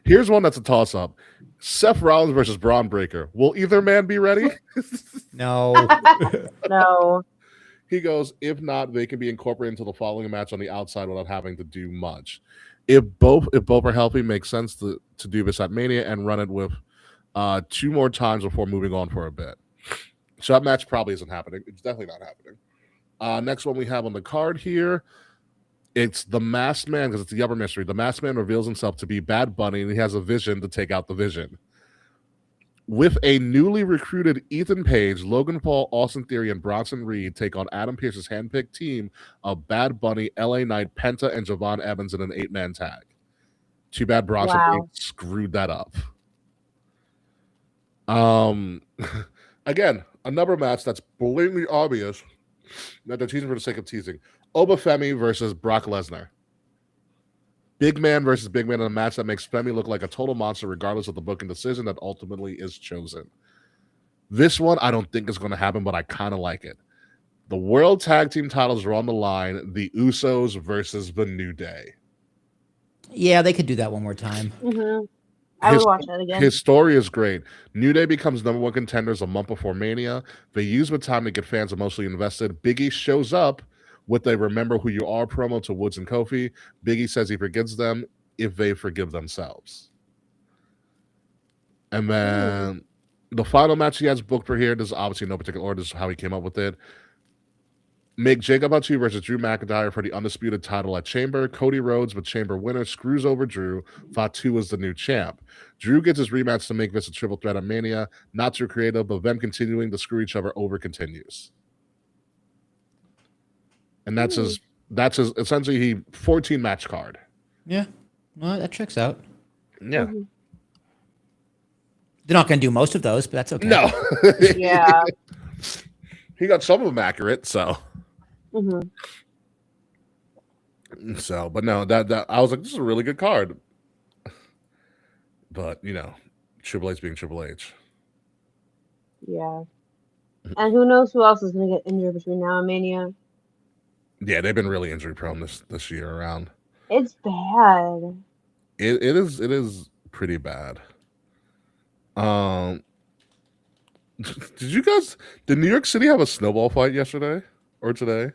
Here's one that's a toss-up. Seth Rollins versus Braun Breaker. Will either man be ready? No. No. He goes, if not, they can be incorporated into the following match on the outside without having to do much. If both are healthy, makes sense to do this at Mania and run it with 2 more times before moving on for a bit. So that match probably isn't happening. It's definitely not happening. Next one we have on the card here, it's the Masked Man, because it's the upper mystery. The Masked Man reveals himself to be Bad Bunny, and he has a vision to take out the Vision. With a newly recruited Ethan Page, Logan Paul, Austin Theory, and Bronson Reed take on Adam Pearce's handpicked team of Bad Bunny, LA Knight, Penta, and Javon Evans in an 8-man tag. Too bad Bronson Reed screwed that up. Again, another match that's blatantly obvious that they're teasing for the sake of teasing. Obafemi versus Brock Lesnar. Big man versus big man in a match that makes Femi look like a total monster regardless of the booking decision that ultimately is chosen. This one I don't think is going to happen, but I kind of like it. The World Tag Team titles are on the line. The Usos versus the New Day. Yeah, they could do that one more time. I would watch that again. His story is great. New Day becomes #1 contenders a month before Mania. They use the time to get fans emotionally invested. Big E shows up with a Remember Who You Are promo to Woods and Kofi. Big E says he forgives them if they forgive themselves. And then the final match he has booked for here, this is obviously no particular order, this is how he came up with it. Make Jacob Fatu versus Drew McIntyre for the undisputed title at Chamber. Cody Rhodes, with Chamber winner, screws over Drew. Fatu is the new champ. Drew gets his rematch to make this a triple threat at Mania. Not too creative, but them continuing to screw each other over continues. And that's his essentially he 14 match card. Yeah. Well, that checks out. Yeah. They're not going to do most of those, but that's okay. No. Yeah. He got some of them accurate, so. So, but no, that I was like, this is a really good card. But, you know, Triple H being Triple H. Yeah. And who knows who else is going to get injured between now and Mania. Yeah, they've been really injury prone this year around. It's bad. It is pretty bad. Did New York City have a snowball fight yesterday or today?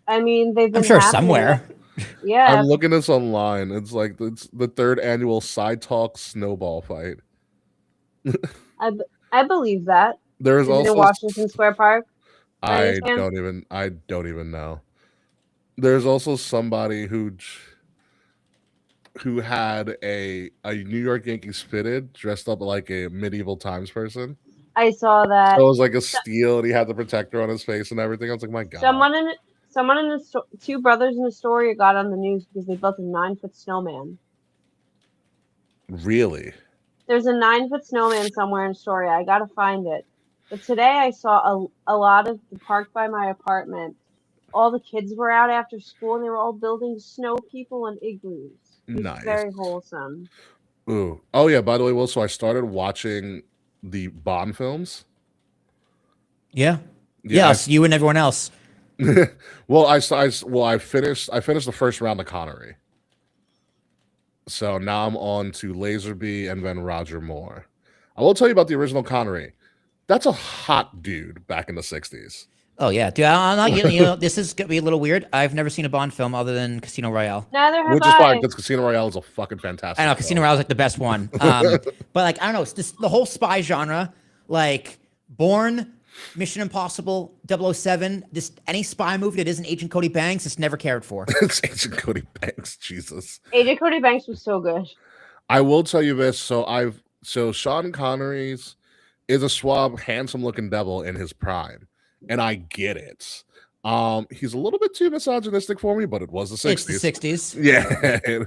I mean, they've been I'm sure somewhere. Yeah. I'm looking this online. It's like it's the 3rd annual Side Talk snowball fight. I believe that. There's also in Washington Square Park. I don't even know. There's also somebody who had a New York Yankees fitted dressed up like a medieval times person. I saw that. So it was like a steel, and he had the protector on his face and everything. I was like, my God. Someone in two brothers in Astoria got on the news because they built a 9-foot snowman. Really? There's a 9-foot snowman somewhere in Astoria. I gotta find it. But today I saw a lot of the park by my apartment. All the kids were out after school, and they were all building snow people and igloos. Nice. Very wholesome. Ooh. Oh yeah. By the way, Will. So I started watching the Bond films. Yeah. Yes, you and everyone else. Well, I finished the first round of Connery. So now I'm on to Lazenby and then Roger Moore. I will tell you about the original Connery. That's a hot dude back in the 60s. Oh yeah, dude. I'm not, you know, this is gonna be a little weird. I've never seen a Bond film other than Casino Royale. Neither have Which is fine I. because Casino Royale is a fucking fantastic. I know film. Casino Royale is like the best one. But like I don't know, it's this the whole spy genre, like Bourne, Mission Impossible, 007, just any spy movie that isn't Agent Cody Banks, it's never cared for. It's Agent Cody Banks, Jesus. Agent Cody Banks was so good. I will tell you this. So Sean Connery's is a suave, handsome-looking devil in his prime, and I get it. He's a little bit too misogynistic for me, but it was the 60s. It's the 60s. Yeah, a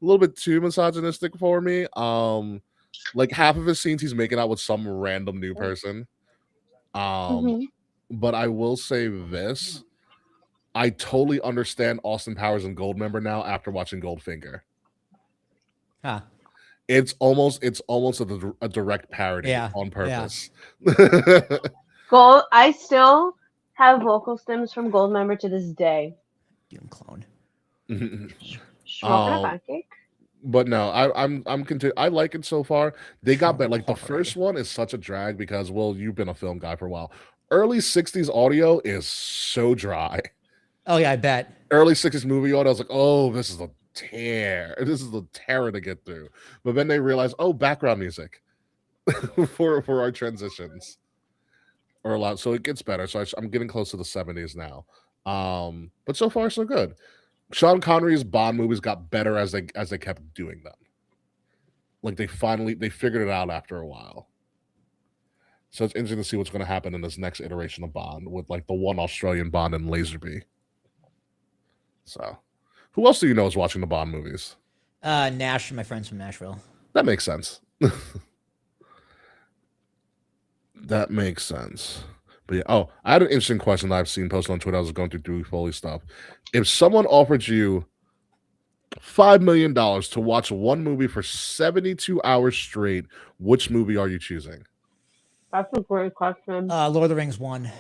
little bit too misogynistic for me. Like half of his scenes, he's making out with some random new person. But I will say this: I totally understand Austin Powers and Goldmember now after watching Goldfinger. Huh. It's almost a direct parody on purpose. Yeah. Gold. I still have vocal stems from Goldmember to this day. Doom clone. Smoking a pancake. But no, I'm I like it so far. They got better. Like the first one is such a drag because, well, you've been a film guy for a while. Early 60s audio is so dry. Oh yeah, I bet. Early 60s movie audio, I was like, oh, this is a tear. This is the terror to get through. But then they realized, oh, background music for our transitions are allowed. So it gets better. So I'm getting close to the 70s now. But so far so good. Sean Connery's Bond movies got better as they kept doing them. Like they figured it out after a while. So it's interesting to see what's going to happen in this next iteration of Bond with like the one Australian Bond and Lazenby. So, who else do you know is watching the Bond movies? Nash, my friends from Nashville. That makes sense. That makes sense. But yeah, oh, I had an interesting question that I've seen posted on Twitter. I was going through Dewey Foley stuff. If someone offered you $5 million to watch one movie for 72 hours straight, which movie are you choosing? That's a great question. Lord of the Rings 1.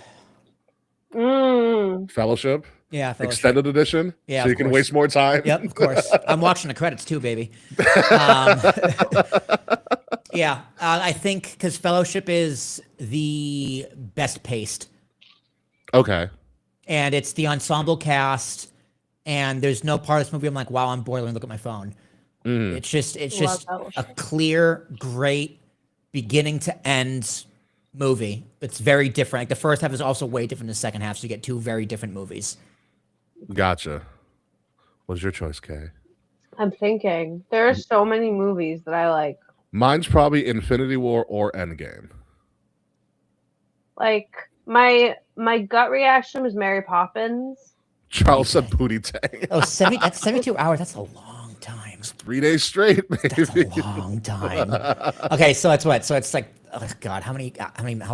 Fellowship? Yeah, Fellowship. Extended edition? Yeah, so you can waste more time? Yep, of course. I'm watching the credits too, baby. Yeah, I think because Fellowship is the best paced. Okay. And it's the ensemble cast, and there's no part of this movie I'm like, wow, I'm bored. Let me look at my phone. It's just a clear, great beginning to end movie. It's very different. Like the first half is also way different than the second half, so you get two very different movies. Gotcha. What's your choice, Kay? I'm thinking. There are so many movies that I like. Mine's probably Infinity War or Endgame. Like my gut reaction was Mary Poppins. Charles said Pootie Tang. Oh, that's 72 hours. That's a long time. It's 3 days straight, baby. That's a long time. Okay, so it's what? So it's like, oh God, how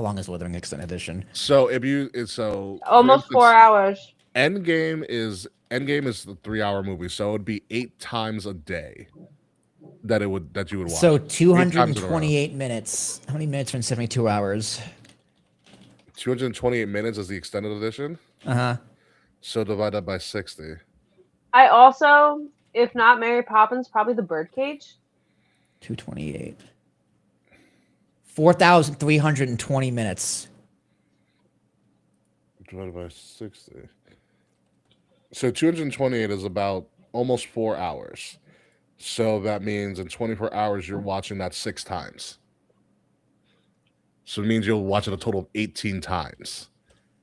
long is Withering Extended Edition? So almost 4 hours. Endgame is the 3-hour movie, so it would be 8 times a day that you would watch. So 228 minutes. How many minutes are in 72 hours? 228 minutes is the extended edition. So divide that by 60. I also, if not Mary Poppins, probably The Birdcage. 228. 4,320 minutes. Divided by 60. So 228 is about almost 4 hours. So that means in 24 hours, you're watching that 6 times. So it means you'll watch it a total of 18 times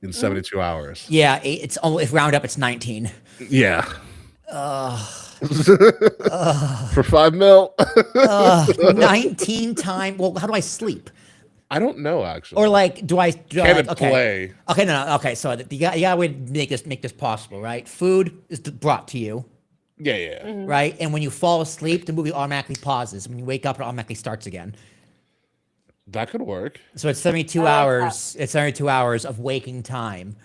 in 72 hours. Yeah, if round up, it's 19. Yeah. For $5 million. 19 times. Well, how do I sleep? I don't know, actually. Or like, do I play? Okay, no. Okay, so you got to make this possible, right? Food is brought to you. Yeah. Right? And when you fall asleep, the movie automatically pauses. When you wake up, it automatically starts again. That could work. So it's 72 hours. It's 72 hours of waking time.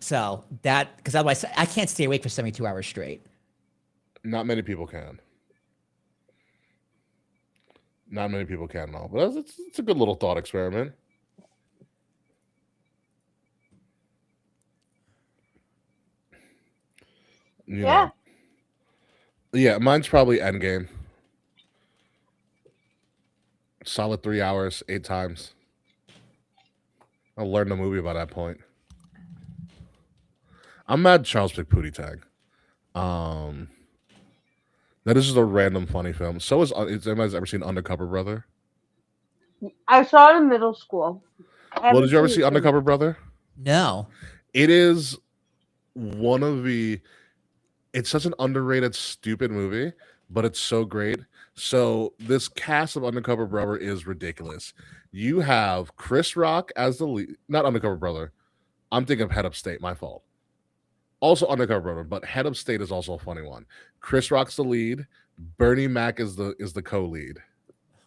So because otherwise I can't stay awake for 72 hours straight. Not many people can. Not many people can, no. But it's a good little thought experiment. You know. Yeah, mine's probably Endgame. solid 3 hours, 8 times. I learned the movie by that point. I'm mad Charles picked Pootie Tang. That is just a random funny film. So is anybody's ever seen Undercover Brother? I saw it in middle school. Well, did you ever see Undercover Brother? No. It is one of the. It's such an underrated, stupid movie, but it's so great. So this cast of Undercover Brother is ridiculous. You have Chris Rock as the lead, not Undercover Brother. I'm thinking of Head Up State. My fault. Also Undercover Brother, but Head Up State is also a funny one. Chris Rock's the lead. Bernie Mac is the co-lead.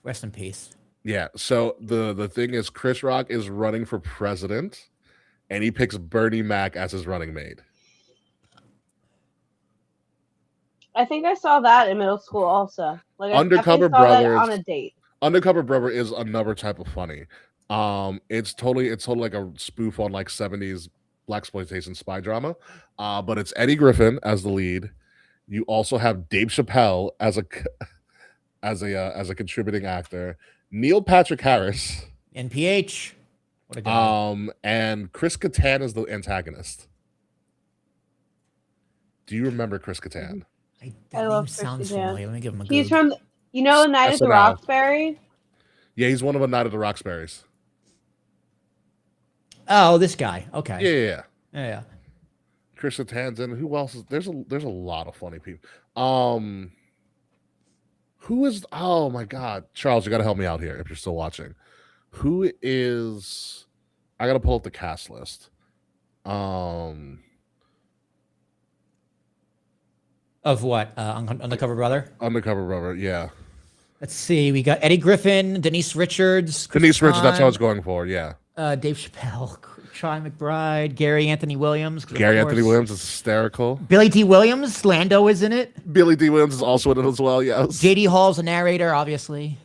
Rest in peace. Yeah. So the thing is, Chris Rock is running for president, and he picks Bernie Mac as his running mate. I think I saw that in middle school also. Like Undercover I saw that Brothers on a date. Undercover Brother is another type of funny. It's totally like a spoof on like 70s blaxploitation spy drama. But it's Eddie Griffin as the lead. You also have Dave Chappelle as a contributing actor. Neil Patrick Harris. NPH. What a guy. And Chris Kattan is the antagonist. Do you remember Chris Kattan? That name sounds familiar. Let me give him a He's Google. from, Night at the Roxbury? Yeah, he's one of a Night at the Roxbury's. Oh, this guy. Okay. Yeah. Chris Kattan's in. Who else is there's a lot of funny people. Who is oh my god. Charles, you gotta help me out here if you're still watching. Who is I gotta pull up the cast list. Of what? Undercover Brother? Undercover Brother, yeah. Let's see. We got Eddie Griffin, Denise Richards. Denise Richards, that's what I was going for, yeah. Dave Chappelle, Troy McBride, Gary Anthony Williams. Gary Anthony Williams is hysterical. Billy D. Williams, Lando is in it. Billy D. Williams is also in it as well, yes. J.D. Hall's a narrator, obviously.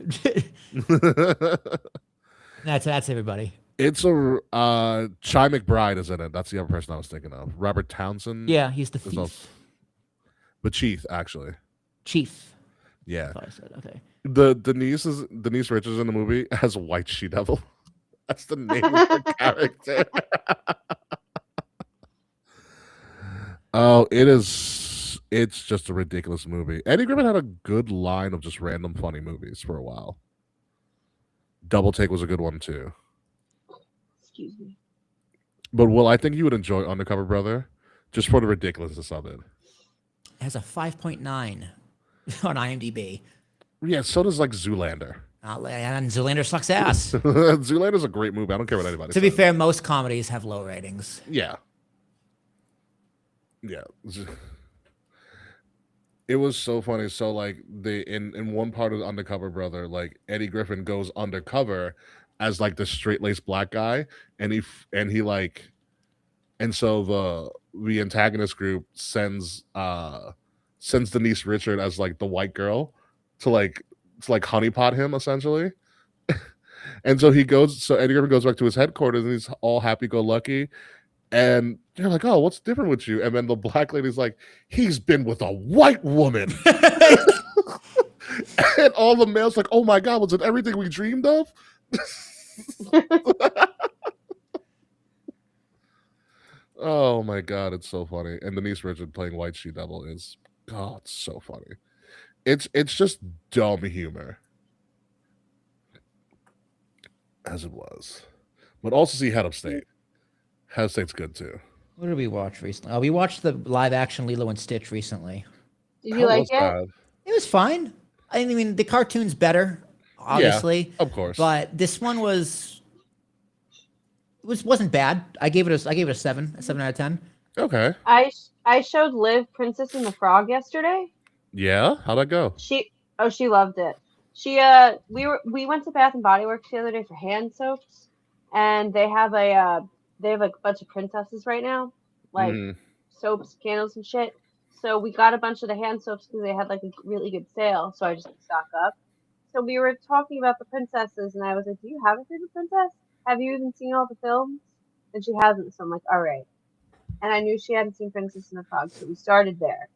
That's everybody. It's a Chi McBride is in it. That's the other person I was thinking of. Robert Townsend. Yeah, he's the thief. But Chief, actually. Chief. Yeah. I said, okay. The Denise Richards in the movie has White She Devil. That's the name of the character. Oh, it's just a ridiculous movie. Eddie Griffin had a good line of just random funny movies for a while. Double Take was a good one too. Excuse me. But Will, I think you would enjoy Undercover Brother just for the ridiculousness of it. It has a 5.9 on IMDb. Yeah, so does like Zoolander. And Zoolander sucks ass. Zoolander's a great movie. I don't care what anybody says. To be fair, most comedies have low ratings. Yeah. It was so funny. So like they in one part of Undercover Brother, like Eddie Griffin goes undercover as like the straight-laced black guy, and he like, and so the antagonist group sends Denise Richard as like the white girl to honeypot him essentially. And so Eddie Griffin goes back to his headquarters and he's all happy-go-lucky. And you're like, oh, what's different with you? And then the black lady's like, he's been with a white woman. And all the males like, oh my God, was it everything we dreamed of? Oh my God, it's so funny. And Denise Richard playing White She Devil is, God, it's so funny. It's just dumb humor. As it was. But also see Head of State. Head of State's good too. What did we watch recently? Oh, we watched the live action Lilo and Stitch recently. Did you like it? Bad? It was fine. I mean, the cartoon's better, obviously. Yeah, of course. But this one wasn't bad. I gave it a 7 out of 10. Okay. I showed Liv Princess and the Frog yesterday. Yeah? How'd that go? She loved it. We went to Bath and Body Works the other day for hand soaps, and they have a bunch of princesses right now, like soaps, candles, and shit. So we got a bunch of the hand soaps because they had like a really good sale. So I just stock up. So we were talking about the princesses, and I was like, "Do you have a favorite princess? Have you even seen all the films?" And she hasn't. So I'm like, "All right." And I knew she hadn't seen Princess and the Frog, so we started there.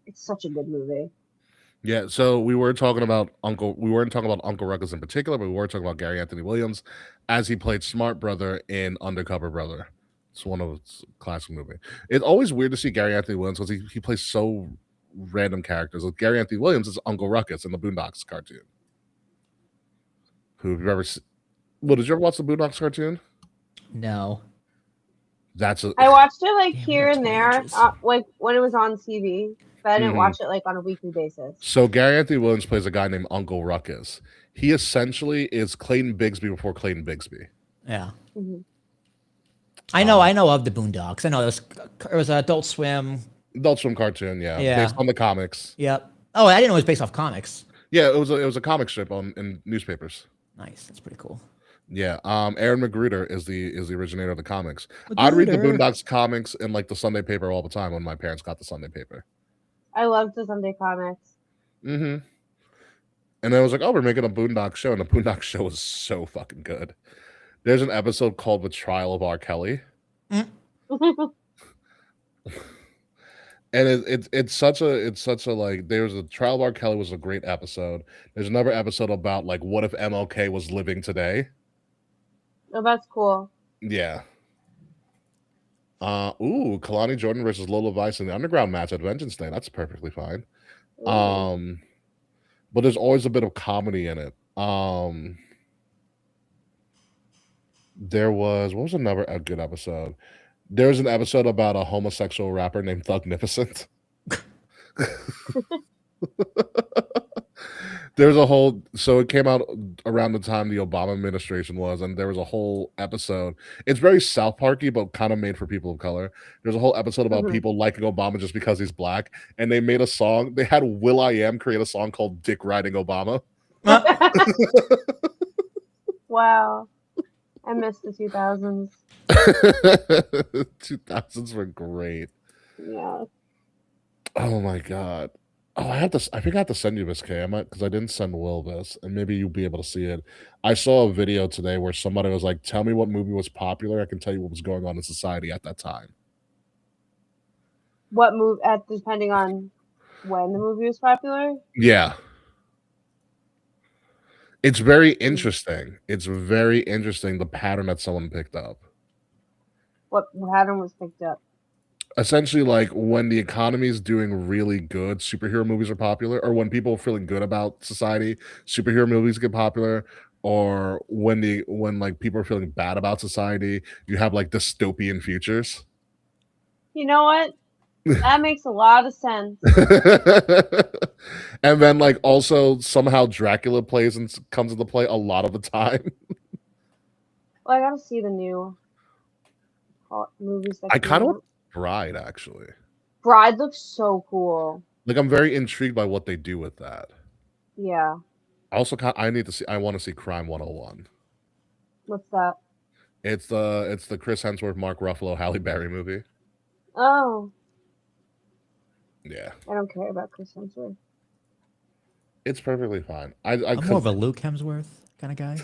It's such a good movie. Yeah, so we weren't talking about Uncle Ruckus in particular, but we were talking about Gary Anthony Williams as he played Smart Brother in Undercover Brother. It's one of its classic movie. It's always weird to see Gary Anthony Williams because he plays so random characters. Like Gary Anthony Williams is Uncle Ruckus in the Boondocks cartoon. Who have you ever seen? Well, did you ever watch the Boondocks cartoon? No. I watched it like Damn, here that's and 20 there, inches. like when it was on TV, but I didn't watch it like on a weekly basis. So Gary Anthony Williams plays a guy named Uncle Ruckus. He essentially is Clayton Bigsby before Clayton Bigsby. Yeah. Mm-hmm. I know of the Boondocks. I know it was an Adult Swim. Adult Swim cartoon, yeah. Based on the comics. Yep. Oh, I didn't know it was based off comics. Yeah, it was a comic strip in newspapers. Nice. That's pretty cool. Yeah. Aaron Magruder is the originator of the comics. I'd read the Boondocks comics in like the Sunday paper all the time when my parents got the Sunday paper. I loved the Sunday comics. Mm-hmm. And then I was like, oh, we're making a Boondocks show, and the Boondocks show is so fucking good. There's an episode called The Trial of R. Kelly. And it's such a like there's a Trial of R. Kelly was a great episode. There's another episode about like what if MLK was living today. Oh, that's cool. Yeah. Kalani Jordan versus Lola Vice in the underground match at Vengeance Day. That's perfectly fine. But there's always a bit of comedy in it. There was what was another a good episode? There was an episode about a homosexual rapper named Thugnificent. There's a whole so it came out around the time the Obama administration was, and there was a whole episode. It's very South Parky, but kind of made for people of color. There's a whole episode about people liking Obama just because he's black, and they made a song. They had Will.i.am create a song called "Dick Riding Obama." Wow, I missed the 2000s. 2000s were great. Yeah. Oh my god. Oh, I think I have to send you this, Kay. Because I didn't send Will this, and maybe you'll be able to see it. I saw a video today where somebody was like, "Tell me what movie was popular. I can tell you what was going on in society at that time." What movie? Depending on when the movie was popular. Yeah. It's very interesting. It's very interesting the pattern that someone picked up. What pattern was picked up? Essentially, like when the economy is doing really good, superhero movies are popular, or when people are feeling good about society, superhero movies get popular, or when like people are feeling bad about society, you have like dystopian futures. You know what? That makes a lot of sense. And then like also somehow Dracula comes into play a lot of the time. Well, I gotta see the new movies. I kind of want Bride, actually. Bride looks so cool. Like I'm very intrigued by what they do with that. Yeah. I want to see Crime 101. What's that? It's the Chris Hemsworth, Mark Ruffalo, Halle Berry movie. Oh. Yeah. I don't care about Chris Hemsworth. It's perfectly fine. I'm more of a Luke Hemsworth kind of guy.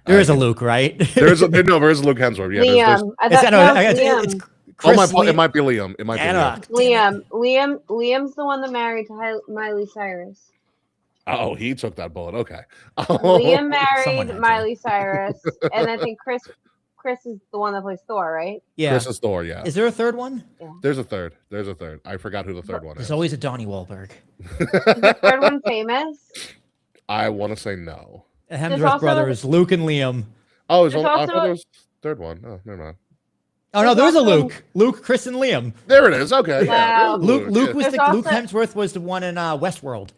There is a Luke, right? There is a Luke Hemsworth. Yeah, Liam. It's Chris it might be Liam. It might be Liam. Liam's the one that married Miley Cyrus. Oh, he took that bullet. Okay. Liam married Miley Cyrus, and I think Chris is the one that plays Thor, right? Yeah. Chris is Thor, yeah. Is there a third one? Yeah. There's a third. I forgot who the third one is. There's always a Donnie Wahlberg. Is the third one famous? I want to say no. The Hemsworth brothers, Luke and Liam. Oh, I thought there was a third one. Oh, never mind. Oh no, there's a Luke. Luke, Chris, and Liam. There it is. Okay. Wow. Yeah, Luke Hemsworth was the one in Westworld.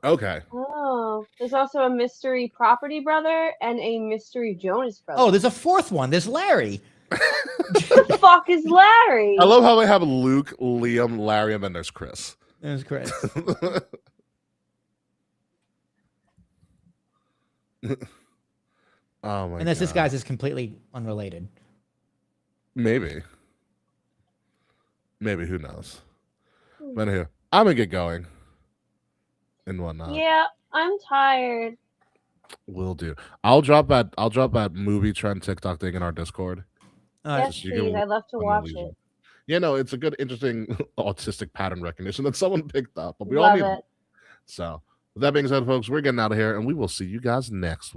Okay. Oh, there's also a mystery property brother and a mystery Jonas brother. Oh, there's a fourth one. There's Larry. Who the fuck is Larry? I love how they have Luke, Liam, Larry, and then there's Chris. There's Chris. Oh my! Unless this guy's is completely unrelated. Maybe. Who knows? But here, I'm gonna get going. And whatnot. Yeah, I'm tired. Will do. I'll drop that movie trend TikTok thing in our Discord. Yes, please. I'd love to watch it. Yeah, no, it's a good, interesting autistic pattern recognition that someone picked up. But we all Love need it. So, with that being said, folks, we're getting out of here, and we will see you guys next week.